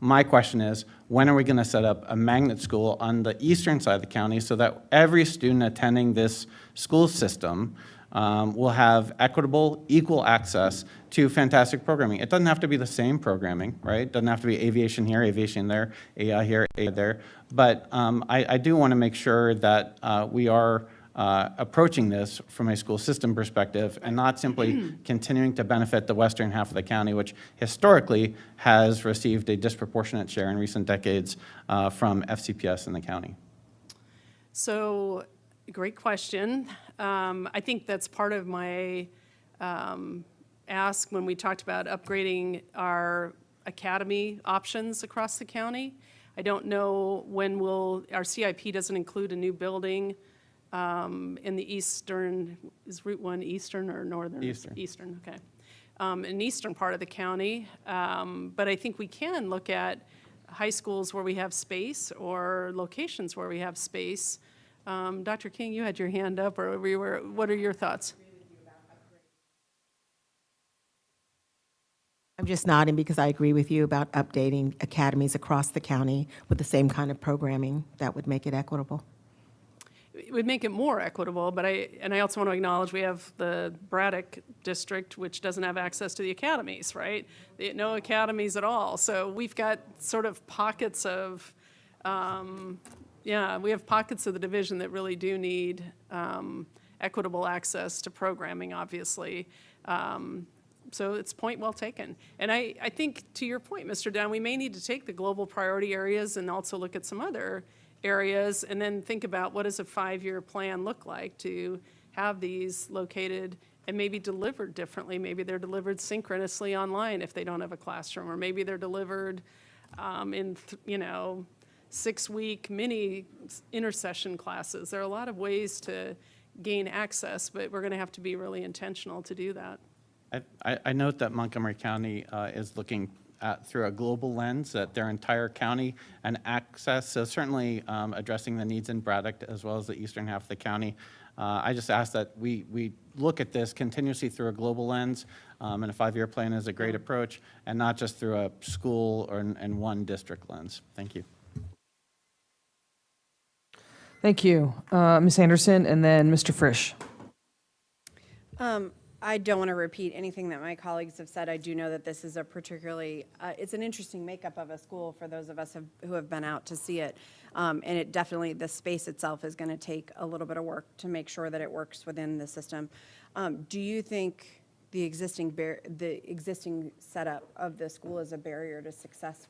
My question is, when are we going to set up a magnet school on the eastern side of the county so that every student attending this school system will have equitable, equal access to fantastic programming? It doesn't have to be the same programming, right? It doesn't have to be aviation here, aviation there, AI here, AI there. But I do want to make sure that we are approaching this from a school system perspective and not simply continuing to benefit the western half of the county, which historically has received a disproportionate share in recent decades from FCPS in the county. So, great question. I think that's part of my ask when we talked about upgrading our academy options across the county. I don't know when our CIP doesn't include a new building in the eastern, is Route 1 eastern or northern? Eastern. Eastern, okay. In the eastern part of the county. But I think we can look at high schools where we have space or locations where we have space. Dr. King, you had your hand up, or what are your thoughts? I'm just nodding because I agree with you about updating academies across the county with the same kind of programming that would make it equitable. It would make it more equitable, but I also want to acknowledge we have the Braddock district, which doesn't have access to the academies, right? No academies at all. So we've got sort of pockets of, we have pockets of the division that really do need equitable access to programming, obviously. So it's point well taken. And I think, to your point, Mr. Dunn, we may need to take the global priority areas and also look at some other areas and then think about what does a 5-year plan look like to have these located and maybe delivered differently. Maybe they're delivered synchronously online if they don't have a classroom, or maybe they're delivered in 6-week mini intersession classes. There are a lot of ways to gain access, but we're going to have to be really intentional to do that. I note that Montgomery County is looking through a global lens at their entire county and access, so certainly addressing the needs in Braddock as well as the eastern half of the county. I just ask that we look at this continuously through a global lens, and a 5-year plan is a great approach, and not just through a school and one district lens. Thank you. Thank you, Ms. Anderson, and then Mr. Frisch. I don't want to repeat anything that my colleagues have said. I do know that this is a particularly, it's an interesting makeup of a school for those of us who have been out to see it. And it definitely, the space itself is going to take a little bit of work to make sure that it works within the system. Do you think the existing setup of the school is a barrier to success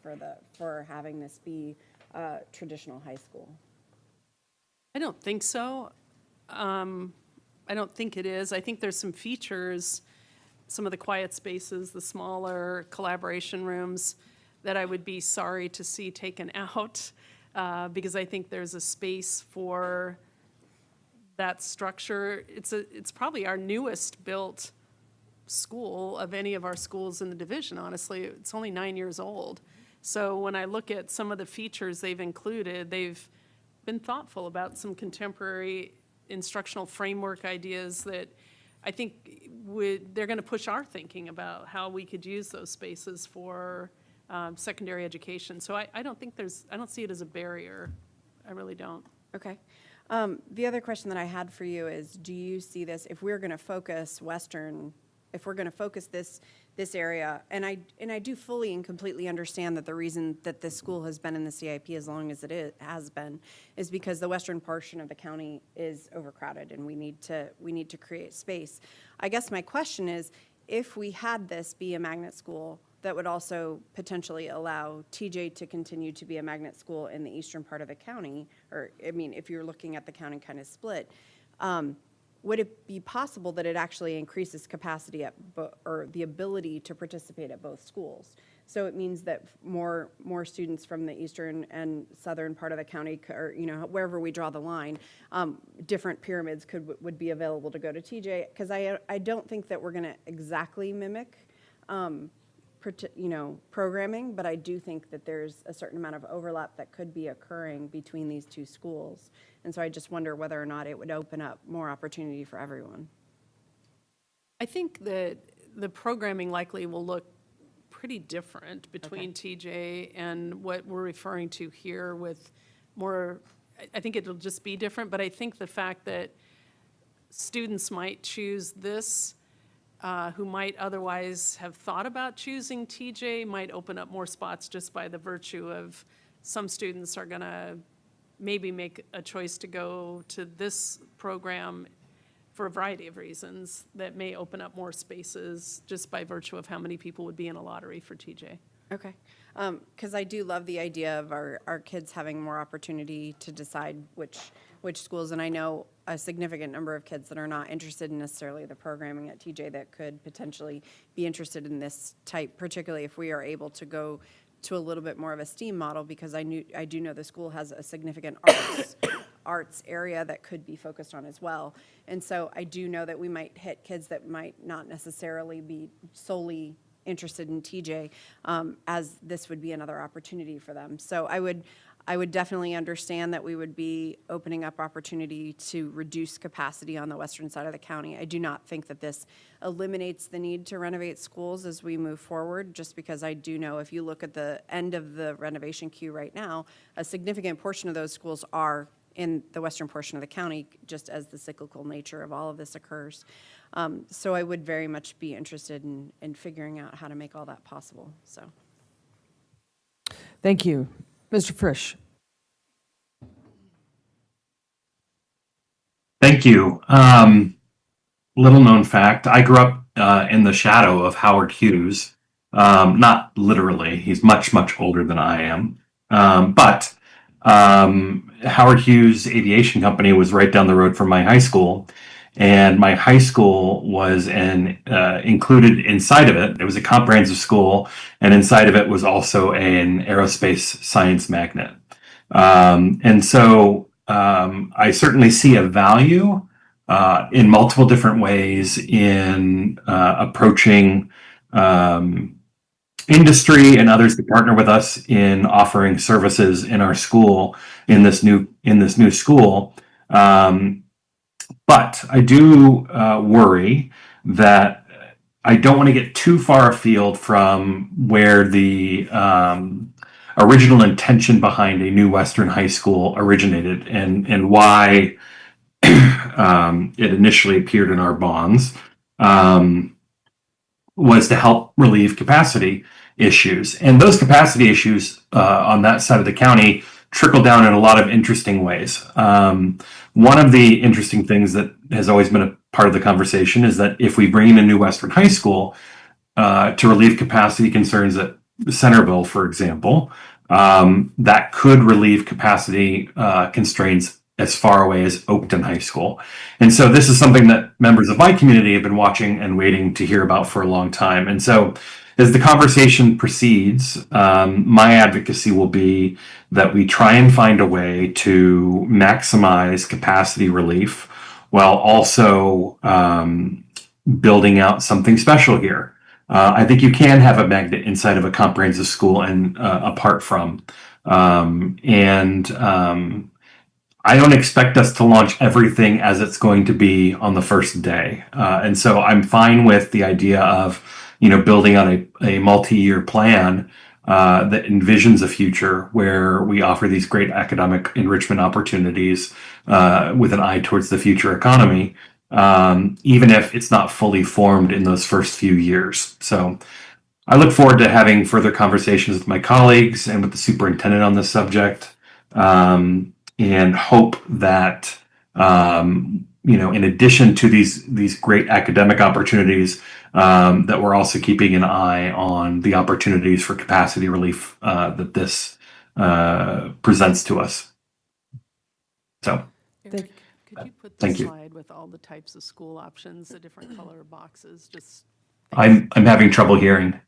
for having this be a traditional high school? I don't think so. I don't think it is. I think there's some features, some of the quiet spaces, the smaller collaboration rooms, that I would be sorry to see taken out because I think there's a space for that structure. It's probably our newest built school of any of our schools in the division, honestly. It's only 9 years old. So when I look at some of the features they've included, they've been thoughtful about some contemporary instructional framework ideas that I think they're going to push our thinking about how we could use those spaces for secondary education. So I don't see it as a barrier. I really don't. Okay. The other question that I had for you is, do you see this, if we're going to focus if we're going to focus this area, and I do fully and completely understand that the reason that this school has been in the CIP as long as has been is because the western portion of the county is overcrowded and we need to create space. I guess my question is, if we had this be a magnet school, that would also potentially allow TJ to continue to be a magnet school in the eastern part of the county, or, I mean, if you're looking at the county kind of split, would it be possible that it actually increases capacity or the ability to participate at both schools? So it means that more students from the eastern and southern part of the county, or wherever we draw the line, different pyramids would be available to go to TJ. Because I don't think that we're going to exactly mimic programming, but I do think that there's a certain amount of overlap that could be occurring between these two schools. And so I just wonder whether or not it would open up more opportunity for everyone. I think that the programming likely will look pretty different between TJ and what we're referring to here with more, I think it'll just be different, but I think the fact that students might choose this who might otherwise have thought about choosing TJ might open up more spots just by the virtue of some students are going to maybe make a choice to go to this program for a variety of reasons that may open up more spaces just by virtue of how many people would be in a lottery for TJ. Okay. Because I do love the idea of our kids having more opportunity to decide which schools, and I know a significant number of kids that are not interested in necessarily the programming at TJ that could potentially be interested in this type, particularly if we are able to go to a little bit more of a STEAM model, because I do know the school has a significant arts area that could be focused on as well. And so I do know that we might hit kids that might not necessarily be solely interested in TJ, as this would be another opportunity for them. So I would definitely understand that we would be opening up opportunity to reduce capacity on the western side of the county. I do not think that this eliminates the need to renovate schools as we move forward, just because I do know if you look at the end of the renovation queue right now, a significant portion of those schools are in the western portion of the county, just as the cyclical nature of all of this occurs. So I would very much be interested in figuring out how to make all that possible, so. Thank you. Mr. Frisch. Thank you. Little known fact, I grew up in the shadow of Howard Hughes. Not literally, he's much, much older than I am. But Howard Hughes Aviation Company was right down the road from my high school. And my high school was included inside of it. It was a comprehensive school, and inside of it was also an aerospace science magnet. And so I certainly see a value in multiple different ways in approaching industry and others to partner with us in offering services in our school in this new school. But I do worry that I don't want to get too far afield from where the original intention behind a new Western high school originated and why it initially appeared in our bonds, was to help relieve capacity issues. And those capacity issues on that side of the county trickle down in a lot of interesting ways. One of the interesting things that has always been a part of the conversation is that if we bring in a new Western high school to relieve capacity concerns at Centerville, for example, that could relieve capacity constraints as far away as Oakton High School. And so this is something that members of my community have been watching and waiting to hear about for a long time. And so as the conversation proceeds, my advocacy will be that we try and find a way to maximize capacity relief while also building out something special here. I think you can have a magnet inside of a comprehensive school and apart from. I don't expect us to launch everything as it's going to be on the first day. And so I'm fine with the idea of, building on a multi-year plan that envisions a future where we offer these great academic enrichment opportunities with an eye towards the future economy, even if it's not fully formed in those first few years. So I look forward to having further conversations with my colleagues and with the superintendent on this subject, and hope that in addition to these great academic opportunities, that we're also keeping an eye on the opportunities for capacity relief that this presents to us. So, Eric, could you put the thank you. slide with all the types of school options, the different color boxes, just? I'm having trouble hearing.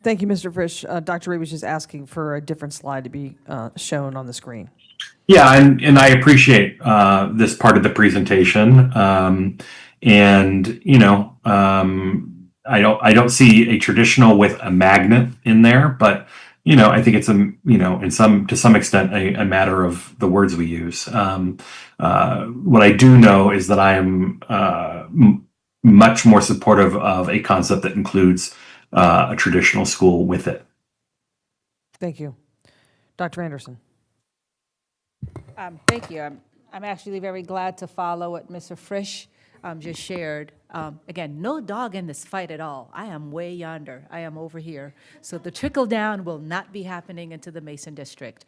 Thank you, Mr. Frisch. Dr. Reed was just asking for a different slide to be shown on the screen. Yeah, and I appreciate this part of the presentation. I don't see a traditional with a magnet in there, but I think it's to some extent a matter of the words we use. What I do know is that I am much more supportive of a concept that includes a traditional school with it. Thank you. Dr. Anderson. Thank you. I'm actually very glad to follow what Mr. Frisch just shared. Again, no dog in this fight at all. I am way yonder. I am over here. So the trickle down will not be happening into the Mason District.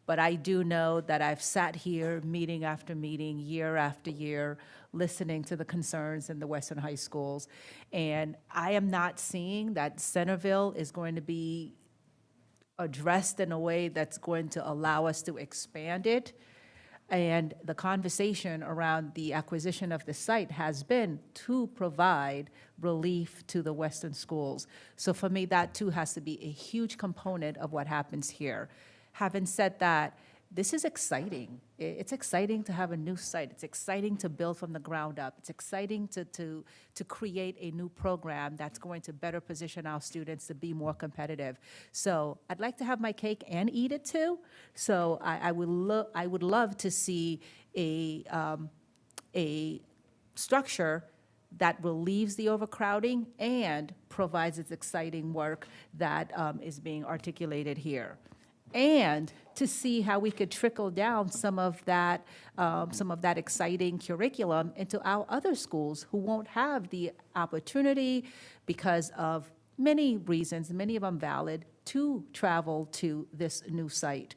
But I do know that I've sat here meeting after meeting, year after year, listening to the concerns in the Western high schools. And I am not seeing that Centerville is going to be addressed in a way that's going to allow us to expand it. And the conversation around the acquisition of the site has been to provide relief to the Western schools. So for me, that too has to be a huge component of what happens here. Having said that, this is exciting. It's exciting to have a new site. It's exciting to build from the ground up. It's exciting to create a new program that's going to better position our students to be more competitive. So I'd like to have my cake and eat it too. So I would love to see a structure that relieves the overcrowding and provides its exciting work that is being articulated here. And to see how we could trickle down some of that exciting curriculum into our other schools who won't have the opportunity because of many reasons, many of them valid, to travel to this new site.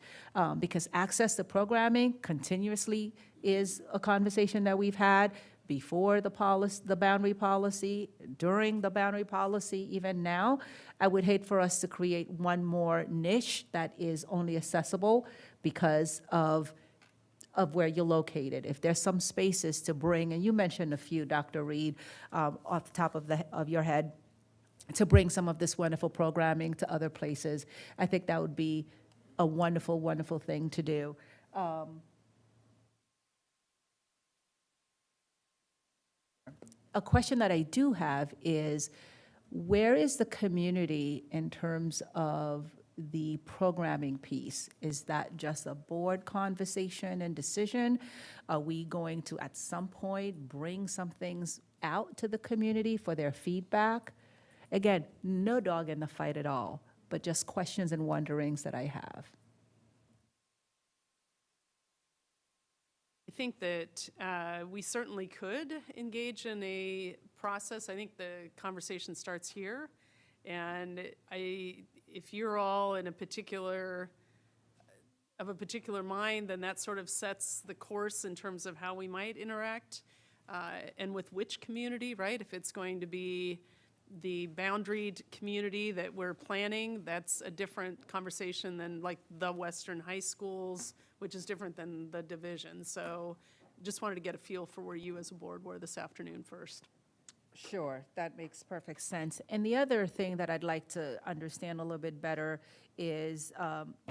Because access to programming continuously is a conversation that we've had before the boundary policy, during the boundary policy, even now. I would hate for us to create one more niche that is only accessible because of where you're located. If there's some spaces to bring, and you mentioned a few, Dr. Reed, off the top of your head, to bring some of this wonderful programming to other places, I think that would be a wonderful, wonderful thing to do. A question that I do have is, where is the community in terms of the programming piece? Is that just a board conversation and decision? Are we going to, at some point, bring some things out to the community for their feedback? Again, no dog in the fight at all, but just questions and wonderings that I have. I think that we certainly could engage in a process. I think the conversation starts here. And if you're all in a particular mind, then that sort of sets the course in terms of how we might interact and with which community, right? If it's going to be the boundaried community that we're planning, that's a different conversation than like the Western high schools, which is different than the division. So just wanted to get a feel for where you as a board were this afternoon first. Sure, that makes perfect sense. And the other thing that I'd like to understand a little bit better is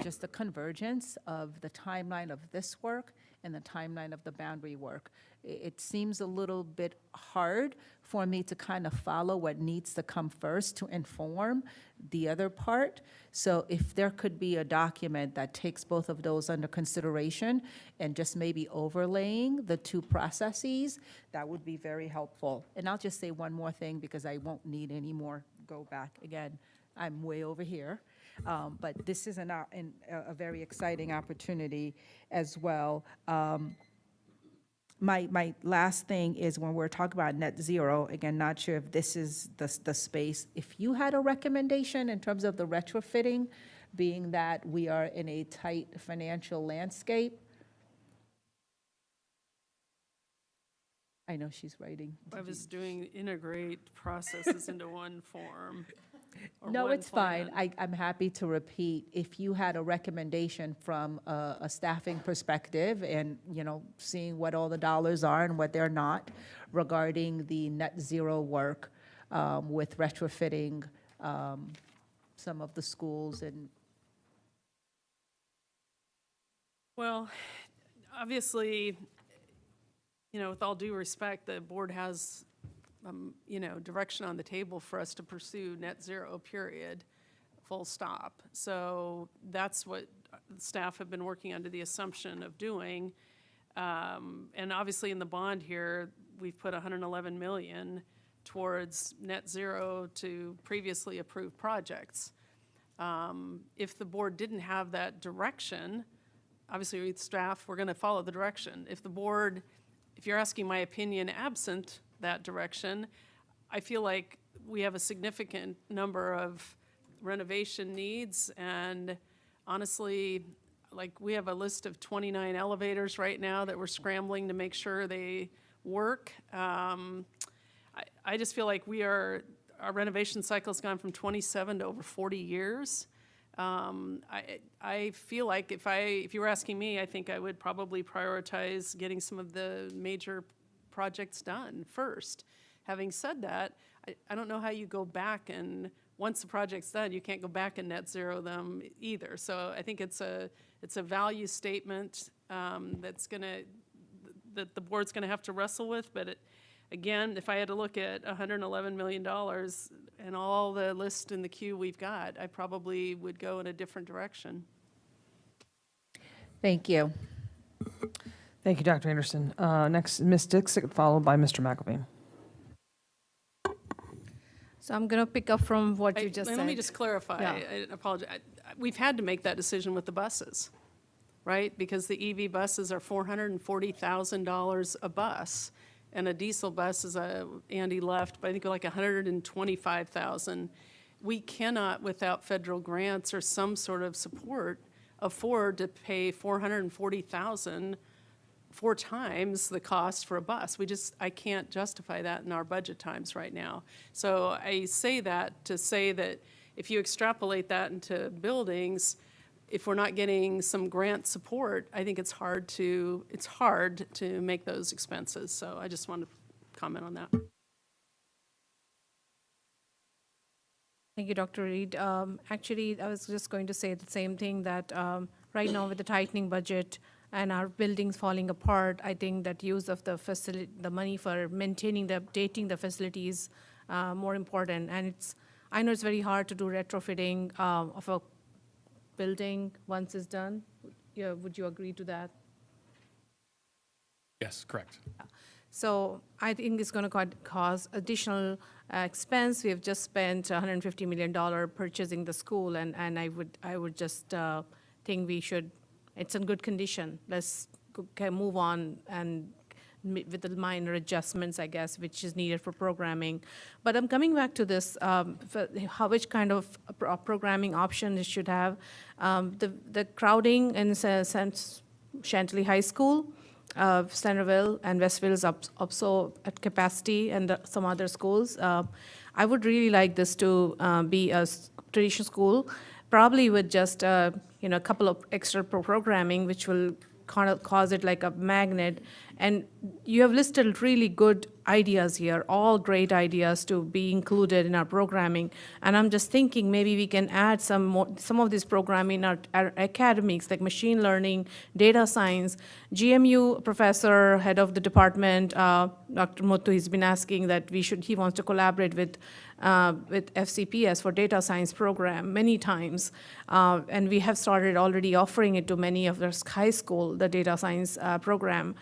just the convergence of the timeline of this work and the timeline of the boundary work. It seems a little bit hard for me to kind of follow what needs to come first to inform the other part. So if there could be a document that takes both of those under consideration and just maybe overlaying the two processes, that would be very helpful. And I'll just say one more thing because I won't need any more go back. Again, I'm way over here. But this is a very exciting opportunity as well. My last thing is when we're talking about net zero, again, not sure if this is the space. If you had a recommendation in terms of the retrofitting, being that we are in a tight financial landscape. I know she's writing. I was doing integrate processes into one form. or No, one it's fine. plan. I'm happy to repeat, if you had a recommendation from a staffing perspective and, seeing what all the dollars are and what they're not regarding the net zero work with retrofitting some of the schools and. Well, obviously, with all due respect, the board has, direction on the table for us to pursue net zero, period, full stop. So that's what staff have been working under the assumption of doing. And obviously in the bond here, we've put 111 million towards net zero to previously approved projects. If the board didn't have that direction, obviously with staff, we're going to follow the direction. If you're asking my opinion absent that direction, I feel like we have a significant number of renovation needs, and honestly, like, we have a list of 29 elevators right now that we're scrambling to make sure they work. I just feel like our renovation cycle's gone from 27 to over 40 years. I feel like if you were asking me, I think I would probably prioritize getting some of the major projects done first. Having said that, I don't know how you go back and, once the project's done, you can't go back and net zero them either. So I think it's a value statement that the board's gonna have to wrestle with, but again, if I had to look at $111 million and all the list in the queue we've got, I probably would go in a different direction. Thank you. Thank you, Dr. Anderson. Next, Ms. Dixon, followed by Mr. McElveen. So I'm going to pick up from what you just said. Let me just clarify. Yeah. I apologize. We've had to make that decision with the buses, right? Because the EV buses are $440,000 a bus, and a diesel bus is Andy left, but I think like $125,000. We cannot, without federal grants or some sort of support, afford to pay $440,000 4 times the cost for a bus. I can't justify that in our budget times right now. So I say that to say that if you extrapolate that into buildings, if we're not getting some grant support, I think it's hard to make those expenses. So I just want to comment on that. Thank you, Dr. Reed. Actually, I was just going to say the same thing, that right now with the tightening budget and our buildings falling apart, I think that use of the money for maintaining updating the facilities more important. And I know it's very hard to do retrofitting of a building once it's done. Yeah, would you agree to that? Yes, correct. So I think it's going to cause additional expense. We have just spent $150 million purchasing the school, and I would just think we should. It's in good condition. Let's move on and with the minor adjustments, I guess, which is needed for programming. But I'm coming back to this, which kind of programming option it should have. The crowding in Chantilly High School, Centerville and Westville is up so at capacity, and some other schools. I would really like this to be a traditional school, probably with just a couple of extra programming, which will kind of cause it like a magnet. And you have listed really good ideas here, all great ideas to be included in our programming. And I'm just thinking maybe we can add some of this programming in our academics, like machine learning, data science. GMU professor, head of the department, Dr. Muthu, he's been asking that he wants to collaborate with FCPS for data science program many times. And we have started already offering it to many of the high school, the data science program.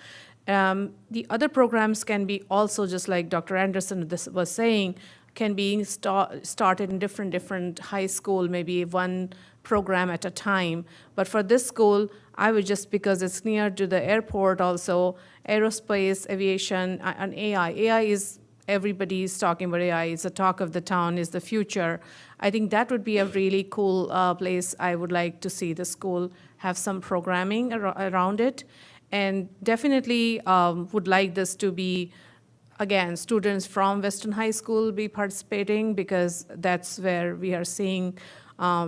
The other programs can be also, just like Dr. Anderson was saying, can be started in different high school, maybe one program at a time. But for this school, I would just, because it's near to the airport also, aerospace, aviation, and AI. AI is, everybody's talking about AI. It's the talk of the town, is the future. I think that would be a really cool place. I would like to see the school have some programming around it. And definitely would like this to be, again, students from Western High School be participating, because that's where we are seeing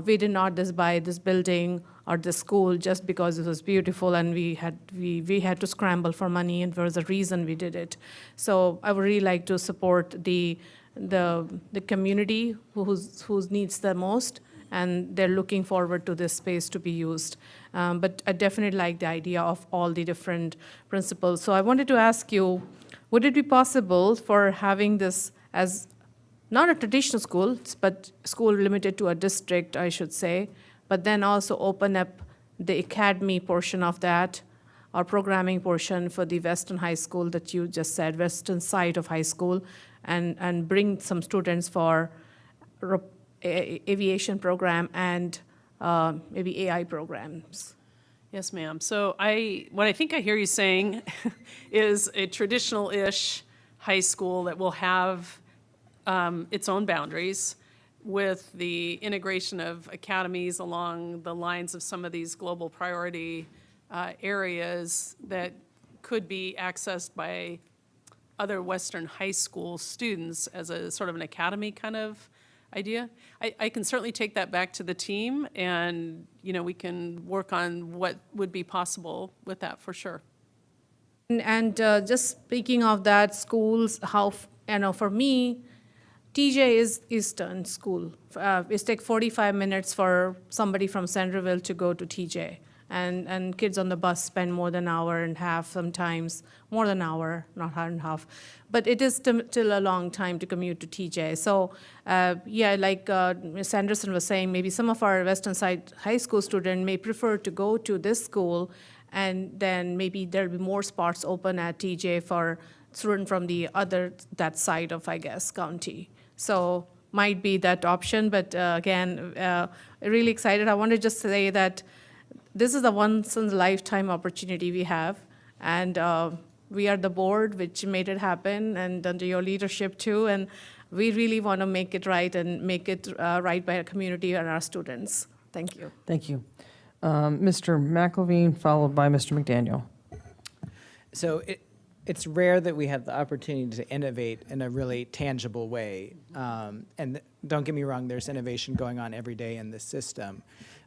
we did not just buy this building or the school just because it was beautiful and we had to scramble for money, and there was a reason we did it. So I would really like to support the community whose needs the most, and they're looking forward to this space to be used. But I definitely like the idea of all the different principles. So I wanted to ask you, would it be possible for having this as not a traditional school, but school limited to a district, I should say, but then also open up the academy portion of that, or programming portion for the Western High School that you just said, western side of high school, and bring some students for aviation program and maybe AI programs? Yes, ma'am. So what I think I hear you saying is a traditional-ish high school that will have its own boundaries, with the integration of academies along the lines of some of these global priority areas that could be accessed by other Western high school students as a sort of an academy kind of idea. I can certainly take that back to the team, and we can work on what would be possible with that for sure. And just speaking of that, schools, for me, TJ is Eastern School. It takes 45 minutes for somebody from Centerville to go to TJ. And kids on the bus spend more than an hour and a half sometimes, more than an hour, not hour and a half. But it is still a long time to commute to TJ. So like Ms. Anderson was saying, maybe some of our Western Side High School students may prefer to go to this school, and then maybe there'll be more spots open at TJ for students from that side of, I guess, county. So might be that option, but again, really excited. I want to just say that this is a once-in-a-lifetime opportunity we have, and we are the board which made it happen, and under your leadership too, and we really want to make it right and make it right by our community and our students. Thank you. Thank you. Mr. McElveen, followed by Mr. McDaniel. So it's rare that we have the opportunity to innovate in a really tangible way. And don't get me wrong, there's innovation going on every day in this system.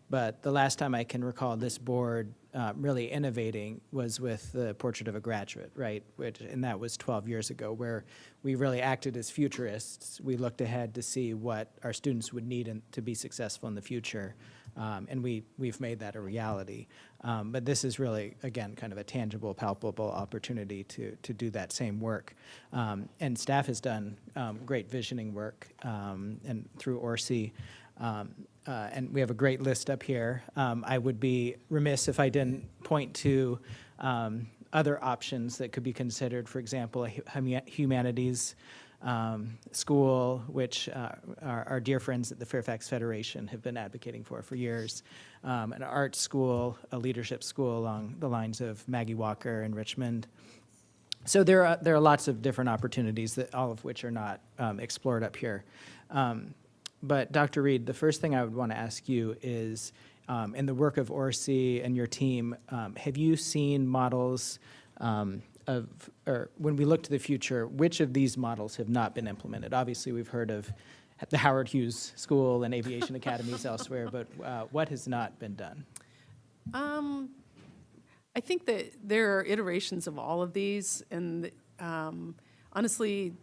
But the last time I can recall this board really innovating was with the Portrait of a Graduate, right? And that was 12 years ago, where we really acted as futurists. We looked ahead to see what our students would need to be successful in the future. And we've made that a reality. But this is really, again, kind of a tangible, palpable opportunity to do that same work. And staff has done great visioning work and through ORSI. And we have a great list up here. I would be remiss if I didn't point to other options that could be considered. For example, a humanities school, which our dear friends at the Fairfax Federation have been advocating for years. An art school, a leadership school along the lines of Maggie Walker in Richmond. So there are lots of different opportunities, that all of which are not explored up here. But Dr. Reed, the first thing I would want to ask you is, in the work of ORSI and your team, have you seen models or when we look to the future, which of these models have not been implemented? Obviously, we've heard of the Howard Hughes School and aviation academies elsewhere, but what has not been done? I think that there are iterations of all of these, and honestly,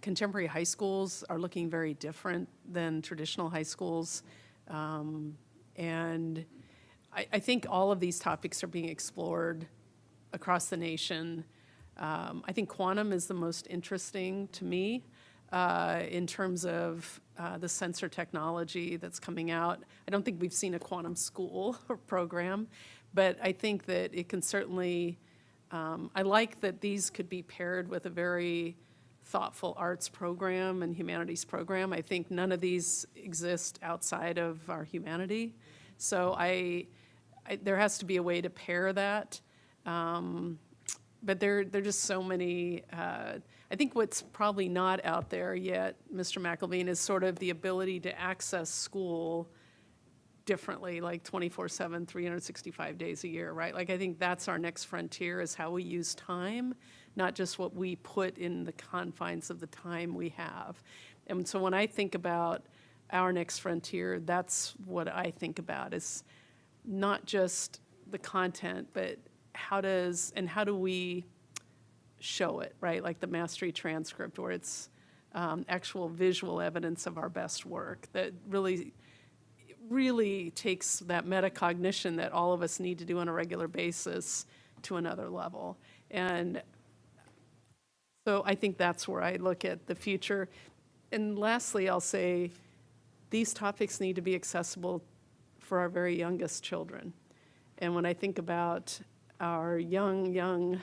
contemporary high schools are looking very different than traditional high schools. And I think all of these topics are being explored across the nation. I think quantum is the most interesting to me in terms of the sensor technology that's coming out. I don't think we've seen a quantum school or program, but I think that it can certainly, I like that these could be paired with a very thoughtful arts program and humanities program. I think none of these exist outside of our humanity. So there has to be a way to pair that. But there are just so many, I think what's probably not out there yet, Mr. McElveen, is sort of the ability to access school differently, like 24/7, 365 days a year, right? Like, I think that's our next frontier, is how we use time, not just what we put in the confines of the time we have. And so when I think about our next frontier, that's what I think about, is not just the content, but how do we show it, right? Like the mastery transcript, where it's actual visual evidence of our best work that really takes that metacognition that all of us need to do on a regular basis to another level. And so I think that's where I look at the future. And lastly, I'll say these topics need to be accessible for our very youngest children. And when I think about our young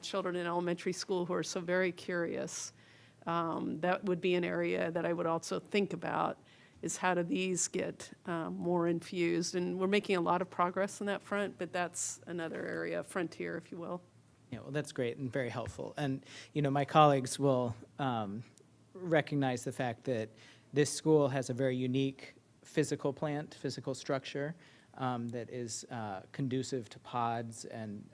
children in elementary school who are so very curious, that would be an area that I would also think about, is how do these get more infused? And we're making a lot of progress on that front, but that's another area, frontier, if you will. Yeah, well, that's great and very helpful. And, my colleagues will recognize the fact that this school has a very unique physical structure that is conducive to pods and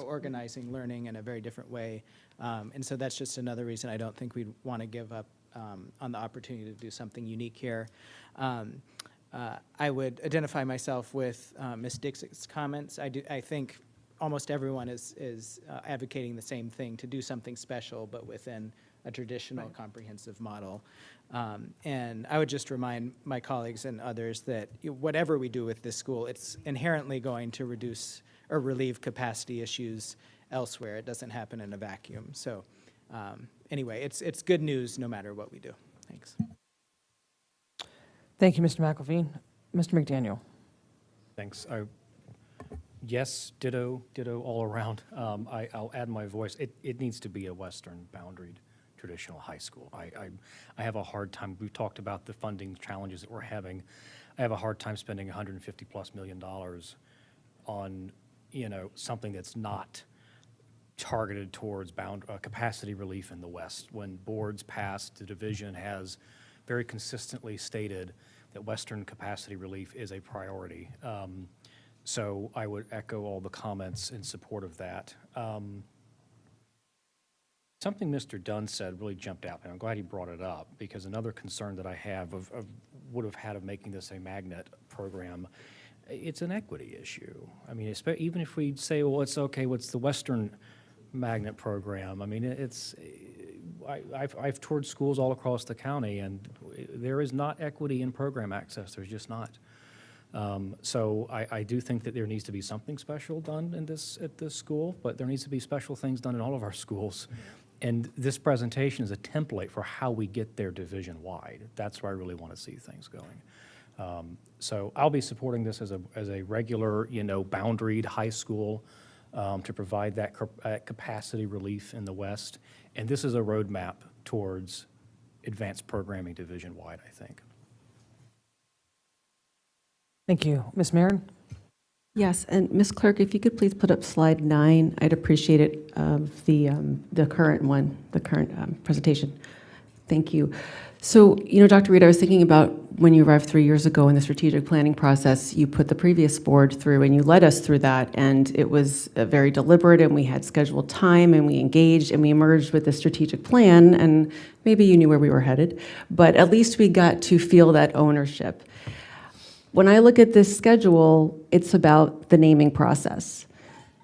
organizing learning in a very different way. And so that's just another reason I don't think we'd want to give up on the opportunity to do something unique here. I would identify myself with Ms. Dixit's comments. I think almost everyone is advocating the same thing, to do something special, but within a traditional comprehensive model. And I would just remind my colleagues and others that whatever we do with this school, it's inherently going to reduce or relieve capacity issues elsewhere. It doesn't happen in a vacuum. So anyway, it's good news no matter what we do. Thanks. Thank you, Mr. McElveen. Mr. McDaniel. Thanks. Yes, ditto all around. I'll add my voice. It needs to be a Western boundaried traditional high school. I have a hard time, we've talked about the funding challenges that we're having. I have a hard time spending $150+ million on, something that's not targeted towards capacity relief in the West. When boards passed, the division has very consistently stated that Western capacity relief is a priority. So I would echo all the comments in support of that. Something Mr. Dunn said really jumped out, and I'm glad he brought it up, because another concern that I have would have had of making this a magnet program, it's an equity issue. I mean, even if we say, well, it's okay, what's the Western magnet program? I mean, I've toured schools all across the county, and there is not equity in program access. There's just not. So I do think that there needs to be something special done at this school, but there needs to be special things done in all of our schools. And this presentation is a template for how we get there division-wide. That's where I really want to see things going. So I'll be supporting this as a regular, boundaried high school to provide that capacity relief in the West. And this is a roadmap towards advanced programming division-wide, I think. Thank you. Ms. Marin? Yes, and Ms. Clerk, if you could please put up slide 9, I'd appreciate it, of the current one, the current presentation. Thank you. So, Dr. Reed, I was thinking about when you arrived 3 years ago in the strategic planning process, you put the previous board through and you led us through that, and it was very deliberate, and we had scheduled time, and we engaged, and we emerged with a strategic plan, and maybe you knew where we were headed, but at least we got to feel that ownership. When I look at this schedule, it's about the naming process.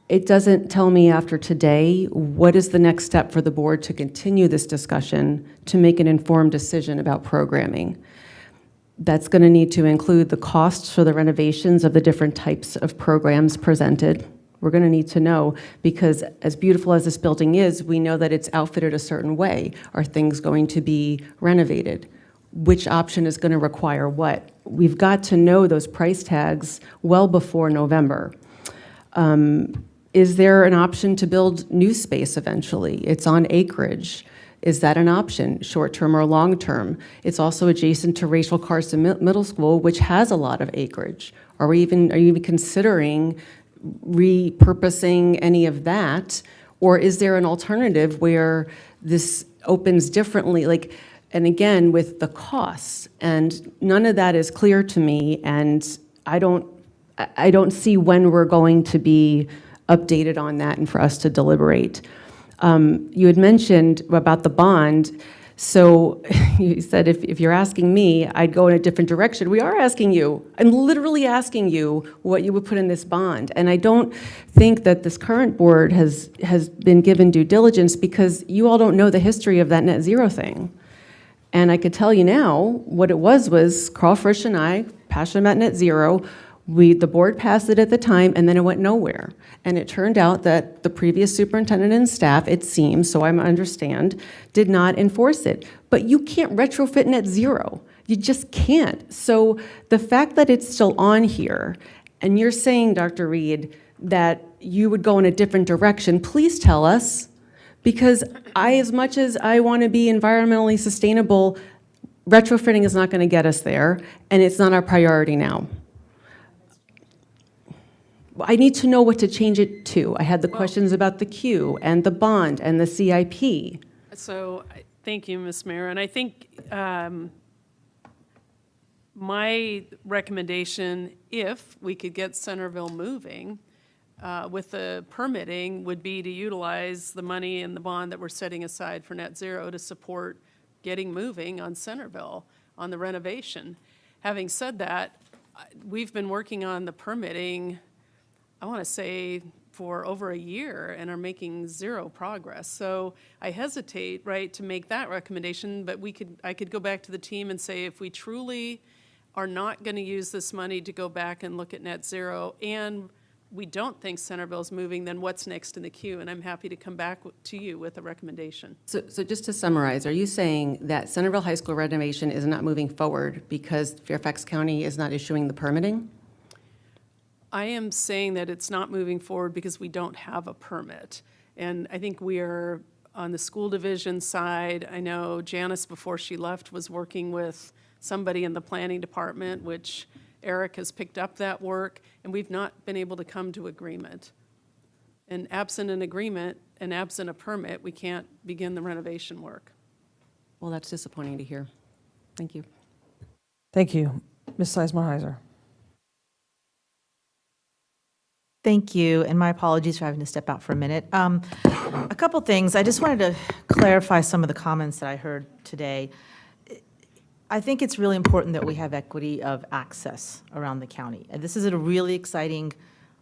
It doesn't tell me after today what is the next step for the board to continue this discussion to make an informed decision about programming. That's going to need to include the costs for the renovations of the different types of programs presented. We're going to need to know, because as beautiful as this building is, we know that it's outfitted a certain way. Are things going to be renovated? Which option is going to require what? We've got to know those price tags well before November. Is there an option to build new space eventually? It's on acreage. Is that an option, short-term or long-term? It's also adjacent to Rachel Carson Middle School, which has a lot of acreage. Are you even considering repurposing any of that? Or is there an alternative where this opens differently? Like, and again, with the costs, and none of that is clear to me, and I don't see when we're going to be updated on that and for us to deliberate. You had mentioned about the bond, so you said if you're asking me, I'd go in a different direction. We are asking you. I'm literally asking you what you would put in this bond. And I don't think that this current board has been given due diligence because you all don't know the history of that net zero thing. And I could tell you now, what it was Carl Frisch and I, passionate about net zero. The board passed it at the time, and then it went nowhere. And it turned out that the previous superintendent and staff, it seems, so I understand, did not enforce it. But you can't retrofit net zero. You just can't. So the fact that it's still on here, and you're saying, Dr. Reed, that you would go in a different direction, please tell us. Because as much as I want to be environmentally sustainable, retrofitting is not going to get us there, and it's not our priority now. I need to know what to change it to. I had the questions about the Q and the bond and the CIP. So, thank you, Ms. Mayor. And I think my recommendation, if we could get Centerville moving with the permitting, would be to utilize the money in the bond that we're setting aside for net zero to support getting moving on Centerville, on the renovation. Having said that, we've been working on the permitting, I want to say, for over a year and are making zero progress. So I hesitate, right, to make that recommendation, but I could go back to the team and say, if we truly are not going to use this money to go back and look at net zero, and we don't think Centerville's moving, then what's next in the queue? And I'm happy to come back to you with a recommendation. So just to summarize, are you saying that Centerville High School renovation is not moving forward because Fairfax County is not issuing the permitting? I am saying that it's not moving forward because we don't have a permit. And I think we are on the school division side. I know Janice, before she left, was working with somebody in the planning department, which Eric has picked up that work, and we've not been able to come to agreement. And absent an agreement and absent a permit, we can't begin the renovation work. Well, that's disappointing to hear. Thank you. Thank you. Ms. Sizemore-Heiser. Thank you, and my apologies for having to step out for a minute. A couple things. I just wanted to clarify some of the comments that I heard today. I think it's really important that we have equity of access around the county. And this is a really exciting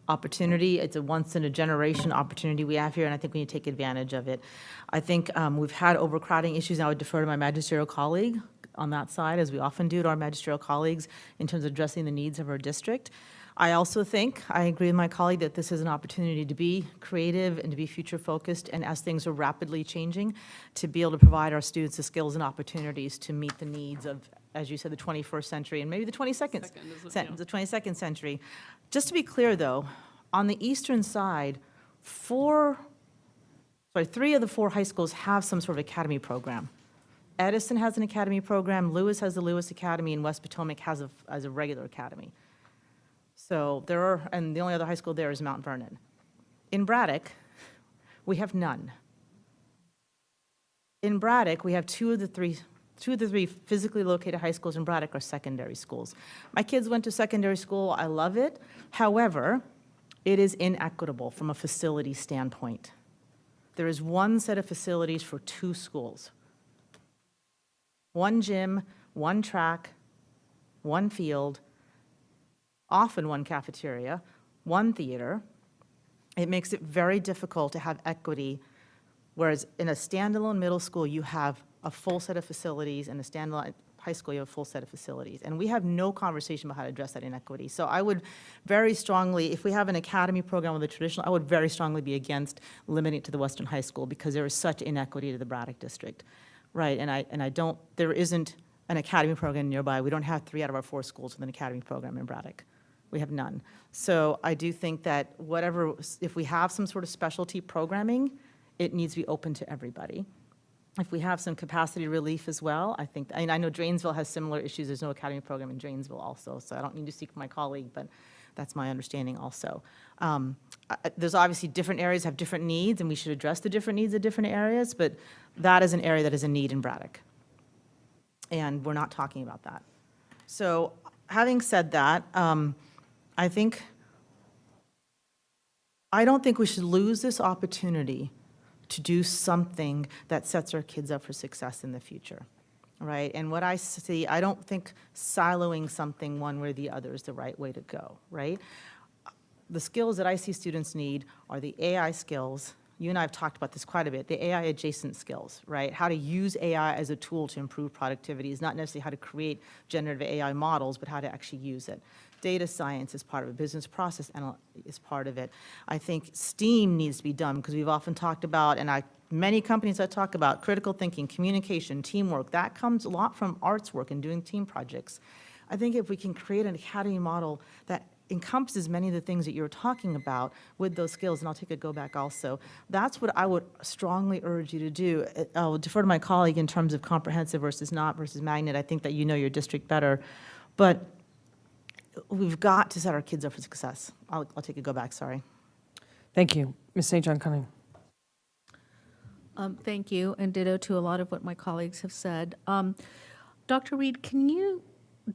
opportunity. It's a once-in-a-generation opportunity we have here, and I think we need to take advantage of it. I think we've had overcrowding issues, and I would defer to my magisterial colleague on that side, as we often do to our magisterial colleagues, in terms of addressing the needs of our district. I also think, I agree with my colleague, that this is an opportunity to be creative and to be future-focused, and as things are rapidly changing, to be able to provide our students the skills and opportunities to meet the needs of, as you said, the 21st century and maybe the 22nd century. Just to be clear, though, on the eastern side, 3 of the 4 high schools have some sort of academy program. Edison has an academy program, Lewis has the Lewis Academy, and West Potomac has a regular academy. So and the only other high school there is Mount Vernon. In Braddock, we have none. In Braddock, we have two of the three physically located high schools in Braddock are secondary schools. My kids went to secondary school, I love it. However, it is inequitable from a facility standpoint. There is one set of facilities for 2 schools. 1 gym, 1 track, 1 field, often 1 cafeteria, 1 theater. It makes it very difficult to have equity, whereas in a standalone middle school, you have a full set of facilities, and a standalone high school, you have a full set of facilities. And we have no conversation about how to address that inequity. So I would very strongly, if we have an academy program with a traditional, I would very strongly be against limiting it to the Western High School, because there is such inequity to the Braddock district, right? There isn't an academy program nearby. We don't have 3 out of our 4 schools with an academy program in Braddock. We have none. So I do think that if we have some sort of specialty programming, it needs to be open to everybody. if we have some capacity relief as well, I think, I know Drainsville has similar issues. There's no academy program in Drainsville also, so I don't need to speak for my colleague, but that's my understanding also. There's obviously different areas have different needs, and we should address the different needs of different areas, but that is an area that is a need in Braddock. And we're not talking about that. So having said that, I don't think we should lose this opportunity to do something that sets our kids up for success in the future, right? And what I see, I don't think siloing something one way or the other is the right way to go, right? The skills that I see students need are the AI skills. You and I have talked about this quite a bit, the AI adjacent skills, right? How to use AI as a tool to improve productivity is not necessarily how to create generative AI models, but how to actually use it. Data science is part of it. Business process is part of it. I think STEAM needs to be done because we've often talked about, and many companies I talk about, critical thinking, communication, teamwork. That comes a lot from arts work and doing team projects. I think if we can create an academy model that encompasses many of the things that you're talking about with those skills, and I'll take a go back also, that's what I would strongly urge you to do. I'll defer to my colleague in terms of comprehensive versus not versus magnet. I think that you know your district better. But we've got to set our kids up for success. I'll take a go back, sorry. Thank you. Ms. St. John Cunning. Thank you, and ditto to a lot of what my colleagues have said. Dr. Reed, can you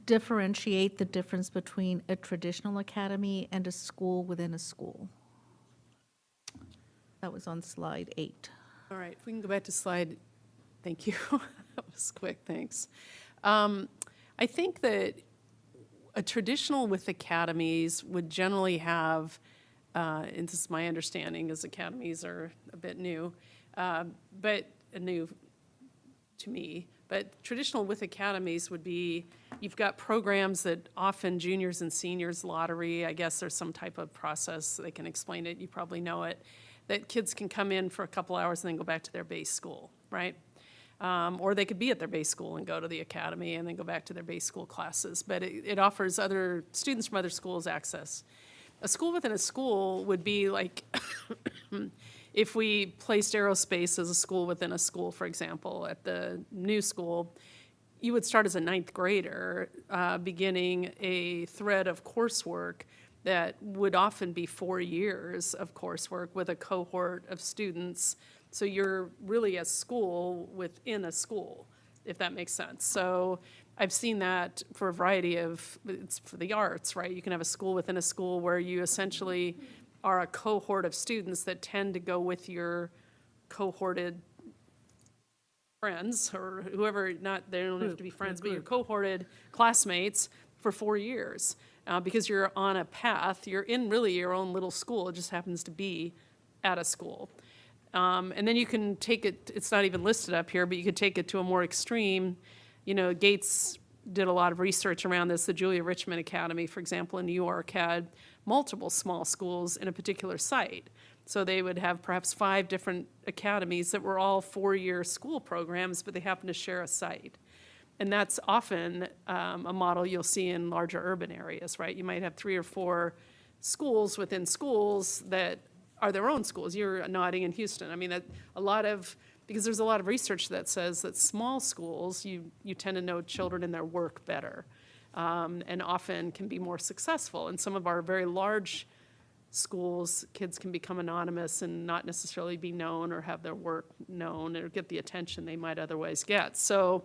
differentiate the difference between a traditional academy and a school within a school? That was on slide 8. All right, if we can go back to slide, thank you. That was quick, thanks. I think that a traditional with academies would generally have, and this is my understanding, as academies are a bit new, but new to me, but traditional with academies would be, you've got programs that often juniors and seniors lottery, I guess there's some type of process, they can explain it, you probably know it, that kids can come in for a couple hours and then go back to their base school, right? Or they could be at their base school and go to the academy and then go back to their base school classes. But it offers other students from other schools access. A school within a school would be like if we placed aerospace as a school within a school, for example, at the new school, you would start as a 9th grader, beginning a thread of coursework that would often be 4 years of coursework with a cohort of students. So you're really a school within a school, if that makes sense. So I've seen that for a variety of, it's for the arts, right? You can have a school within a school where you essentially are a cohort of students that tend to go with your cohorted friends or whoever, they don't have to be friends, but your cohorted classmates for 4 years. Because you're on a path, you're in really your own little school, it just happens to be at a school. And then you can take it, it's not even listed up here, but you could take it to a more extreme. You know, Gates did a lot of research around this. The Julia Richmond Academy, for example, in New York had multiple small schools in a particular site. So they would have perhaps 5 different academies that were all 4-year school programs, but they happen to share a site. And that's often a model you'll see in larger urban areas, right? You might have 3 or 4 schools within schools that are their own schools. You're nodding in Houston. I mean, because there's a lot of research that says that small schools, you tend to know children and their work better, and often can be more successful. In some of our very large schools, kids can become anonymous and not necessarily be known or have their work known or get the attention they might otherwise get. So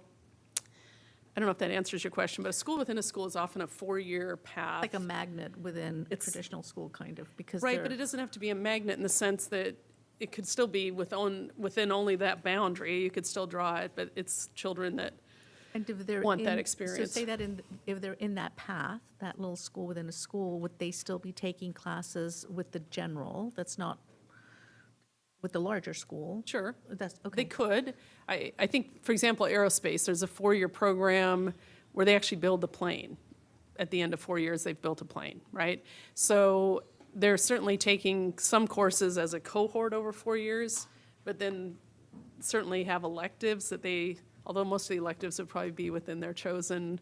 I don't know if that answers your question, but a school within a school is often a 4-year path. Like a magnet within a traditional school, kind of, because right, but it doesn't have to be a magnet in the sense that it could still be within only that boundary. You could still draw it, but it's children that want that experience. So say that if they're in that path, that little school within a school, would they still be taking classes with the general? That's not with the larger school? Sure. That's okay. They could. I think, for example, aerospace, there's a 4-year program where they actually build the plane. At the end of 4 years, they've built a plane, right? So they're certainly taking some courses as a cohort over 4 years, but then certainly have electives that although most of the electives would probably be within their chosen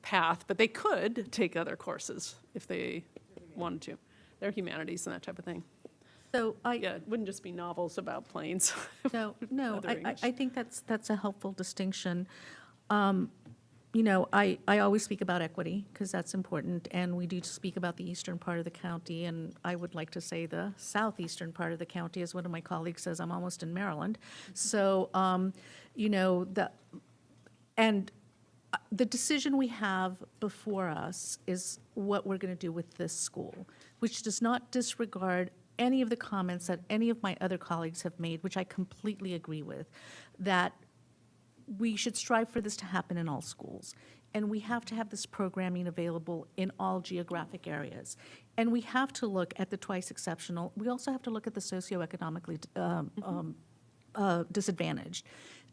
path, but they could take other courses if they wanted to. They're humanities and that type of thing. So Yeah, it wouldn't just be novels about planes. no, Other English. I think that's a helpful distinction. You know, I always speak about equity because that's important, and we do speak about the eastern part of the county, and I would like to say the southeastern part of the county, as one of my colleagues says, I'm almost in Maryland. So, you know, the decision we have before us is what we're going to do with this school, which does not disregard any of the comments that any of my other colleagues have made, which I completely agree with, that we should strive for this to happen in all schools. And we have to have this programming available in all geographic areas. And we have to look at the twice exceptional. We also have to look at the socioeconomically disadvantaged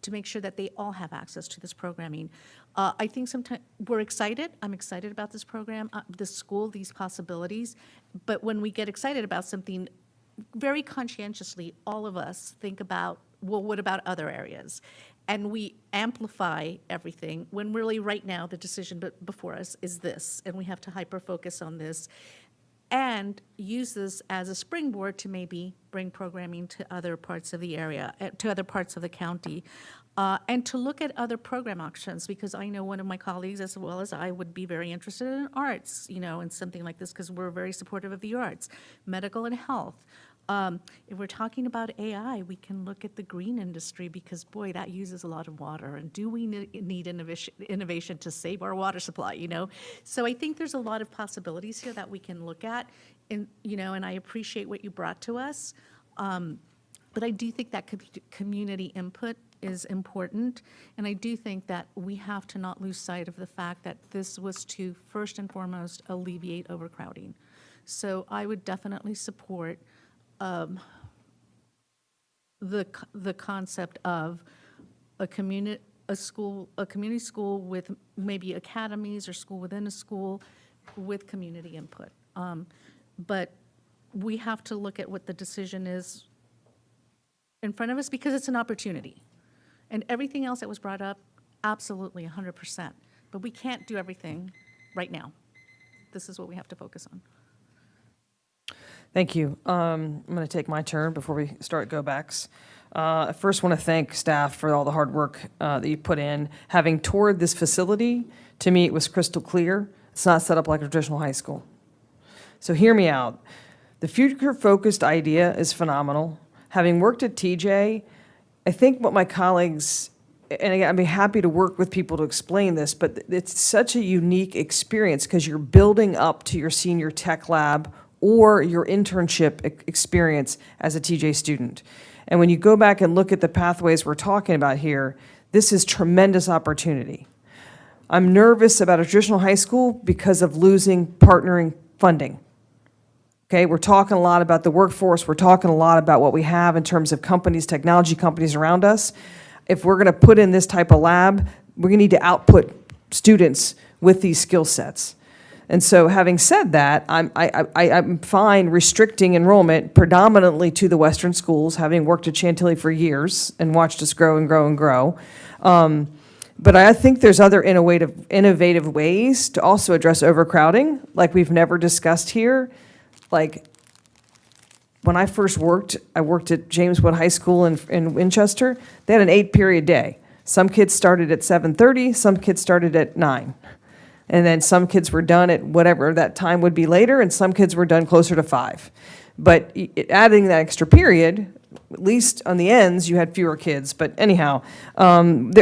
to make sure that they all have access to this programming. I think sometimes we're excited. I'm excited about this program, this school, these possibilities. But when we get excited about something, very conscientiously, all of us think about, well, what about other areas? And we amplify everything when really right now the decision before us is this, and we have to hyper-focus on this and use this as a springboard to maybe bring programming to other parts of the area, to other parts of the county, and to look at other program options, because I know one of my colleagues, as well as I, would be very interested in arts, you know, and something like this, because we're very supportive of the arts, medical and health. If we're talking about AI, we can look at the green industry because, boy, that uses a lot of water. And do we need innovation to save our water supply, you know? So I think there's a lot of possibilities here that we can look at, and, you know, and I appreciate what you brought to us. But I do think that community input is important. And I do think that we have to not lose sight of the fact that this was to, first and foremost, alleviate overcrowding. So I would definitely support the concept of a community school with maybe academies or school within a school with community input. But we have to look at what the decision is in front of us because it's an opportunity. And everything else that was brought up, absolutely 100%. But we can't do everything right now. This is what we have to focus on. Thank you. I'm going to take my turn before we start go-backs. I first want to thank staff for all the hard work that you put in. Having toured this facility, to me, it was crystal clear. It's not set up like a traditional high school. So hear me out. The future-focused idea is phenomenal. Having worked at TJ, I think what my colleagues, and again, I'd be happy to work with people to explain this, but it's such a unique experience because you're building up to your senior tech lab or your internship experience as a TJ student. And when you go back and look at the pathways we're talking about here, this is tremendous opportunity. I'm nervous about a traditional high school because of losing partnering funding. Okay, we're talking a lot about the workforce. We're talking a lot about what we have in terms of companies, technology companies around us. If we're going to put in this type of lab, we're going to need to output students with these skill sets. And so having said that, I'm fine restricting enrollment predominantly to the Western schools, having worked at Chantilly for years and watched us grow and grow and grow. But I think there's other innovative ways to also address overcrowding, like we've never discussed here. Like, when I first worked, I worked at James Wood High School in Winchester. They had an 8-period day. Some kids started at 7:30, some kids started at 9. And then some kids were done at whatever that time would be later, and some kids were done closer to 5. But adding that extra period, at least on the ends, you had fewer kids. But anyhow,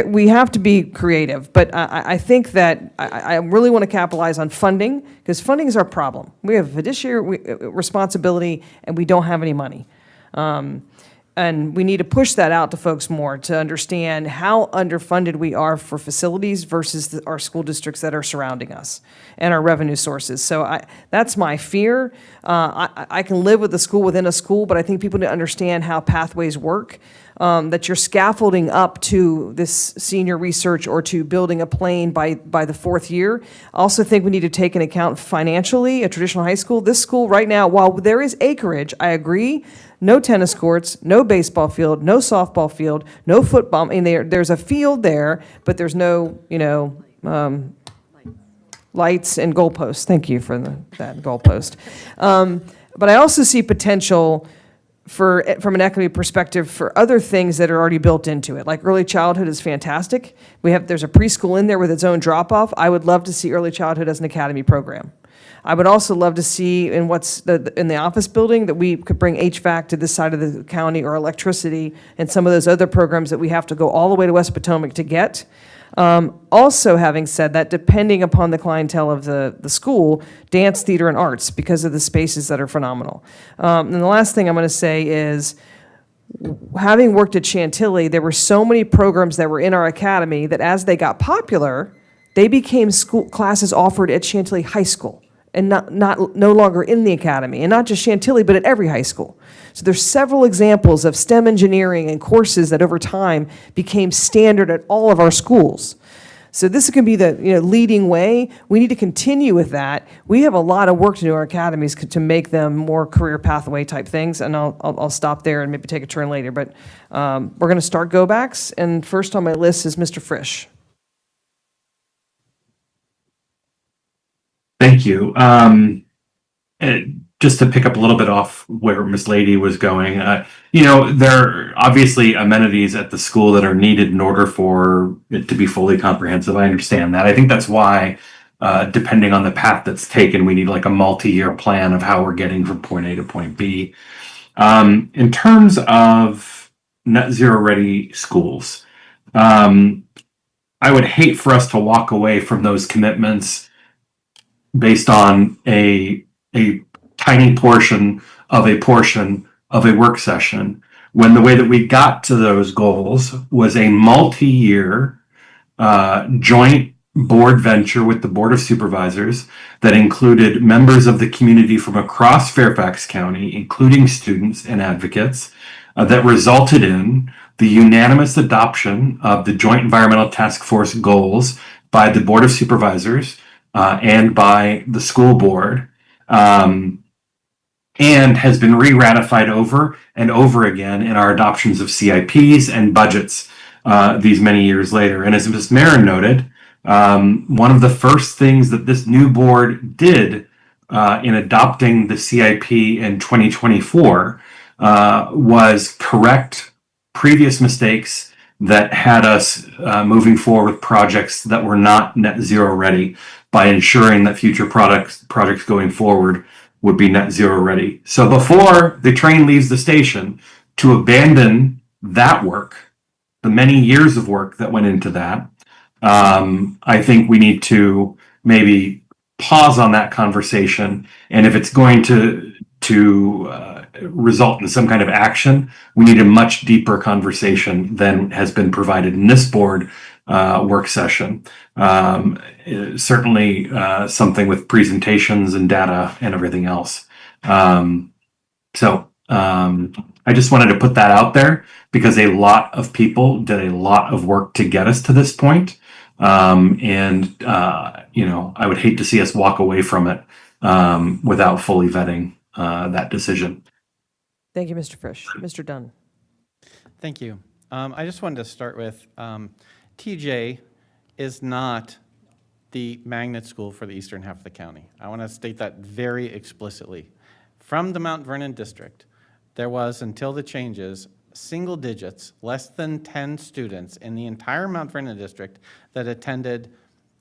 we have to be creative. But I think that I really want to capitalize on funding, because funding is our problem. We have a fiduciary responsibility, and we don't have any money. And we need to push that out to folks more to understand how underfunded we are for facilities versus our school districts that are surrounding us and our revenue sources. So that's my fear. I can live with a school within a school, but I think people need to understand how pathways work, that you're scaffolding up to this senior research or to building a plane by the 4th year. I also think we need to take into account financially a traditional high school. This school right now, while there is acreage, I agree, no tennis courts, no baseball field, no softball field, no football. I mean, there's a field there, but there's no, lights and goalposts. Thank you for that goalpost. But I also see potential from an equity perspective for other things that are already built into it. Like early childhood is fantastic. There's a preschool in there with its own drop-off. I would love to see early childhood as an academy program. I would also love to see in the office building that we could bring HVAC to this side of the county, or electricity, and some of those other programs that we have to go all the way to West Potomac to get. Also, having said that, depending upon the clientele of the school, dance, theater, and arts, because of the spaces that are phenomenal. And the last thing I'm going to say is, having worked at Chantilly, there were so many programs that were in our academy that as they got popular, they became school classes offered at Chantilly High School, and no longer in the academy, and not just Chantilly, but at every high school. So there's several examples of STEM engineering and courses that over time became standard at all of our schools. So this can be the leading way. We need to continue with that. We have a lot of work to do in our academies to make them more career pathway type things, and I'll stop there and maybe take a turn later. But we're going to start go-backs, and first on my list is Mr. Frisch. Thank you. Just to pick up a little bit off where Ms. Lady was going, there are obviously amenities at the school that are needed in order for it to be fully comprehensive. I understand that. I think that's why, depending on the path that's taken, we need like a multi-year plan of how we're getting from point A to point B. In terms of net zero ready schools, I would hate for us to walk away from those commitments based on a tiny portion of a work session, when the way that we got to those goals was a multi-year joint board venture with the Board of Supervisors that included members of the community from across Fairfax County, including students and advocates, that resulted in the unanimous adoption of the Joint Environmental Task Force goals by the Board of Supervisors and by the school board. And has been re-ratified over and over again in our adoptions of CIPs and budgets these many years later. And as Ms. Marin noted, one of the first things that this new board did in adopting the CIP in 2024 was correct previous mistakes that had us moving forward with projects that were not net zero ready, by ensuring that future projects going forward would be net zero ready. So before the train leaves the station, to abandon that work, the many years of work that went into that, I think we need to maybe pause on that conversation. And if it's going to result in some kind of action, we need a much deeper conversation than has been provided in this board work session. Certainly something with presentations and data and everything else. So I just wanted to put that out there because a lot of people did a lot of work to get us to this point. I would hate to see us walk away from it without fully vetting that decision. Thank you, Mr. Frisch. Mr. Dunn. Thank you. I just wanted to start with TJ is not the magnet school for the eastern half of the county. I want to state that very explicitly. From the Mount Vernon district, there was, until the changes, single digits, less than 10 students in the entire Mount Vernon district that attended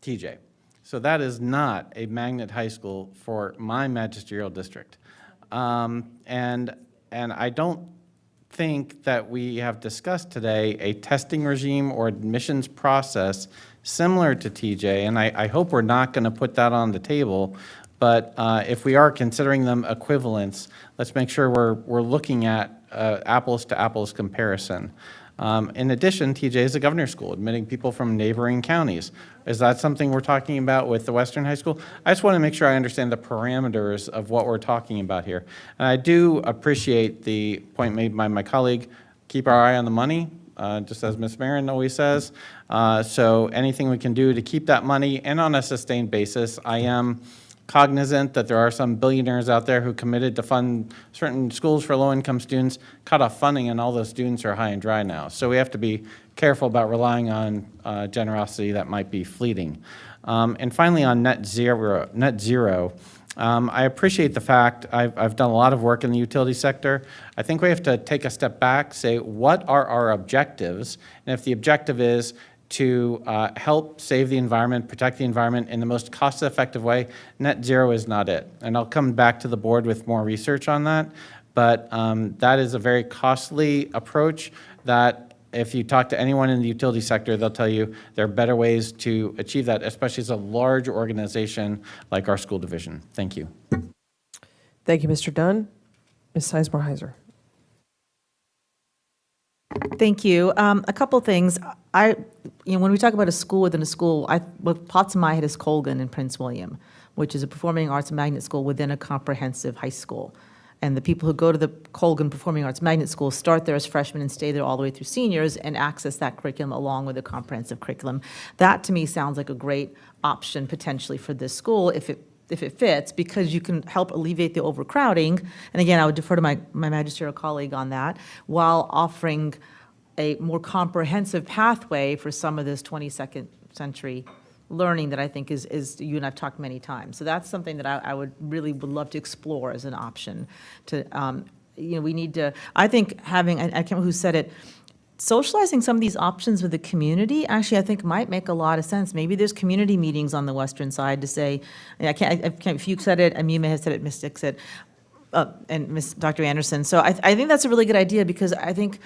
TJ. So that is not a magnet high school for my magisterial district. And I don't think that we have discussed today a testing regime or admissions process similar to TJ, and I hope we're not going to put that on the table, but if we are considering them equivalents, let's make sure we're looking at apples to apples comparison. In addition, TJ is a governor's school, admitting people from neighboring counties. Is that something we're talking about with the Western High School? I just want to make sure I understand the parameters of what we're talking about here. And I do appreciate the point made by my colleague, keep our eye on the money, just as Ms. Marin always says. So anything we can do to keep that money and on a sustained basis. I am cognizant that there are some billionaires out there who committed to fund certain schools for low-income students, cut off funding, and all those students are high and dry now. So we have to be careful about relying on generosity that might be fleeting. And finally, on net zero, I appreciate the fact, I've done a lot of work in the utility sector. I think we have to take a step back, say, what are our objectives? And if the objective is to help save the environment, protect the environment in the most cost-effective way, net zero is not it. And I'll come back to the board with more research on that. But that is a very costly approach that if you talk to anyone in the utility sector, they'll tell you there are better ways to achieve that, especially as a large organization like our school division. Thank you. Thank you, Mr. Dunn. Ms. Sizemore-Heiser. Thank you. A couple things. When we talk about a school within a school, what pops in my head is Colgan in Prince William, which is a performing arts magnet school within a comprehensive high school. And the people who go to the Colgan Performing Arts Magnet School start there as freshmen and stay there all the way through seniors and access that curriculum along with a comprehensive curriculum. That, to me, sounds like a great option potentially for this school if it fits, because you can help alleviate the overcrowding. And again, I would defer to my magisterial colleague on that, while offering a more comprehensive pathway for some of this 22nd century learning that I think is you and I've talked many times. So that's something that I would love to explore as an option. To we need to. I think having, I can't remember who said it, socializing some of these options with the community actually I think might make a lot of sense. Maybe there's community meetings on the western side to say, I can't if you said it, and you may have said it, Ms. Dixit, and Ms. Dr. Anderson. So I think that's a really good idea, because I think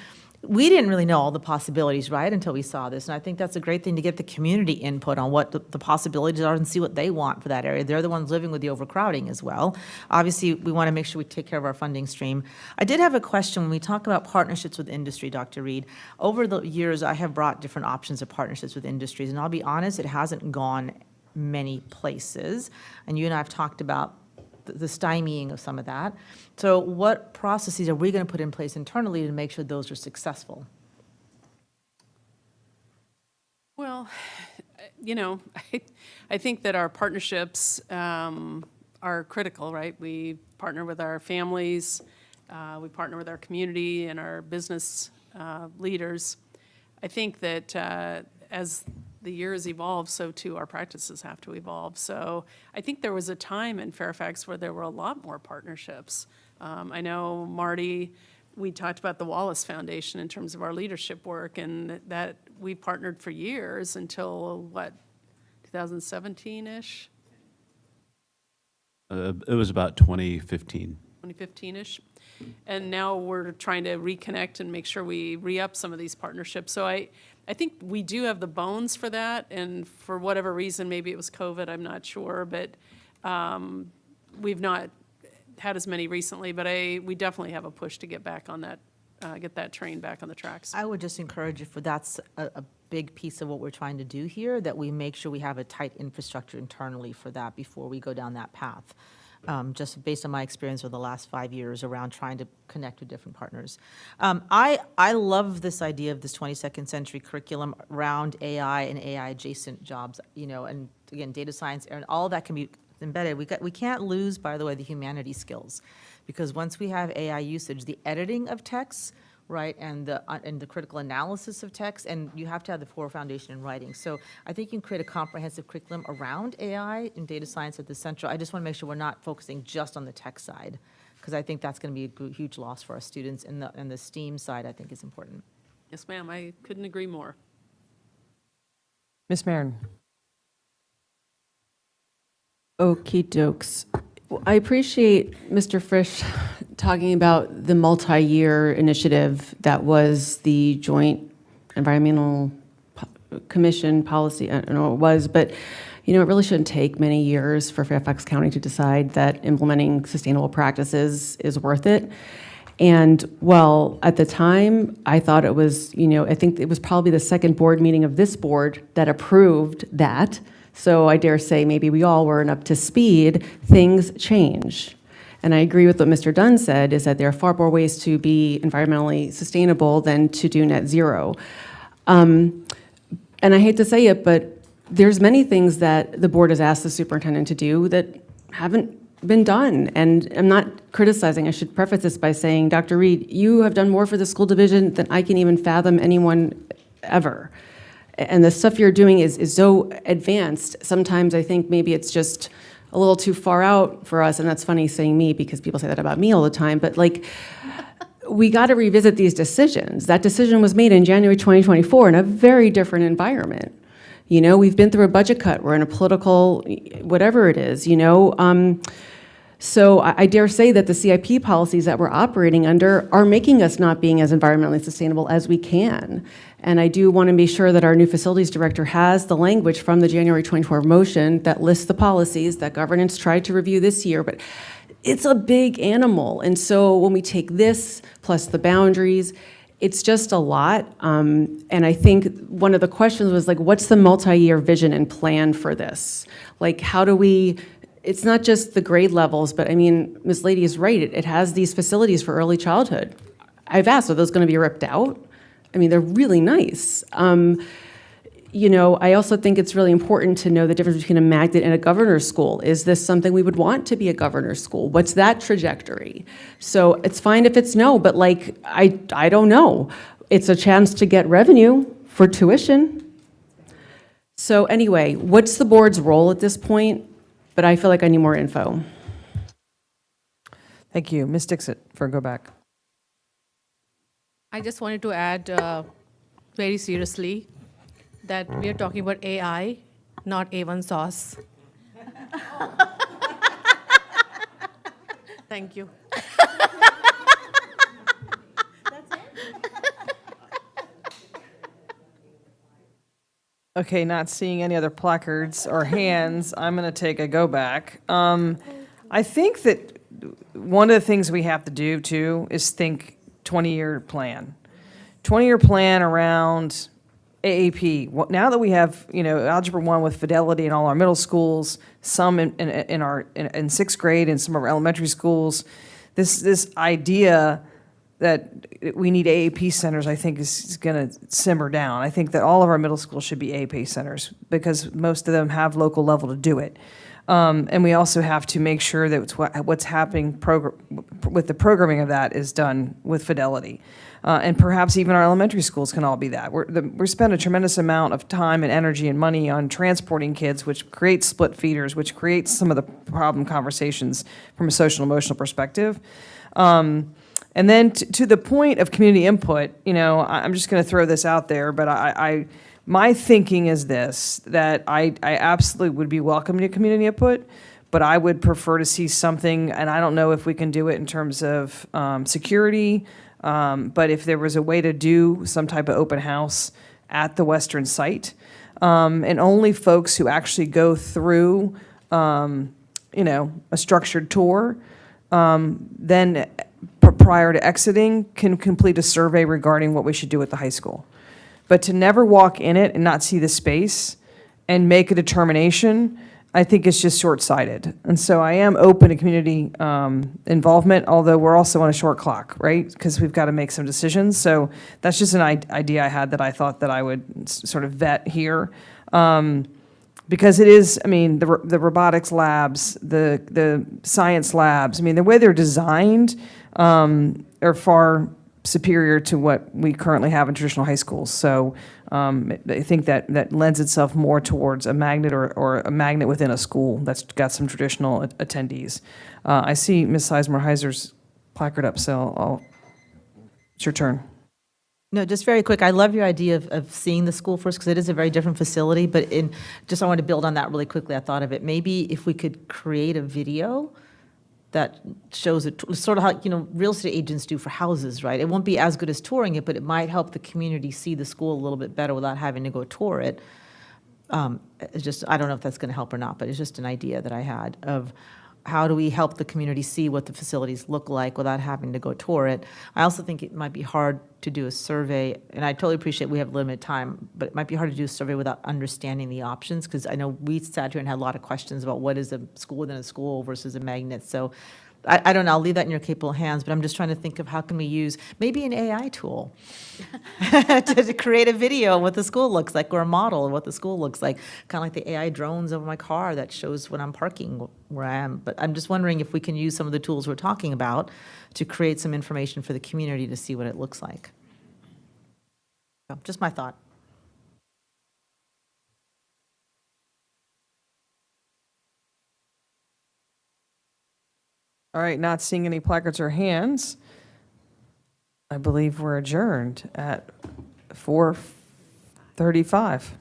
we didn't really know all the possibilities, right, until we saw this. And I think that's a great thing to get the community input on what the possibilities are and see what they want for that area. They're the ones living with the overcrowding as well. Obviously, we want to make sure we take care of our funding stream. I did have a question when we talk about partnerships with industry, Dr. Reed. Over the years, I have brought different options of partnerships with industries, and I'll be honest, it hasn't gone many places. And you and I have talked about the stymieing of some of that. So what processes are we going to put in place internally to make sure those are successful? Well, I think that our partnerships are critical, right? We partner with our families, we partner with our community and our business leaders. I think that as the years evolve, so too our practices have to evolve. So I think there was a time in Fairfax where there were a lot more partnerships. I know, Marty, we talked about the Wallace Foundation in terms of our leadership work, and that we partnered for years until, 2017-ish? It was about 2015. 2015-ish. And now we're trying to reconnect and make sure we re-up some of these partnerships. So I think we do have the bones for that, and for whatever reason, maybe it was COVID, I'm not sure, but we've not had as many recently, but we definitely have a push to get back on that, get that train back on the tracks. I would just encourage you, that's a big piece of what we're trying to do here, that we make sure we have a tight infrastructure internally for that before we go down that path. Just based on my experience over the last 5 years around trying to connect with different partners. I love this idea of this 22nd century curriculum around AI and AI adjacent jobs, and again, data science, and all that can be embedded. We can't lose, by the way, the humanity skills, because once we have AI usage, the editing of texts, right, and the critical analysis of text, and you have to have the core foundation in writing. So I think you can create a comprehensive curriculum around AI and data science at the central. I just want to make sure we're not focusing just on the tech side, because I think that's going to be a huge loss for our students, and the STEAM side, I think, is important. Yes, ma'am, I couldn't agree more. Ms. Marin. Okie dokes. Well, I appreciate Mr. Frisch talking about the multi-year initiative that was the Joint Environmental Commission policy. I don't know what it was, but it really shouldn't take many years for Fairfax County to decide that implementing sustainable practices is worth it. And well, at the time, I thought it was, I think it was probably the second board meeting of this board that approved that. So I dare say maybe we all weren't up to speed. Things change. And I agree with what Mr. Dunn said, is that there are far more ways to be environmentally sustainable than to do net zero. And I hate to say it, but there's many things that the board has asked the superintendent to do that haven't been done. And I'm not criticizing. I should preface this by saying, Dr. Reed, you have done more for the school division than I can even fathom anyone ever. And the stuff you're doing is so advanced. Sometimes I think maybe it's just a little too far out for us, and that's funny saying me because people say that about me all the time, but like, we got to revisit these decisions. That decision was made in January 2024 in a very different environment. You know, we've been through a budget cut, we're in a political, whatever it is, you know. So I dare say that the CIP policies that we're operating under are making us not being as environmentally sustainable as we can. And I do want to be sure that our new facilities director has the language from the January 24 motion that lists the policies that governance tried to review this year, but it's a big animal. And so when we take this plus the boundaries, it's just a lot. And I think one of the questions was like, what's the multi-year vision and plan for this? Like, how do we, it's not just the grade levels, but I mean, Ms. Lady is right. It has these facilities for early childhood. I've asked, are those going to be ripped out? I mean, they're really nice. You know, I also think it's really important to know the difference between a magnet and a governor's school. Is this something we would want to be a governor's school? What's that trajectory? So it's fine if it's no, but like, I don't know. It's a chance to get revenue for tuition. So anyway, what's the board's role at this point? But I feel like I need more info. Thank you. Ms. Dixit, for Go Back. I just wanted to add very seriously that we are talking about AI, not A1 sauce. Thank you. Okay, not seeing any other placards or hands, I'm going to take a Go Back. I think that one of the things we have to do, too, is think 20-year plan. 20-year plan around AAP. Now that we have, you know, Algebra 1 with Fidelity in all our middle schools, some in sixth grade in some of our elementary schools, this idea that we need AAP centers, I think, is going to simmer down. I think that all of our middle schools should be AAP centers because most of them have local level to do it. And we also have to make sure that what's happening with the programming of that is done with Fidelity. And perhaps even our elementary schools can all be that. We spend a tremendous amount of time and energy and money on transporting kids, which creates split feeders, which creates some of the problem conversations from a social emotional perspective. And then to the point of community input, you know, I'm just going to throw this out there, but my thinking is this, that I absolutely would be welcome to community input, but I would prefer to see something, and I don't know if we can do it in terms of security, but if there was a way to do some type of open house at the western site, and only folks who actually go through, you know, a structured tour, then prior to exiting can complete a survey regarding what we should do at the high school. But to never walk in it and not see the space and make a determination, I think it's just short-sighted. And so I am open to community involvement, although we're also on a short clock, right? Because we've got to make some decisions. So that's just an idea I had that I thought that I would sort of vet here. Because it is, I mean, the robotics labs, the science labs, I mean, the way they're designed are far superior to what we currently have in traditional high schools. So I think that lends itself more towards a magnet or a magnet within a school that's got some traditional attendees. I see Ms. Sizemore-Heiser's placard up, so it's your turn. No, just very quick. I love your idea of seeing the school first because it is a very different facility. But I want to build on that really quickly. I thought of it. Maybe if we could create a video that shows it, sort of how, you know, real estate agents do for houses, right? It won't be as good as touring it, but it might help the community see the school a little bit better without having to go tour it. It's just, I don't know if that's going to help or not, but it's just an idea that I had of how do we help the community see what the facilities look like without having to go tour it. I also think it might be hard to do a survey, and I totally appreciate we have limited time, but it might be hard to do a survey without understanding the options, because I know we sat here and had a lot of questions about what is a school within a school versus a magnet. So I don't know, I'll leave that in your capable hands, but I'm just trying to think of how can we use maybe an AI tool to create a video of what the school looks like, or a model of what the school looks like, kind of like the AI drones over my car that shows when I'm parking where I am. But I'm just wondering if we can use some of the tools we're talking about to create some information for the community to see what it looks like. So, just my thought. All right, not seeing any placards or hands. I believe we're adjourned at 4:35.